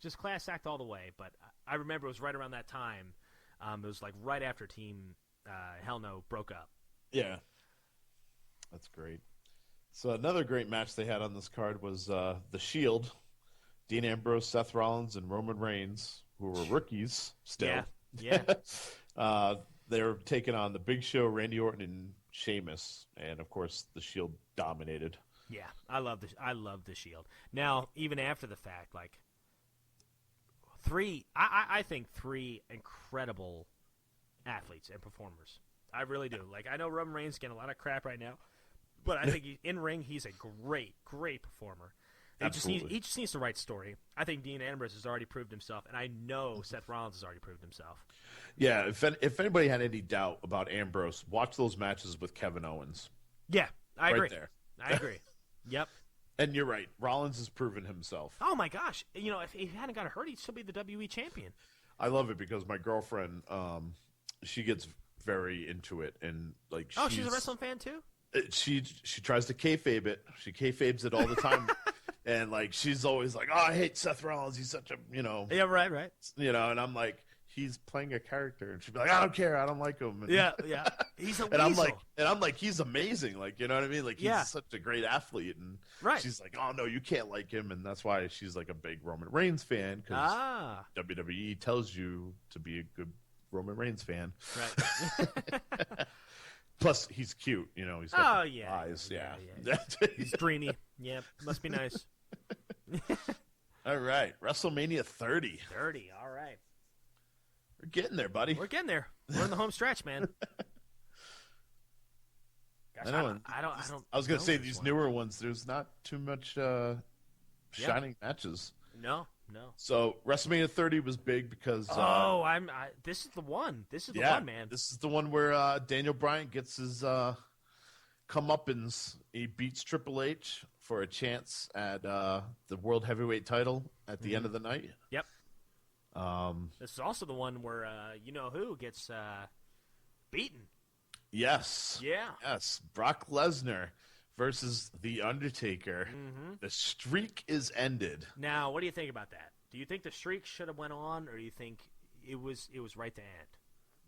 just class act all the way. But I remember it was right around that time. It was like right after Team Hell No broke up. Yeah. That's great. So another great match they had on this card was The Shield. Dean Ambrose, Seth Rollins, and Roman Reigns, who were rookies still. Yeah. They were taking on the Big Show, Randy Orton, and Sheamus, and of course the Shield dominated. Yeah, I love the Shield. Now, even after the fact, like I think three incredible athletes and performers. I really do. Like, I know Roman Reigns is getting a lot of crap right now, but I think in ring he's a great performer. He just needs the right story. I think Dean Ambrose has already proved himself, and I know Seth Rollins has already proved himself. Yeah, if anybody had any doubt about Ambrose, watch those matches with Kevin Owens. Yeah, I agree. There. I agree. Yep. And you're right. Rollins has proven himself. Oh, my gosh. If he hadn't got hurt, he'd still be the WWE champion. I love it because my girlfriend, she gets very into it. And like, she's a wrestling fan, too? She tries to kayfabe it. She kayfabes it all the time. And, like, she's always like, oh, I hate Seth Rollins. He's such a, Yeah, right. And I'm like, he's playing a character. And she'd be like, I don't care. I don't like him. And, yeah. He's a and weasel. I'm like, he's amazing. Like, you know what I mean? Like, he's such a great athlete. And she's like, oh, no, you can't like him. And that's why she's, like, a big Roman Reigns fan. Because WWE tells you to be a good Roman Reigns fan. Right. Plus, he's cute. He's got eyes. Yeah. He's dreamy. Yeah, must be nice. All right. WrestleMania 30. 30, all right. We're getting there, buddy. We're getting there. We're in the home stretch, man. Gosh, I know. I was going to say, these newer ones, there's not too much shining matches. No. So, WrestleMania 30 was big because... this is the one. This is the one, man. This is the one where Daniel Bryan gets his comeuppance. He beats Triple H for a chance at the World Heavyweight title at the end of the night. Yep. This is also the one where who gets beaten. Yes. Yeah. Yes. Brock Lesnar versus The Undertaker. Mm-hmm. The streak is ended. Now, what do you think about that? Do you think the streak should have went on, or do you think it was right to end?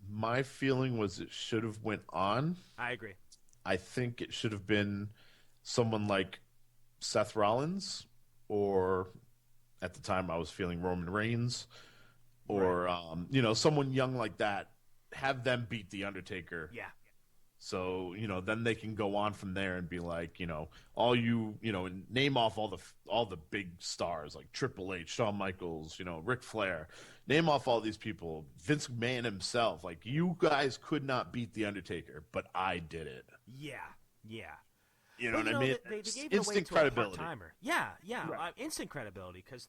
My feeling was it should have went on. I agree. I think it should have been someone like Seth Rollins, or at the time I was feeling Roman Reigns, or someone young like that. Have them beat The Undertaker. Yeah. So, then they can go on from there and be like, name off all the big stars like Triple H, Shawn Michaels, Ric Flair. Name off all these people. Vince McMahon himself. Like, you guys could not beat The Undertaker, but I did it. Yeah. You know Well, what I mean? They gave it away Instant to credibility. a part-timer. Yeah. Right. Instant credibility because,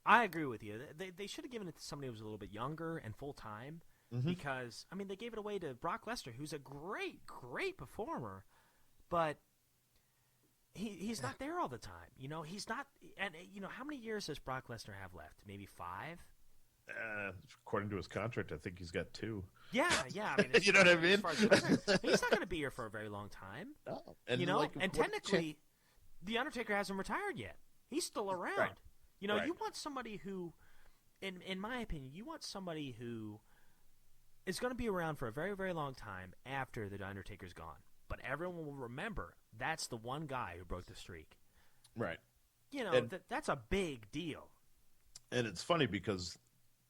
I agree with you. They should have given it to somebody who was a little bit younger and full-time. Because, they gave it away to Brock Lesnar, who's a great, great performer, but he's not there all the time. He's not – and, how many years does Brock Lesnar have left? Maybe 5? According to his contract, I think he's got 2. Yeah. You know what I mean? He's not going to be here for a very long time. No. And technically, The Undertaker hasn't retired yet. He's still around. Right. Right. You want somebody who, in my opinion, you want somebody who – is going to be around for a very, very long time after the Undertaker's gone. But everyone will remember that's the one guy who broke the streak. Right. That's a big deal. And it's funny because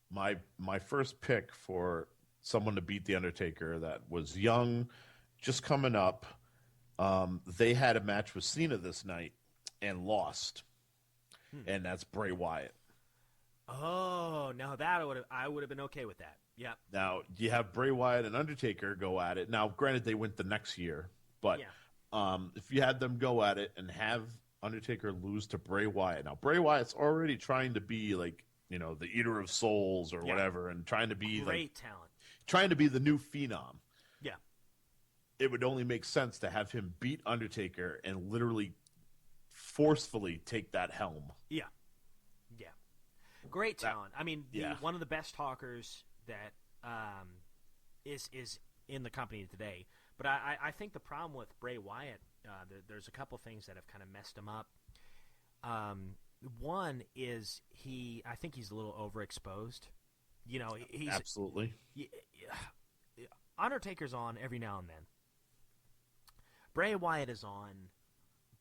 my first pick for someone to beat The Undertaker that was young, just coming up, they had a match with Cena this night and lost. And that's Bray Wyatt. Oh, now I would have been okay with that. Yeah. Now, you have Bray Wyatt and Undertaker go at it. Now, granted, they went the next year, but if you had them go at it and have Undertaker lose to Bray Wyatt. Now, Bray Wyatt's already trying to be like, the Eater of Souls or whatever, and trying to be great talent. Trying to be the new Phenom. Yeah. It would only make sense to have him beat Undertaker and literally forcefully take that helm. Yeah. Great talent. One of the best talkers that is in the company today. But I think the problem with Bray Wyatt, there's a couple things that have kind of messed him up. One is I think he's a little overexposed. He's absolutely. Undertaker's on every now and then. Bray Wyatt is on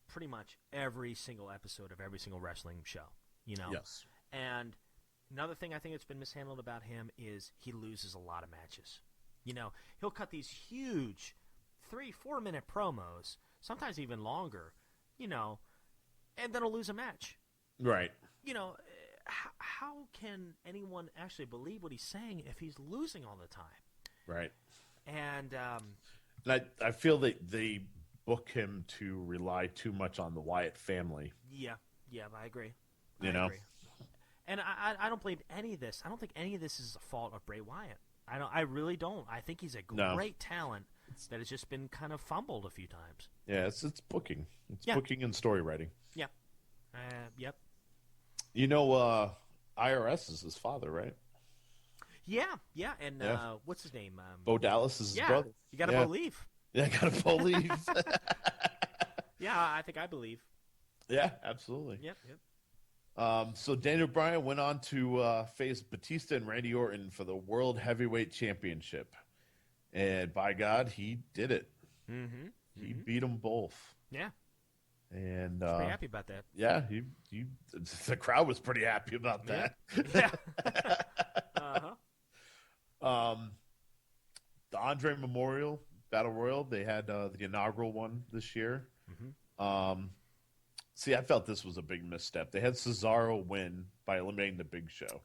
pretty much every single episode of every single wrestling show. Yes. And another thing I think that's been mishandled about him is he loses a lot of matches. He'll cut these huge 3-4 minute promos, sometimes even longer, and then he'll lose a match. Right. How can anyone actually believe what he's saying if he's losing all the time? Right. And I feel that they book him to rely too much on the Wyatt family. Yeah, I agree. I agree. And I don't blame any of this. I don't think any of this is a fault of Bray Wyatt. I really don't. I think he's a great talent that has just been kind of fumbled a few times. Yeah, it's booking. It's booking and story writing. Yeah. Yep. IRS is his father, right? Yeah. And what's his name? Bo Dallas is his brother. You got to believe. Yeah, I got to believe. Yeah, I think I believe. Yeah, absolutely. Yep. So Daniel Bryan went on to face Batista and Randy Orton for the World Heavyweight Championship. And by God, he did it. Mm-hmm. He beat them both. Yeah. And pretty happy about that. Yeah, the crowd was pretty happy about that. Yeah. The Andre Memorial Battle Royal, they had the inaugural one this year. Mm-hmm. See, I felt this was a big misstep. They had Cesaro win by eliminating the Big Show,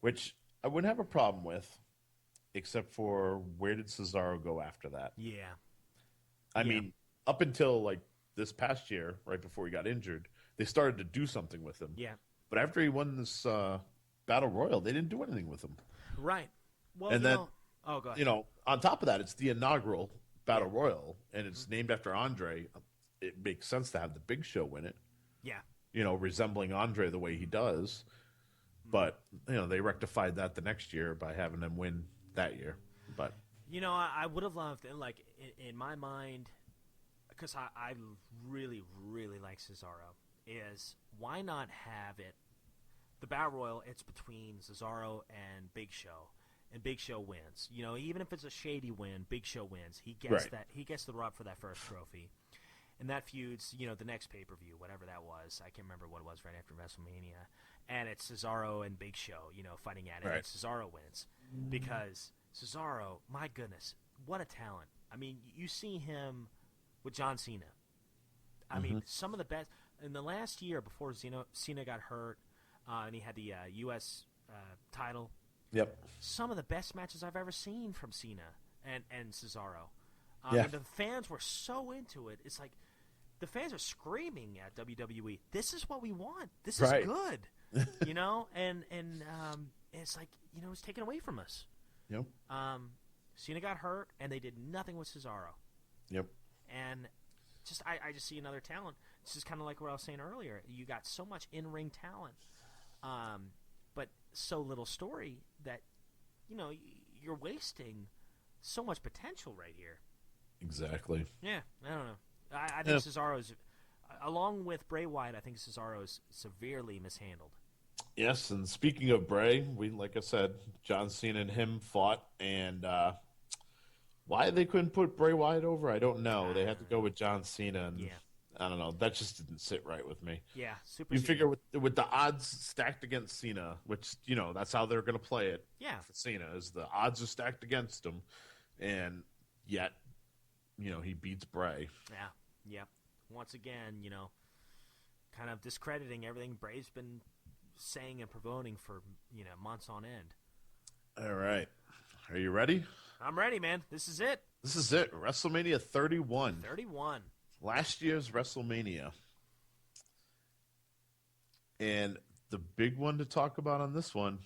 which I wouldn't have a problem with, except for where did Cesaro go after that? Yeah. I mean, up until like this past year, right before he got injured, they started to do something with him. Yeah. But after he won this Battle Royal, they didn't do anything with him. Right. Well, and then, go ahead. On top of that, it's the inaugural Battle Royal, and it's named after Andre. It makes sense to have the Big Show win it. Yeah. Resembling Andre the way he does. But, they rectified that the next year by having him win that year. But I would have loved, like, in my mind, because I really, really like Cesaro, is why not have it, the Battle Royal, it's between Cesaro and Big Show, and Big Show wins. You know, even if it's a shady win, Big Show wins. He gets Right. he gets the rub for that first trophy. And that feud's, you know, the next pay-per-view, whatever that was. I can't remember what it was right after WrestleMania. And it's Cesaro and Big Show, you know, fighting at it. Right. And Cesaro wins. Because Cesaro, my goodness, what a talent. I mean, you see him with John Cena. I mean, some of the best. In the last year before Cena got hurt and he had the U.S. Title, Yep. some of the best matches I've ever seen from Cena and Cesaro. Yeah. And the fans were so into it. It's like the fans are screaming at WWE, this is what we want. This is Right. good. You know? And it's like, you know, it's taken away from us. Yep. Cena got hurt, and they did nothing with Cesaro. Yep. And just I just see another talent. It's just kind of like what I was saying earlier. You got so much in-ring talent, but so little story that, you know, you're wasting so much potential right here. Exactly. Yeah, I don't know. I think Cesaro's, along with Bray Wyatt, I think Cesaro's severely mishandled. Yes, and speaking of Bray, like I said, John Cena and him fought, and why they couldn't put Bray Wyatt over, I don't know. They had to go with John Cena, and Yeah. I don't know. That just didn't sit right with me. Yeah, super. You figure with the odds stacked against Cena, which, you know, that's how they're going to play it. Yeah. For Cena, is the odds are stacked against him, and yet, you know, he beats Bray. Yeah, yep. Once again, you know, kind of discrediting everything Bray's been saying and promoting for, you know, months on end. All right, are you ready? I'm ready, man. This is it. This is it. WrestleMania 31. 31. Last year's WrestleMania. And the big one to talk about on this one,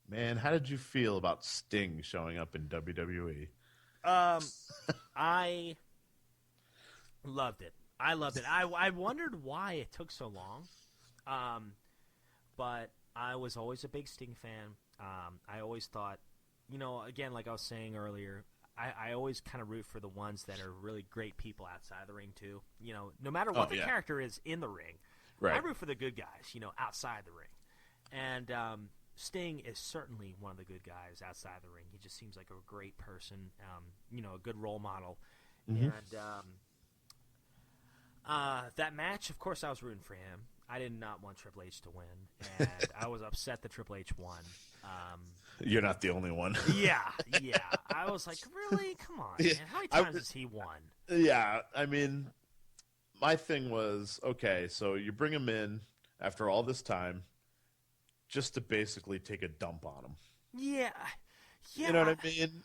man, how did you feel about Sting showing up in WWE? I loved it. I loved it. I wondered why it took so long. But I was always a big Sting fan. I always thought, you know, again, like I was saying earlier, I always kind of root for the ones that are really great people outside the ring, too. You know, no matter what the character is in the ring, Right. I root for the good guys, you know, outside the ring. And Sting is certainly one of the good guys outside the ring. He just seems like a great person, you know, a good role model. And that match, of course, I was rooting for him. I did not want Triple H to win, and I was upset that Triple H won. You're not the only one. Yeah. I was like, really? Come on, man. How many times has he won? Yeah, I mean, my thing was, okay, so you bring him in after all this time just to basically take a dump on him. Yeah. You know what I mean?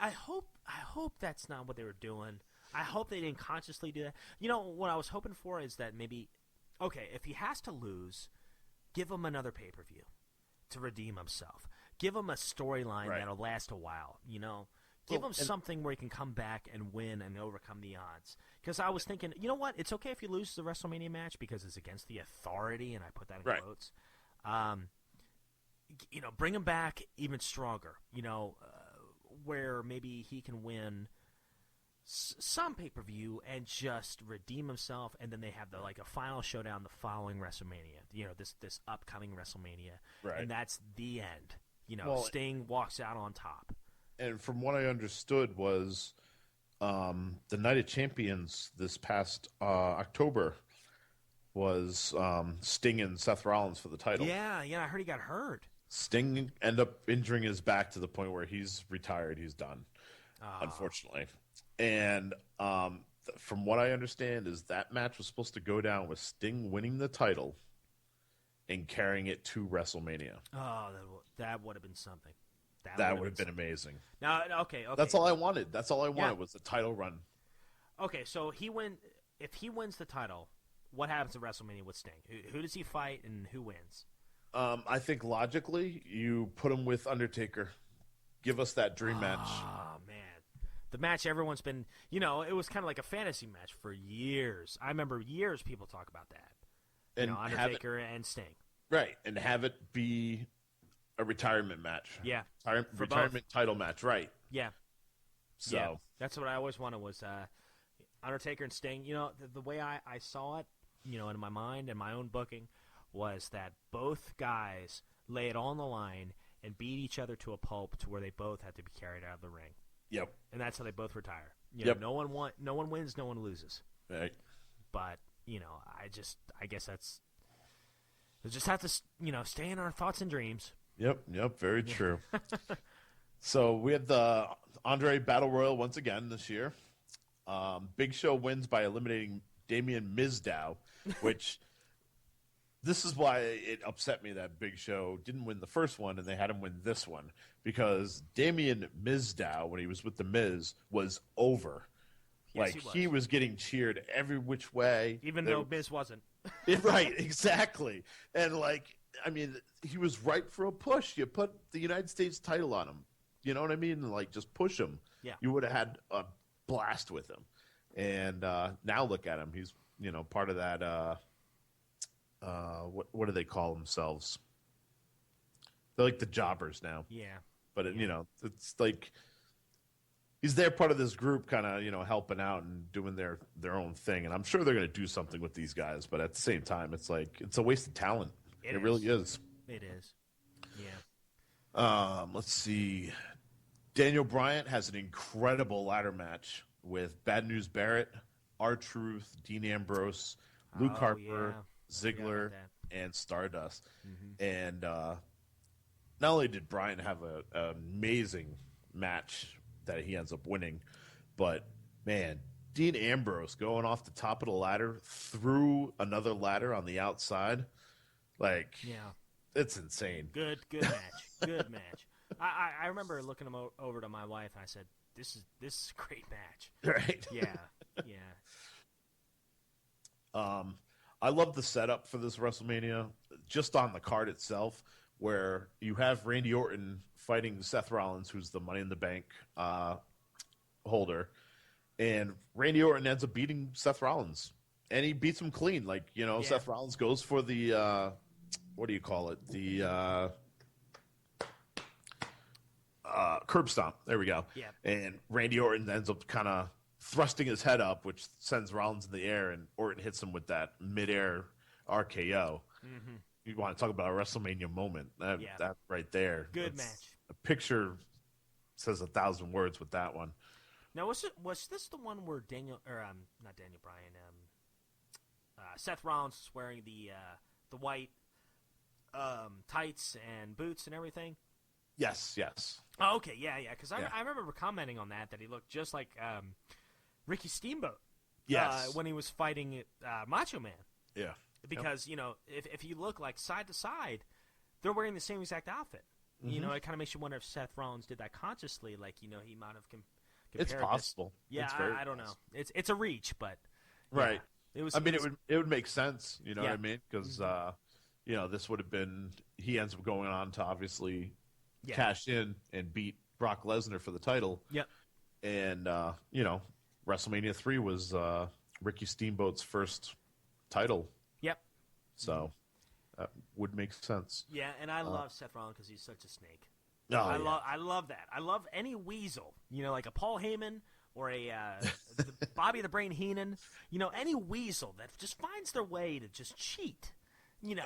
I hope that's not what they were doing. I hope they didn't consciously do that. You know, what I was hoping for is that maybe, okay, if he has to lose, give him another pay-per-view to redeem himself. Give him a storyline that'll last a while, you know? Give him something where he can come back and win and overcome the odds. Because I was thinking, you know what? It's okay if you lose the WrestleMania match because it's against the authority, and I put that in quotes. You know, bring him back even stronger, you know, where maybe he can win some pay-per-view and just redeem himself, and then they have a final showdown the following WrestleMania, you know, this upcoming WrestleMania, and that's the end. You know, Sting walks out on top. And from what I understood was the Night of Champions this past October was Sting and Seth Rollins for the title. Yeah, I heard he got hurt. Sting ended up injuring his back to the point where he's retired. He's done, unfortunately. And from what I understand is that match was supposed to go down with Sting winning the title and carrying it to WrestleMania. Oh, that would have been something. That would have been amazing. Now, okay. That's all I wanted. That's all I wanted was the title run. Okay, so if he wins the title, what happens at WrestleMania with Sting? Who does he fight and who wins? I think logically, you put him with Undertaker. Give us that dream match. Oh, man. The match everyone's been, you know, it was kind of like a fantasy match for years. I remember years people talk about that. And you know, Undertaker and Sting. Right, and have it be a retirement match. Yeah. Retirement title match, right. Yeah. So. Yeah. That's what I always wanted was Undertaker and Sting, the way I saw it, in my mind and my own booking, was that both guys lay it all on the line and beat each other to a pulp to where they both had to be carried out of the ring. Yep. And that's how they both retire. Yep. No one wins, no one loses. Right. But, I guess that's, we'll just have to, stay in our thoughts and dreams. Yep, very true. So we had the Andre Battle Royal once again this year. Big Show wins by eliminating Damien Mizdow, which this is why it upset me that Big Show didn't win the first one and they had him win this one, because Damien Mizdow, when he was with the Miz, was over. Yes, he was getting cheered every which way, even though Miz wasn't. Right, exactly. And he was ripe for a push. You put the United States title on him. You know what I mean? Just push him. Yeah. You would have had a blast with him. And now look at him. He's, part of that, what do they call themselves? They're like the jobbers now. Yeah. But, it's like he's there, part of this group, kind of, helping out and doing their own thing. And I'm sure they're going to do something with these guys. But at the same time, it's it's a waste of talent. It really is. It is. Yeah. Let's see. Daniel Bryant has an incredible ladder match with Bad News Barrett, R-Truth, Dean Ambrose, Luke Harper, Ziggler, and Stardust. Mm-hmm. And not only did Bryant have an amazing match that he ends up winning, but, man, Dean Ambrose going off the top of the ladder through another ladder on the outside, it's insane. Good match. Good match. I remember looking him over to my wife, and I said, "This is a great match." Right. Yeah. I love the setup for this WrestleMania, just on the card itself, where you have Randy Orton fighting Seth Rollins, who's the Money in the Bank holder, and Randy Orton ends up beating Seth Rollins, and he beats him clean. Seth Rollins goes for the what do you call it? The curb stomp. There we go. Yeah. And Randy Orton ends up kind of thrusting his head up, which sends Rollins in the air, and Orton hits him with that midair RKO. Mm-hmm. You want to talk about a WrestleMania moment? That right there. Good match. A picture says 1,000 words with that one. Now, was this the one where not Daniel Bryan, Seth Rollins was wearing the white tights and boots and everything? Yes. Oh, okay, yeah. Because I remember commenting on that he looked just like Ricky Steamboat. Yes. When he was fighting Macho Man. Yeah. Because if you look side to side, they're wearing the same exact outfit. Mm-hmm. It kind of makes you wonder if Seth Rollins did that consciously. He might have compared. It's possible. Yeah, I don't know. It's a reach, but right. Yeah, it would make sense. You know what I mean? Because mm-hmm. this would have been, he ends up going on to obviously cash in and beat Brock Lesnar for the title. Yep. And WrestleMania 3 was Ricky Steamboat's first title. Yep. So that would make sense. Yeah, and I love Seth Rollins because he's such a snake. Oh, I love that. I love any weasel, like a Paul Heyman or a Bobby the Brain Heenan. Any weasel that just finds their way to just cheat. And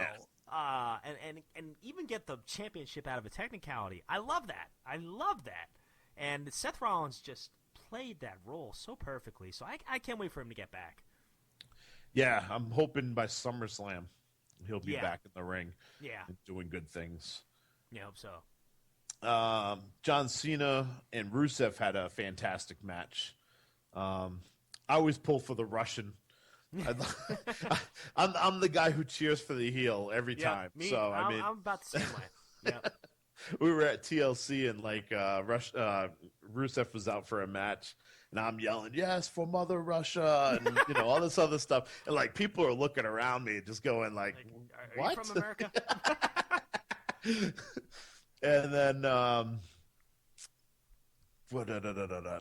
even get the championship out of a technicality. I love that. And Seth Rollins just played that role so perfectly. So I can't wait for him to get back. Yeah, I'm hoping by SummerSlam he'll be back in the ring. Yeah. And doing good things. Yeah, I hope so. John Cena and Rusev had a fantastic match. I always pull for the Russian. I'm the guy who cheers for the heel every time. Me, so I'm about the same way. Yeah. We were at TLC and Rusev was out for a match, and I'm yelling, "Yes, for Mother Russia," and all this other stuff. And people are looking around me, just going are "What?" you from America? And then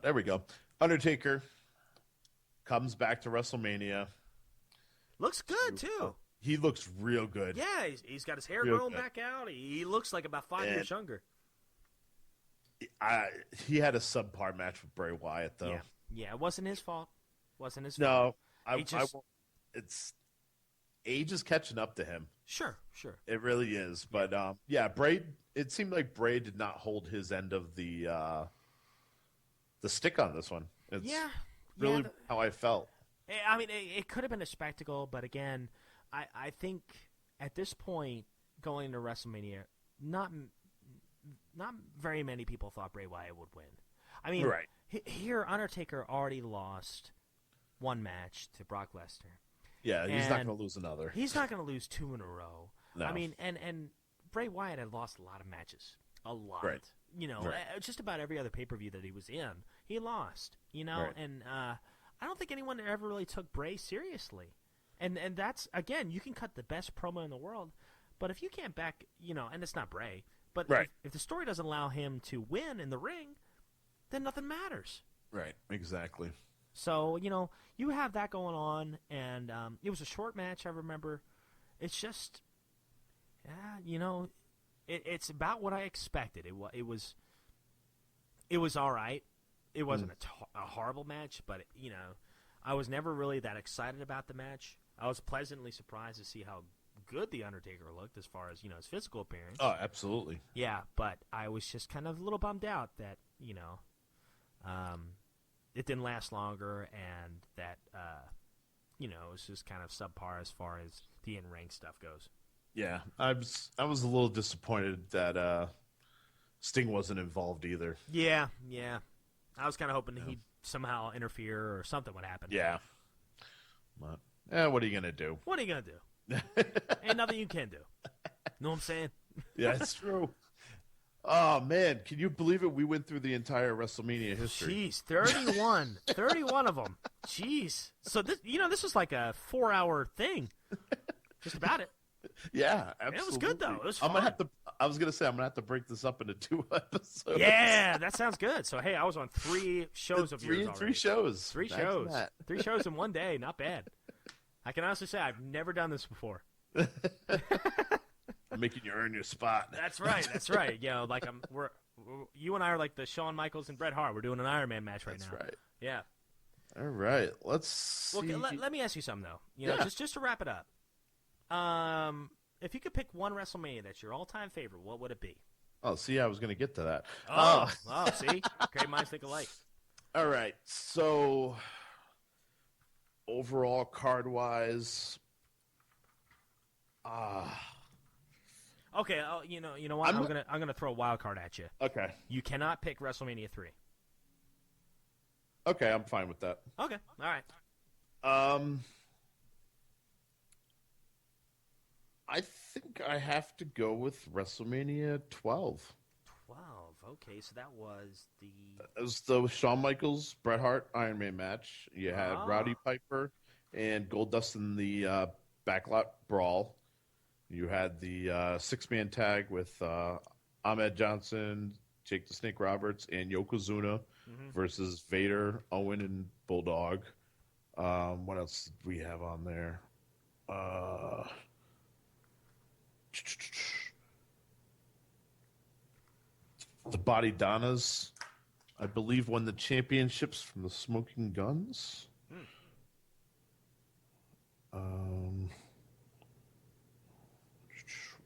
there we go. Undertaker comes back to WrestleMania. Looks good too. He looks real good. Yeah, he's got his hair growing back out. He looks like about 5 years younger. He had a subpar match with Bray Wyatt, though. Yeah, it wasn't his fault. Wasn't his fault. No, I just won't. It's age is catching up to him. sure. It really is. But yeah, Bray. It seemed like Bray did not hold his end of the stick on this one. It's Yeah, yeah. really how I felt. I mean, it could have been a spectacle, but again, I think at this point going into WrestleMania, not very many people thought Bray Wyatt would win. I mean, Right. Here Undertaker already lost one match to Brock Lesnar. Yeah, he's not And going to lose another. He's not going to lose two in a row. No. I mean, and Bray Wyatt had lost a lot of matches. A lot. Right. You know, Right. just about every other pay-per-view that he was in, he lost. You know, Right. and I don't think anyone ever really took Bray seriously. And that's, again, you can cut the best promo in the world, but if you can't back, you know, and it's not Bray, but Right. if the story doesn't allow him to win in the ring, then nothing matters. Right. Exactly. So, you know, you have that going on, and it was a short match, I remember. It's just, yeah, you know, it's about what I expected. It was all right. It wasn't a horrible match, but, you know, I was never really that excited about the match. I was pleasantly surprised to see how good The Undertaker looked as far as, you know, his physical appearance. Oh, absolutely. Yeah, but I was just kind of a little bummed out that, you know, it didn't last longer, and that, you know, it was just kind of subpar as far as the in-ring stuff goes. Yeah, I was a little disappointed that Sting wasn't involved either. Yeah. I was kind of hoping he'd somehow interfere or something would happen. Yeah. But, what are you gonna do? What are you going to do? Ain't nothing you can do. Know what I'm saying? Yeah, it's true. Oh man, can you believe it? We went through the entire WrestleMania history. Jeez, 31. 31 of them. Jeez. So, this was like a 4-hour thing. Just about it. Yeah, absolutely. It was good, though. It was I'm gonna fun. have to. I was gonna say I'm gonna have to break this up into 2 episodes. Yeah, that sounds good. So, hey, I was on 3 shows of yours already. 3 shows. 3 Imagine shows. that. 3 shows in one day. Not bad. I can honestly say I've never done this before. I'm making you earn your spot. That's right. That's right. You know, like you and I are like the Shawn Michaels and Bret Hart. We're doing an Iron Man match right now. That's right. Yeah. All right. Let's see. Well, let me ask you something though. You know, Yeah. just to wrap it up. If you could pick one WrestleMania that's your all-time favorite, what would it be? Oh, see, I was going to get to that. Oh, see, great minds think alike. All right. So, overall, card-wise, Okay, you know what? I'm gonna throw a wild card at you. okay. You cannot pick WrestleMania 3. Okay, I'm fine with that. Okay, all right. I think I have to go with WrestleMania 12. 12. Okay, so that was the. It was the Shawn Michaels, Bret Hart Iron Man match. You had Rowdy Piper and Goldust in the backlot brawl. You had the 6-man tag with Ahmed Johnson, Jake the Snake Roberts, and Yokozuna versus Vader, Owen, and Bulldog. What else did we have on there? The Body Donnas, I believe, won the championships from the Smoking Guns.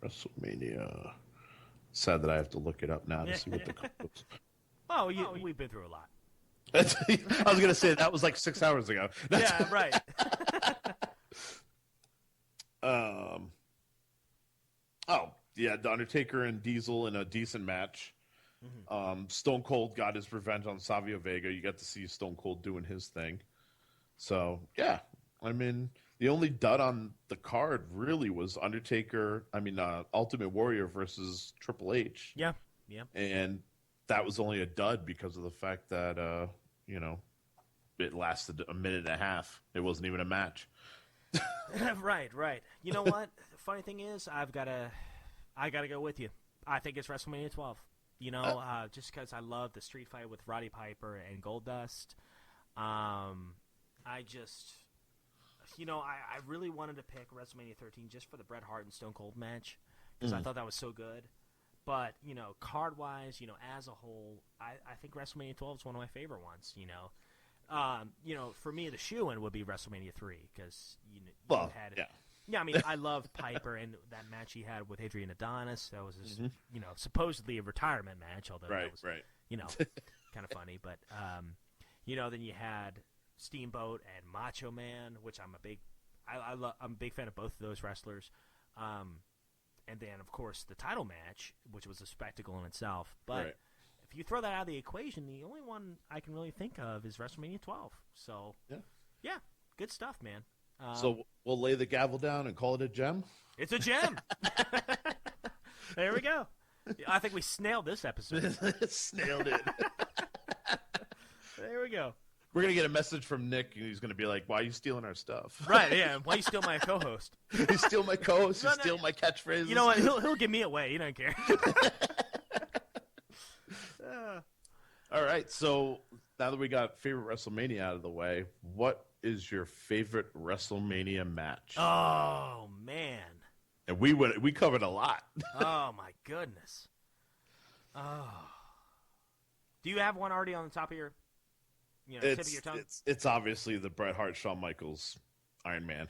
WrestleMania. Sad that I have to look it up now to see what the codes. Oh, we've been through a lot. I was going to say that was like 6 hours ago. Yeah, right. Oh, yeah, The Undertaker and Diesel in a decent match. Stone Cold got his revenge on Savio Vega. You got to see Stone Cold doing his thing. So, yeah. I mean, the only dud on the card really was Ultimate Warrior versus Triple H. Yeah. And that was only a dud because of the fact that, it lasted a minute and a half. It wasn't even a match. Right. You know what? The funny thing is, I gotta go with you. I think it's WrestleMania 12. You know, just because I love the street fight with Roddy Piper and Goldust. I really wanted to pick WrestleMania 13 just for the Bret Hart and Stone Cold match because I thought that was so good. But, you know, card-wise, you know, as a whole, I think WrestleMania 12 is one of my favorite ones, you know. For me, the shoe-in would be WrestleMania 3 because you had it. Yeah. Yeah, I mean, I love Piper and that match he had with Adrian Adonis. That was his, supposedly a retirement match, although that was, kind of funny. But, then you had Steamboat and Macho Man, which I'm a big fan of both of those wrestlers. And then, of course, the title match, which was a spectacle in itself. But if you throw that out of the equation, the only one I can really think of is WrestleMania 12. So, yeah, good stuff, man. So we'll lay the gavel down and call it a gem? It's a gem. There we go. I think we snailed this episode. Snailed it. There we go. We're going to get a message from Nick, and he's going to be like, why are you stealing our stuff? Right, yeah. Why you steal my co-host? You steal my co-host? You steal my catchphrases? You know what? He'll give me away. He don't care. All right, so now that we got favorite WrestleMania out of the way, what is your favorite WrestleMania match? Oh, man. And we covered a lot. Oh, my goodness. Oh. Do you have one already on the top of your tip of your tongue? It's obviously the Bret Hart, Shawn Michaels, Iron Man.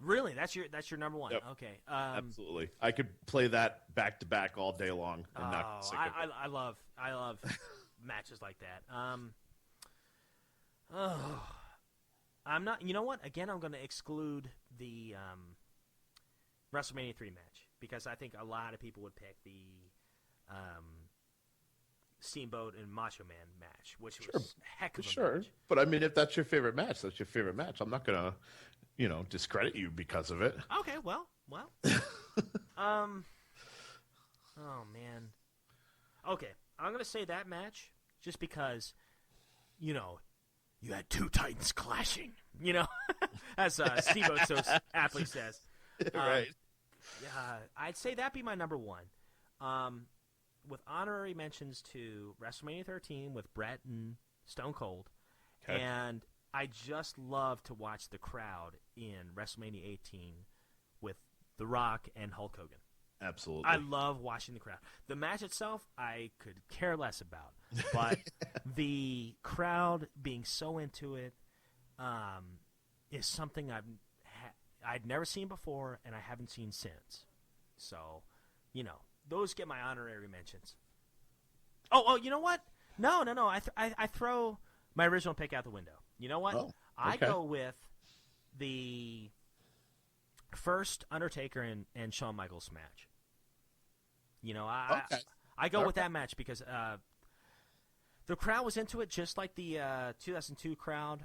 Really? That's your number one? Yep. Okay. Absolutely. I could play that back to back all day long and not get sick of it. I love matches like that. I'm not. You know what? Again, I'm going to exclude the WrestleMania 3 match because I think a lot of people would pick the Steamboat and Macho Man match, which was a heck of a match. But I mean, if that's your favorite match, that's your favorite match. I'm not going to, discredit you because of it. Okay, well. Oh man. Okay, I'm gonna say that match just because, you had two titans clashing. As Steamboat so aptly says. Right. I'd say that'd be my number one. With honorary mentions to WrestleMania 13 with Bret and Stone Cold, and I just love to watch the crowd in WrestleMania 18 with The Rock and Hulk Hogan. Absolutely. I love watching the crowd. The match itself, I could care less about. But the crowd being so into it is something I'd never seen before and I haven't seen since. So, those get my honorary mentions. Oh, you know what? No. I throw my original pick out the window. You know what? Oh, okay. I go with the first Undertaker and Shawn Michaels match. I go with that match because the crowd was into it just like the 2002 crowd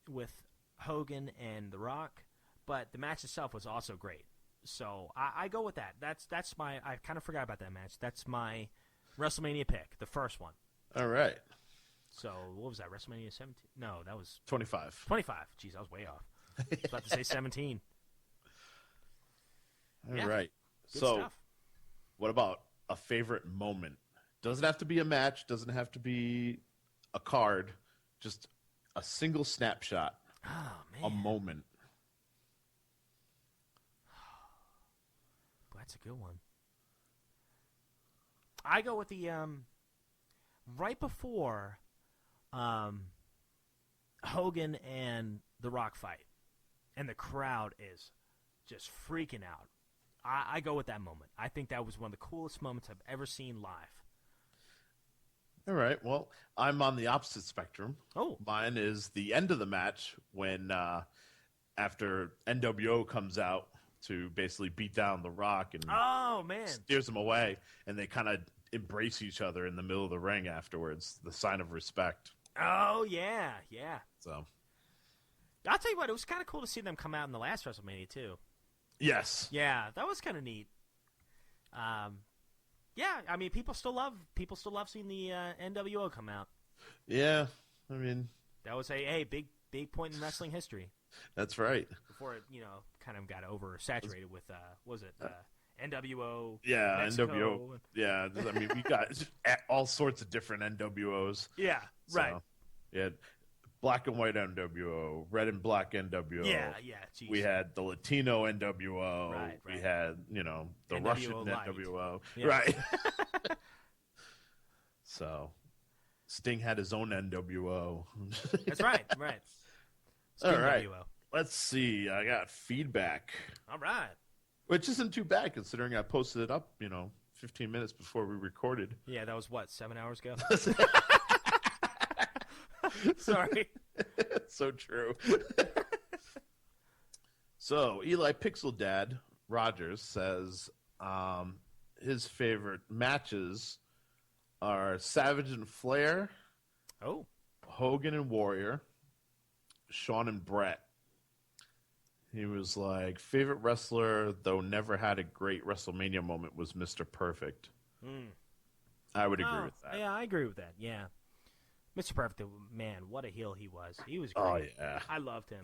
with Hogan and The Rock, but the match itself was also great. So I go with that. That's my. I kind of forgot about that match. That's my WrestleMania pick, the first one. All right. So what was that? WrestleMania 17? No, that was 25. 25. Jeez, I was way off. I was about to say 17. All right. Good So, stuff. what about a favorite moment? Doesn't have to be a match. Doesn't have to be a card. Just a single snapshot. Oh man, A moment. That's a good one. I go with the right before Hogan and The Rock fight, and the crowd is just freaking out. I go with that moment. I think that was one of the coolest moments I've ever seen live. All right. Well, I'm on the opposite spectrum. Oh. Mine is the end of the match when after NWO comes out to basically beat down The Rock and steers him away, and they kind of embrace each other in the middle of the ring afterwards, the sign of respect. Oh, yeah. So, I'll tell you what, it was kind of cool to see them come out in the last WrestleMania, too. yes. Yeah, that was kind of neat. Yeah, I mean, people still love seeing the NWO come out. Yeah, I mean, that was a big point in wrestling history. That's right. Before it, kind of got oversaturated with NWO. Yeah, Mexico. NWO. Yeah, I mean, we got all sorts of different NWOs. Yeah, right. Yeah, black and white NWO, red and black NWO. Yeah. Geez. We had the Latino NWO. Right. We had, the NWO Russian light. NWO. Yeah. Right. So, Sting had his own NWO. That's right. Right. All Sting right. WO. Let's see. I got feedback, All right. which isn't too bad considering I posted it up, 15 minutes before we recorded. Yeah, that was what, 7 hours ago? Sorry. So true. So Eli Pixel Dad Rogers says his favorite matches are Savage and Flair, Oh. Hogan and Warrior, Shawn and Brett. He was like, favorite wrestler, though never had a great WrestleMania moment, was Mr. Perfect. I would agree with that. Yeah, I agree with that. Yeah. Mr. Perfect, man, what a heel he was. He was great. Oh, yeah. I loved him.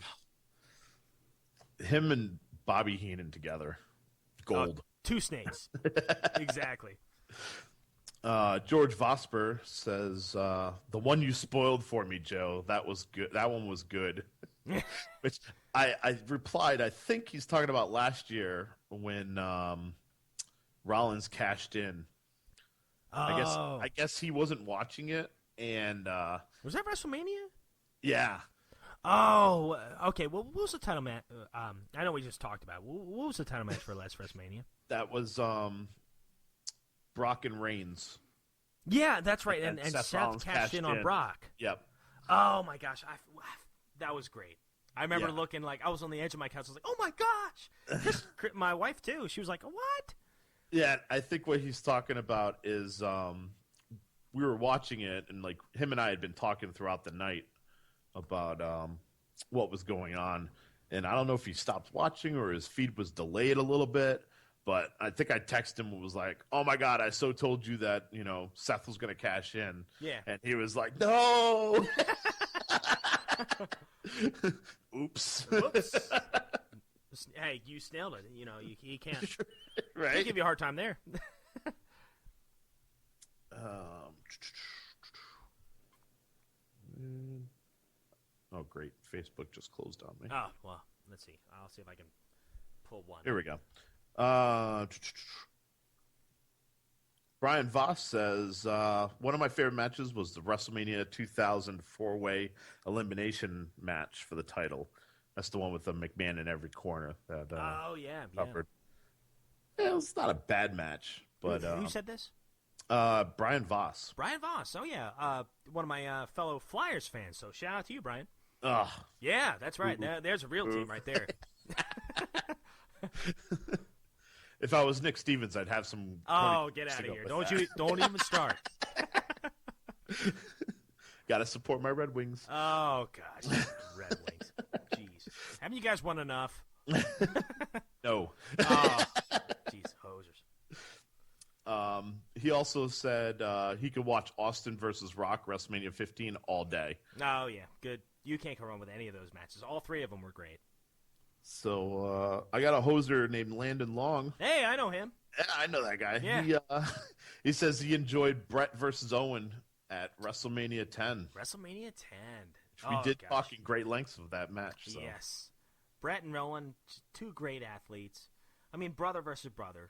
Him and Bobby Heenan together. Gold. Two snakes. Exactly. George Vosper says, the one you spoiled for me, Joe, that was good. That one was good. Which I replied, I think he's talking about last year when Rollins cashed in. Oh. I guess he wasn't watching it, and Was that WrestleMania? yeah. Oh, okay. Well, what was the title match? I know we just talked about it. What was the title match for last WrestleMania? That was Brock and Reigns. Yeah, that's right. And And Seth Seth Rollins cashed in on Brock. Yep. Oh my gosh, that was great. I remember Yeah. looking like I was on the edge of my couch. I was like, "Oh my gosh!" My wife too. She was like, "What?" Yeah, I think what he's talking about is we were watching it, and like him and I had been talking throughout the night about what was going on, and I don't know if he stopped watching or his feed was delayed a little bit, but I think I texted him and was like, "Oh my God, I so told you that Seth was going to cash in," Yeah. and he was like, "No." Oops. Whoops. Hey, you snailed it. He can't. Right. He'll give you a hard time there. Oh, great. Facebook just closed on me. Oh well, let's see. I'll see if I can pull one. Here we go. Brian Voss says, one of my favorite matches was the WrestleMania 2000 four-way elimination match for the title. That's the one with the McMahon in every corner. That Oh yeah. covered. Yeah, it's not a bad match, but Who said this? Brian Voss. Brian Voss. Oh yeah. One of my fellow Flyers fans. So shout out to you, Brian. Ugh. Yeah, that's right. There's a real team right there. If I was Nick Stevens, I'd have some. Oh, get out of here! Don't even start. Got to support my Red Wings. Oh gosh, Red Wings. Jeez, haven't you guys won enough? No. Oh, jeez, hosers. He also said he could watch Austin versus Rock WrestleMania 15 all day. Oh yeah, good. You can't go wrong with any of those matches. All three of them were great. So I got a hoser named Landon Long. Hey, I know him. Yeah, I know that guy. Yeah. He says he enjoyed Brett versus Owen at WrestleMania 10. WrestleMania 10. We did talk in great lengths of that match. So. Yes. Brett and Rowan, two great athletes. I mean, brother versus brother.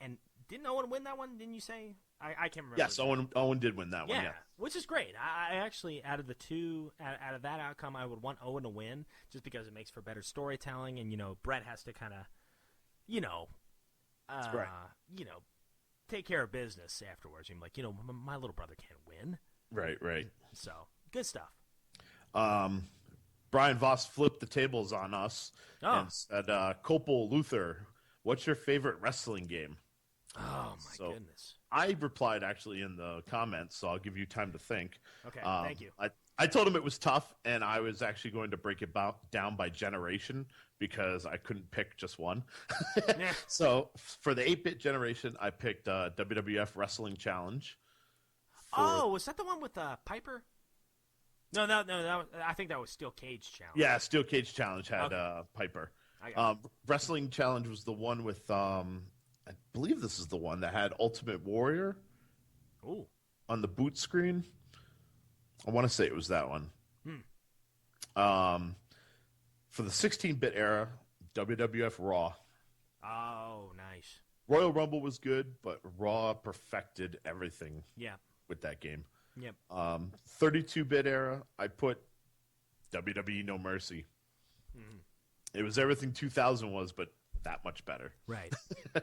And didn't Owen win that one, didn't you say? I can't remember. Yes, Owen did win that one, yeah. Which is great. I actually, out of the two, out of that outcome, I would want Owen to win just because it makes for better storytelling. And, Brett has to kind of, That's right. take care of business afterwards. I'm like, my little brother can't win. Right. So, good stuff. Brian Voss flipped the tables on us and said, Copel Luther, what's your favorite wrestling game? Oh, my goodness. I replied actually in the comments, so I'll give you time to think. Okay, thank you. I told him it was tough, and I was actually going to break it down by generation because I couldn't pick just one. Yeah. So for the 8-bit generation, I picked WWF Wrestling Challenge. Was that the one with Piper? No, I think that was Steel Cage Challenge. Yeah, Steel Cage Challenge had Piper. Wrestling Challenge was the one with, I believe this is the one that had Ultimate Warrior on the boot screen. I want to say it was that one. For the 16-bit era, WWF Raw. Oh, nice. Royal Rumble was good, but Raw perfected everything Yeah. with that game. Yep. 32-bit era, I put WWE No Mercy. It was everything 2000 was, but that much better. Right.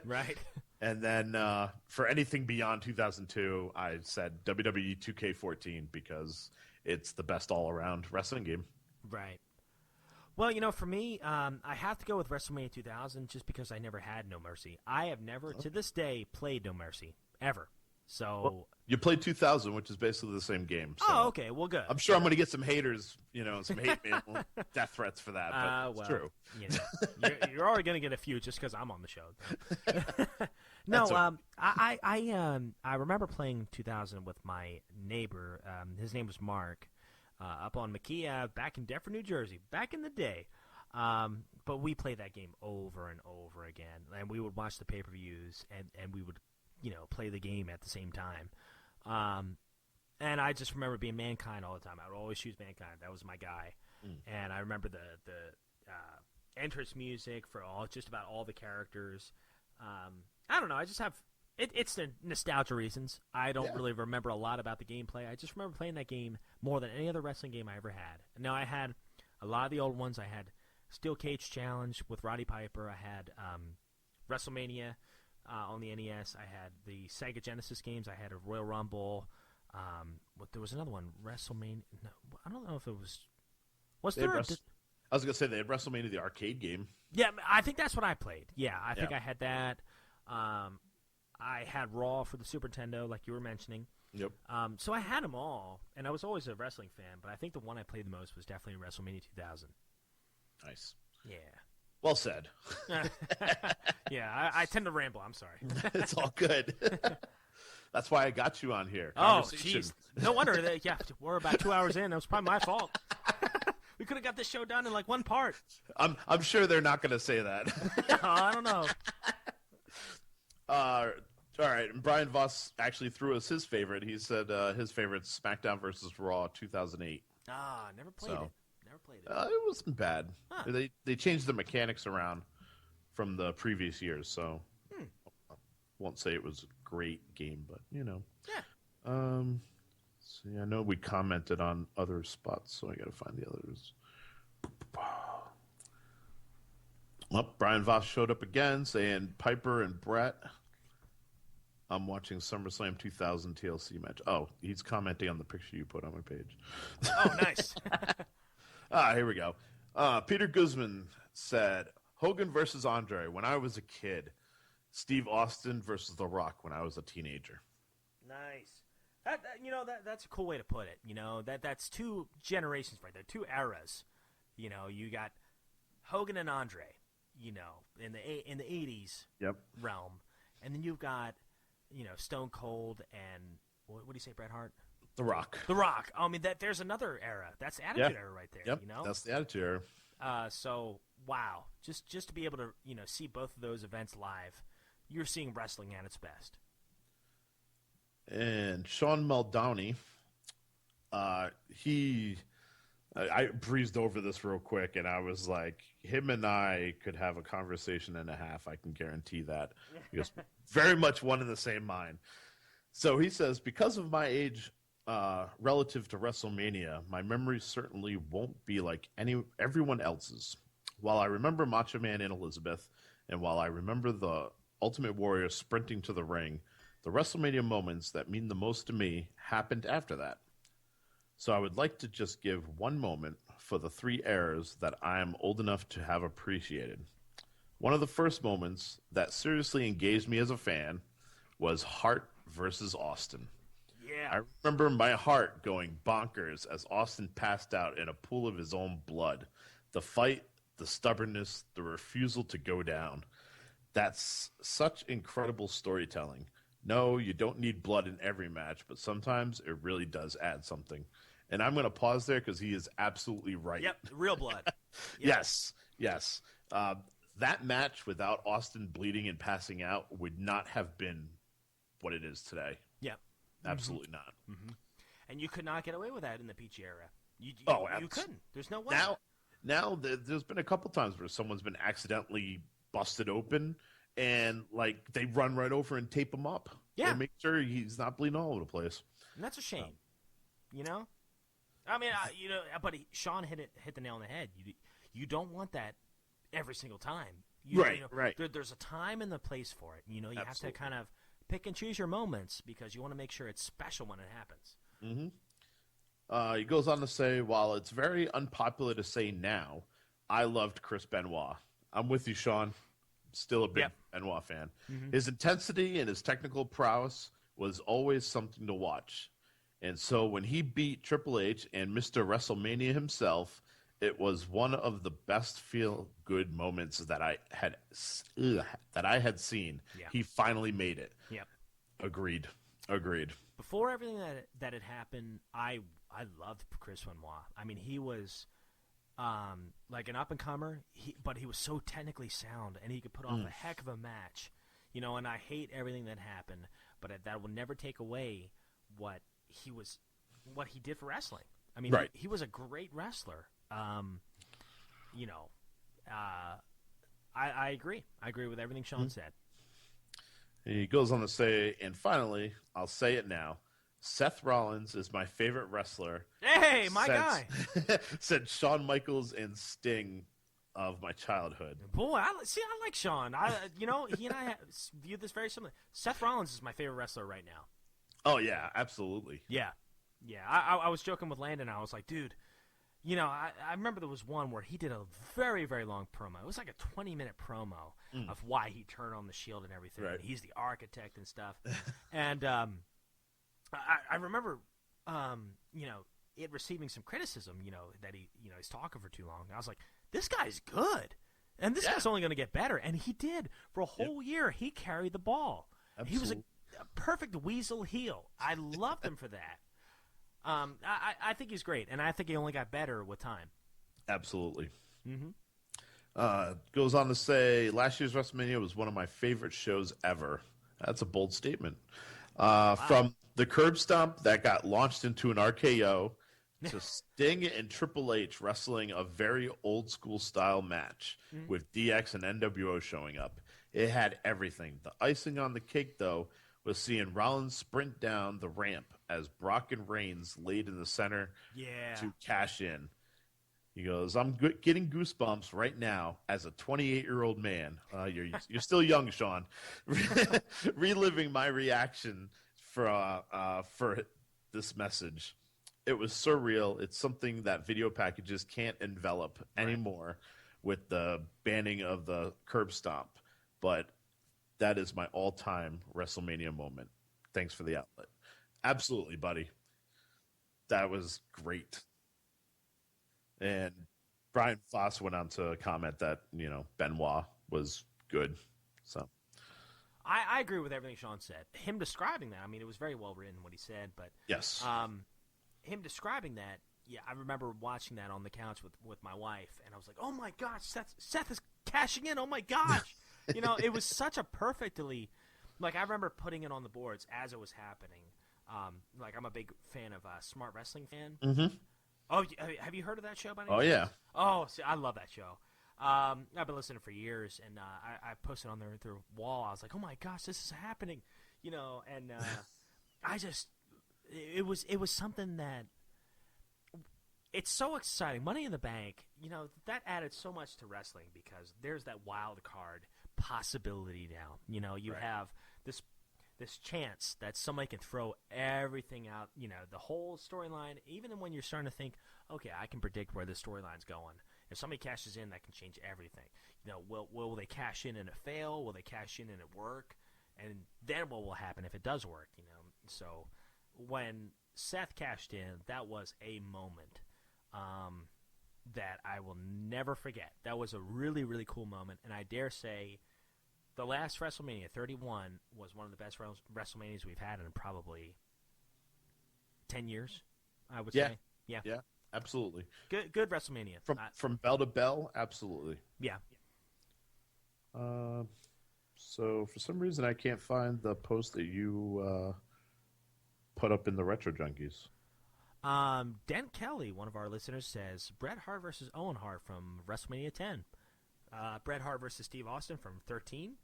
Right. And then for anything beyond 2002, I said WWE 2K14 because it's the best all-around wrestling game. Right. Well, for me, I have to go with WrestleMania 2000 just because I never had No Mercy. I have never, to this day, played No Mercy, ever. So, Well, you played 2000, which is basically the same game. So oh, okay, well, good. I'm sure I'm going to get some haters, some hate mail, death threats for that, but it's true. You're already going to get a few just because I'm on the show. No, I remember playing 2000 with my neighbor. His name was Mark, up on McKee back in Deptford, New Jersey, back in the day. But we played that game over and over again, and we would watch the pay-per-views, and we would play the game at the same time. And I just remember being Mankind all the time. I would always choose Mankind. That was my guy. And I remember the entrance music for just about all the characters. I don't know. I just have it's the nostalgia reasons. I don't really remember a lot about the gameplay. I just remember playing that game more than any other wrestling game I ever had. Now, I had a lot of the old ones. I had Steel Cage Challenge with Roddy Piper. I had WrestleMania on the NES. I had the Sega Genesis games. I had a Royal Rumble. There was another one, WrestleMania. No, I don't know if it was. Was there? I was gonna say they had WrestleMania, the arcade game. Yeah, I think that's what I played. Yeah, I think I had that. I had Raw for the Super Nintendo, like you were mentioning. Yep. So I had them all, and I was always a wrestling fan. But I think the one I played the most was definitely WrestleMania 2000. Nice. Yeah. Well said. Yeah, I tend to ramble. I'm sorry. It's all good. That's why I got you on here. Oh, jeez. No wonder. We're about 2 hours in. That was probably my fault. We could have got this show done in like one part. I'm sure they're not going to say that. I don't know. All right. And Brian Voss actually threw us his favorite. He said his favorite's SmackDown versus Raw 2008. Never played it. Never played it. It wasn't bad. Huh. They changed the mechanics around from the previous years, so I won't say it was a great game, but Yeah. See, I know we commented on other spots, so I got to find the others. Well, Brian Voss showed up again, saying Piper and Brett. I'm watching SummerSlam 2000 TLC match. Oh, he's commenting on the picture you put on my page. Oh, nice. Here we go. Peter Guzman said, Hogan versus Andre when I was a kid. Steve Austin versus The Rock when I was a teenager. Nice. That's a cool way to put it. That's two generations right there, two eras. You got Hogan and Andre, in the 80s realm. And then you've got, Stone Cold and what do you say, Bret Hart? The Rock. The Rock. I mean, there's another era. That's the Attitude Era right there. Yep, that's the Attitude Era. So wow, just to be able to see both of those events live, you're seeing wrestling at its best. And Sean Muldowney, I breezed over this real quick, and I was like, him and I could have a conversation and a half. I can guarantee that. Because very much one in the same mind. So he says, because of my age relative to WrestleMania, my memories certainly won't be like everyone else's. While I remember Macho Man and Elizabeth, and while I remember the Ultimate Warrior sprinting to the ring, the WrestleMania moments that mean the most to me happened after that. So I would like to just give one moment for the three eras that I am old enough to have appreciated. One of the first moments that seriously engaged me as a fan was Hart versus Austin. Yeah. I remember my heart going bonkers as Austin passed out in a pool of his own blood. The fight, the stubbornness, the refusal to go down. That's such incredible storytelling. No, you don't need blood in every match, but sometimes it really does add something. And I'm going to pause there because he is absolutely right. Yep, real blood. Yep. Yes. That match without Austin bleeding and passing out would not have been what it is today. Yep. Absolutely not. Mm-hmm. And you could not get away with that in the Peachy era. You couldn't. There's no way. Now there's been a couple times where someone's been accidentally busted open, and like they run right over and tape him up. Yeah. And make sure he's not bleeding all over the place. And that's a shame. You know, I mean, but Sean hit the nail on the head. You don't want that every single time. Right. There's a time and the place for it. You know, you have to Absolutely. kind of pick and choose your moments because you want to make sure it's special when it happens. He goes on to say, while it's very unpopular to say now, I loved Chris Benoit. I'm with you, Sean. Still a big Yep. Benoit fan. Mm-hmm. His intensity and his technical prowess was always something to watch. And so when he beat Triple H and Mr. WrestleMania himself, it was one of the best feel-good moments that I had seen. Yeah. He finally made it. Yep. Agreed. Before everything that had happened, I loved Chris Benoit. I mean, he was like an up and comer, but he was so technically sound, and he could put off a heck of a match. You know, and I hate everything that happened, but that will never take away what he did for wrestling. I mean, Right. he was a great wrestler. You know, I agree. I agree with everything Sean said. He goes on to say, and finally, I'll say it now, Seth Rollins is my favorite wrestler. Hey, my guy. Said Shawn Michaels and Sting of my childhood. Boy, I like Sean. He and I view this very similarly. Seth Rollins is my favorite wrestler right now. Oh, yeah, absolutely. Yeah. I was joking with Landon. I was like, dude, I remember there was one where he did a very, very long promo. It was like a 20-minute promo of why he turned on the Shield and everything. Right. And he's the architect and stuff. And I remember, it receiving some criticism, that he's talking for too long. I was like, this guy's good. And this guy's only going to get better. And he did. For a whole year, he carried the ball. Absolutely. He was a perfect weasel heel. I loved him for that. I think he's great, and I think he only got better with time. Absolutely. Mm-hmm. Goes on to say, last year's WrestleMania was one of my favorite shows ever. That's a bold statement. From the curb stomp that got launched into an RKO to Sting and Triple H wrestling a very old school style match with DX and NWO showing up. It had everything. The icing on the cake, though, was seeing Rollins sprint down the ramp as Brock and Reigns laid in the center to cash in. He goes, I'm getting goosebumps right now as a 28-year-old man. You're still young, Sean. Reliving my reaction for this message. It was surreal. It's something that video packages can't envelop anymore with the banning of the curb stomp. But that is my all-time WrestleMania moment. Thanks for the outlet. Absolutely, buddy. That was great. And Brian Foss went on to comment that, Benoit was good. So I agree with everything Sean said. Him describing that, I mean, it was very well written what he said, but yes. Him describing that, I remember watching that on the couch with my wife, and I was like, oh my gosh, Seth is cashing in, oh my gosh. It was such a perfectly, I remember putting it on the boards as it was happening. I'm a big fan of Smart Wrestling Fan. Mm-hmm. Oh, have you heard of that show by any Oh, chance? yeah. Oh, see, I love that show. I've been listening for years, and I posted on their wall. I was like, oh my gosh, this is happening, and I just, it was something that, it's so exciting. Money in the Bank, that added so much to wrestling because there's that wild card possibility now. You have this chance that somebody can throw everything out, the whole storyline, even when you're starting to think, okay, I can predict where this storyline's going. If somebody cashes in, that can change everything. Will they cash in and it fail? Will they cash in and it work? And then what will happen if it does work? So when Seth cashed in, that was a moment that I will never forget. That was a really, really cool moment, and I dare say the last WrestleMania, 31, was one of the best WrestleManias we've had in probably 10 years, I would say. Yeah, absolutely. Good WrestleMania. From bell to bell, absolutely. Yeah. So for some reason, I can't find the post that you put up in the Retro Junkies. Dan Kelly, one of our listeners, says Bret Hart versus Owen Hart from WrestleMania 10. Bret Hart versus Steve Austin from 13.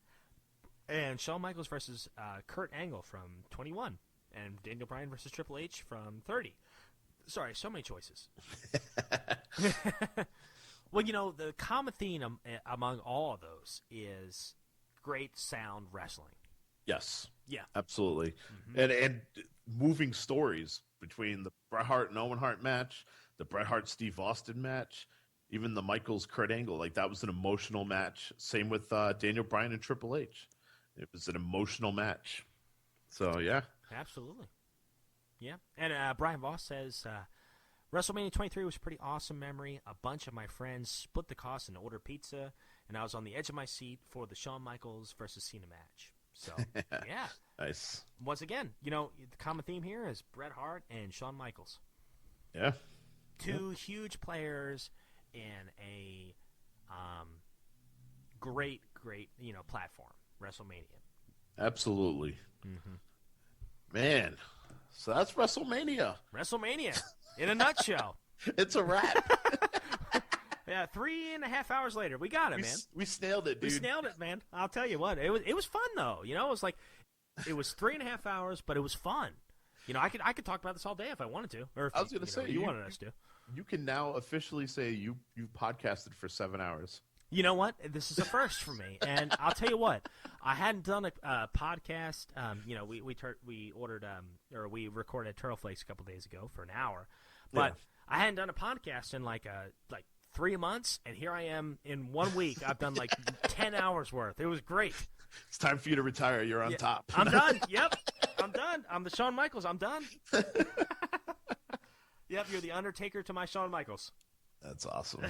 And Shawn Michaels versus Kurt Angle from 21. And Daniel Bryan versus Triple H from 30. Sorry, so many choices. Well, the common theme among all of those is great sound wrestling. Yes. Yeah. Absolutely. Mm-hmm. And moving stories between the Bret Hart and Owen Hart match, the Bret Hart Steve Austin match, even the Michaels Kurt Angle. Like, that was an emotional match. Same with Daniel Bryan and Triple H. It was an emotional match. So, yeah. Absolutely. Yeah. And Brian Voss says WrestleMania 23 was a pretty awesome memory. A bunch of my friends split the cost and ordered pizza, and I was on the edge of my seat for the Shawn Michaels versus Cena match. So, yeah. Nice. Once again, the common theme here is Bret Hart and Shawn Michaels. Yeah. Two huge players in a great, platform, WrestleMania. Absolutely. Mm-hmm. Man. So that's WrestleMania. WrestleMania, in a nutshell. It's a wrap. Yeah, 3.5 hours later, we got it, man. We snailed it, dude. We snailed it, man. I'll tell you what, it was fun though. It was like, it was 3.5 hours, but it was fun. I could talk about this all day if I wanted to. Or if I was going to say you wanted us to. You can now officially say you podcasted for 7 hours. You know what? This is a first for me, and I'll tell you what. I hadn't done a podcast. We recorded Turtle Flakes a couple days ago for an hour, but I hadn't done a podcast in like 3 months, and here I am in 1 week. I've done like 10 hours worth. It was great. It's time for you to retire. You're on top. I'm done. Yep, I'm done. I'm the Shawn Michaels. I'm done. Yep, you're the Undertaker to my Shawn Michaels. That's awesome.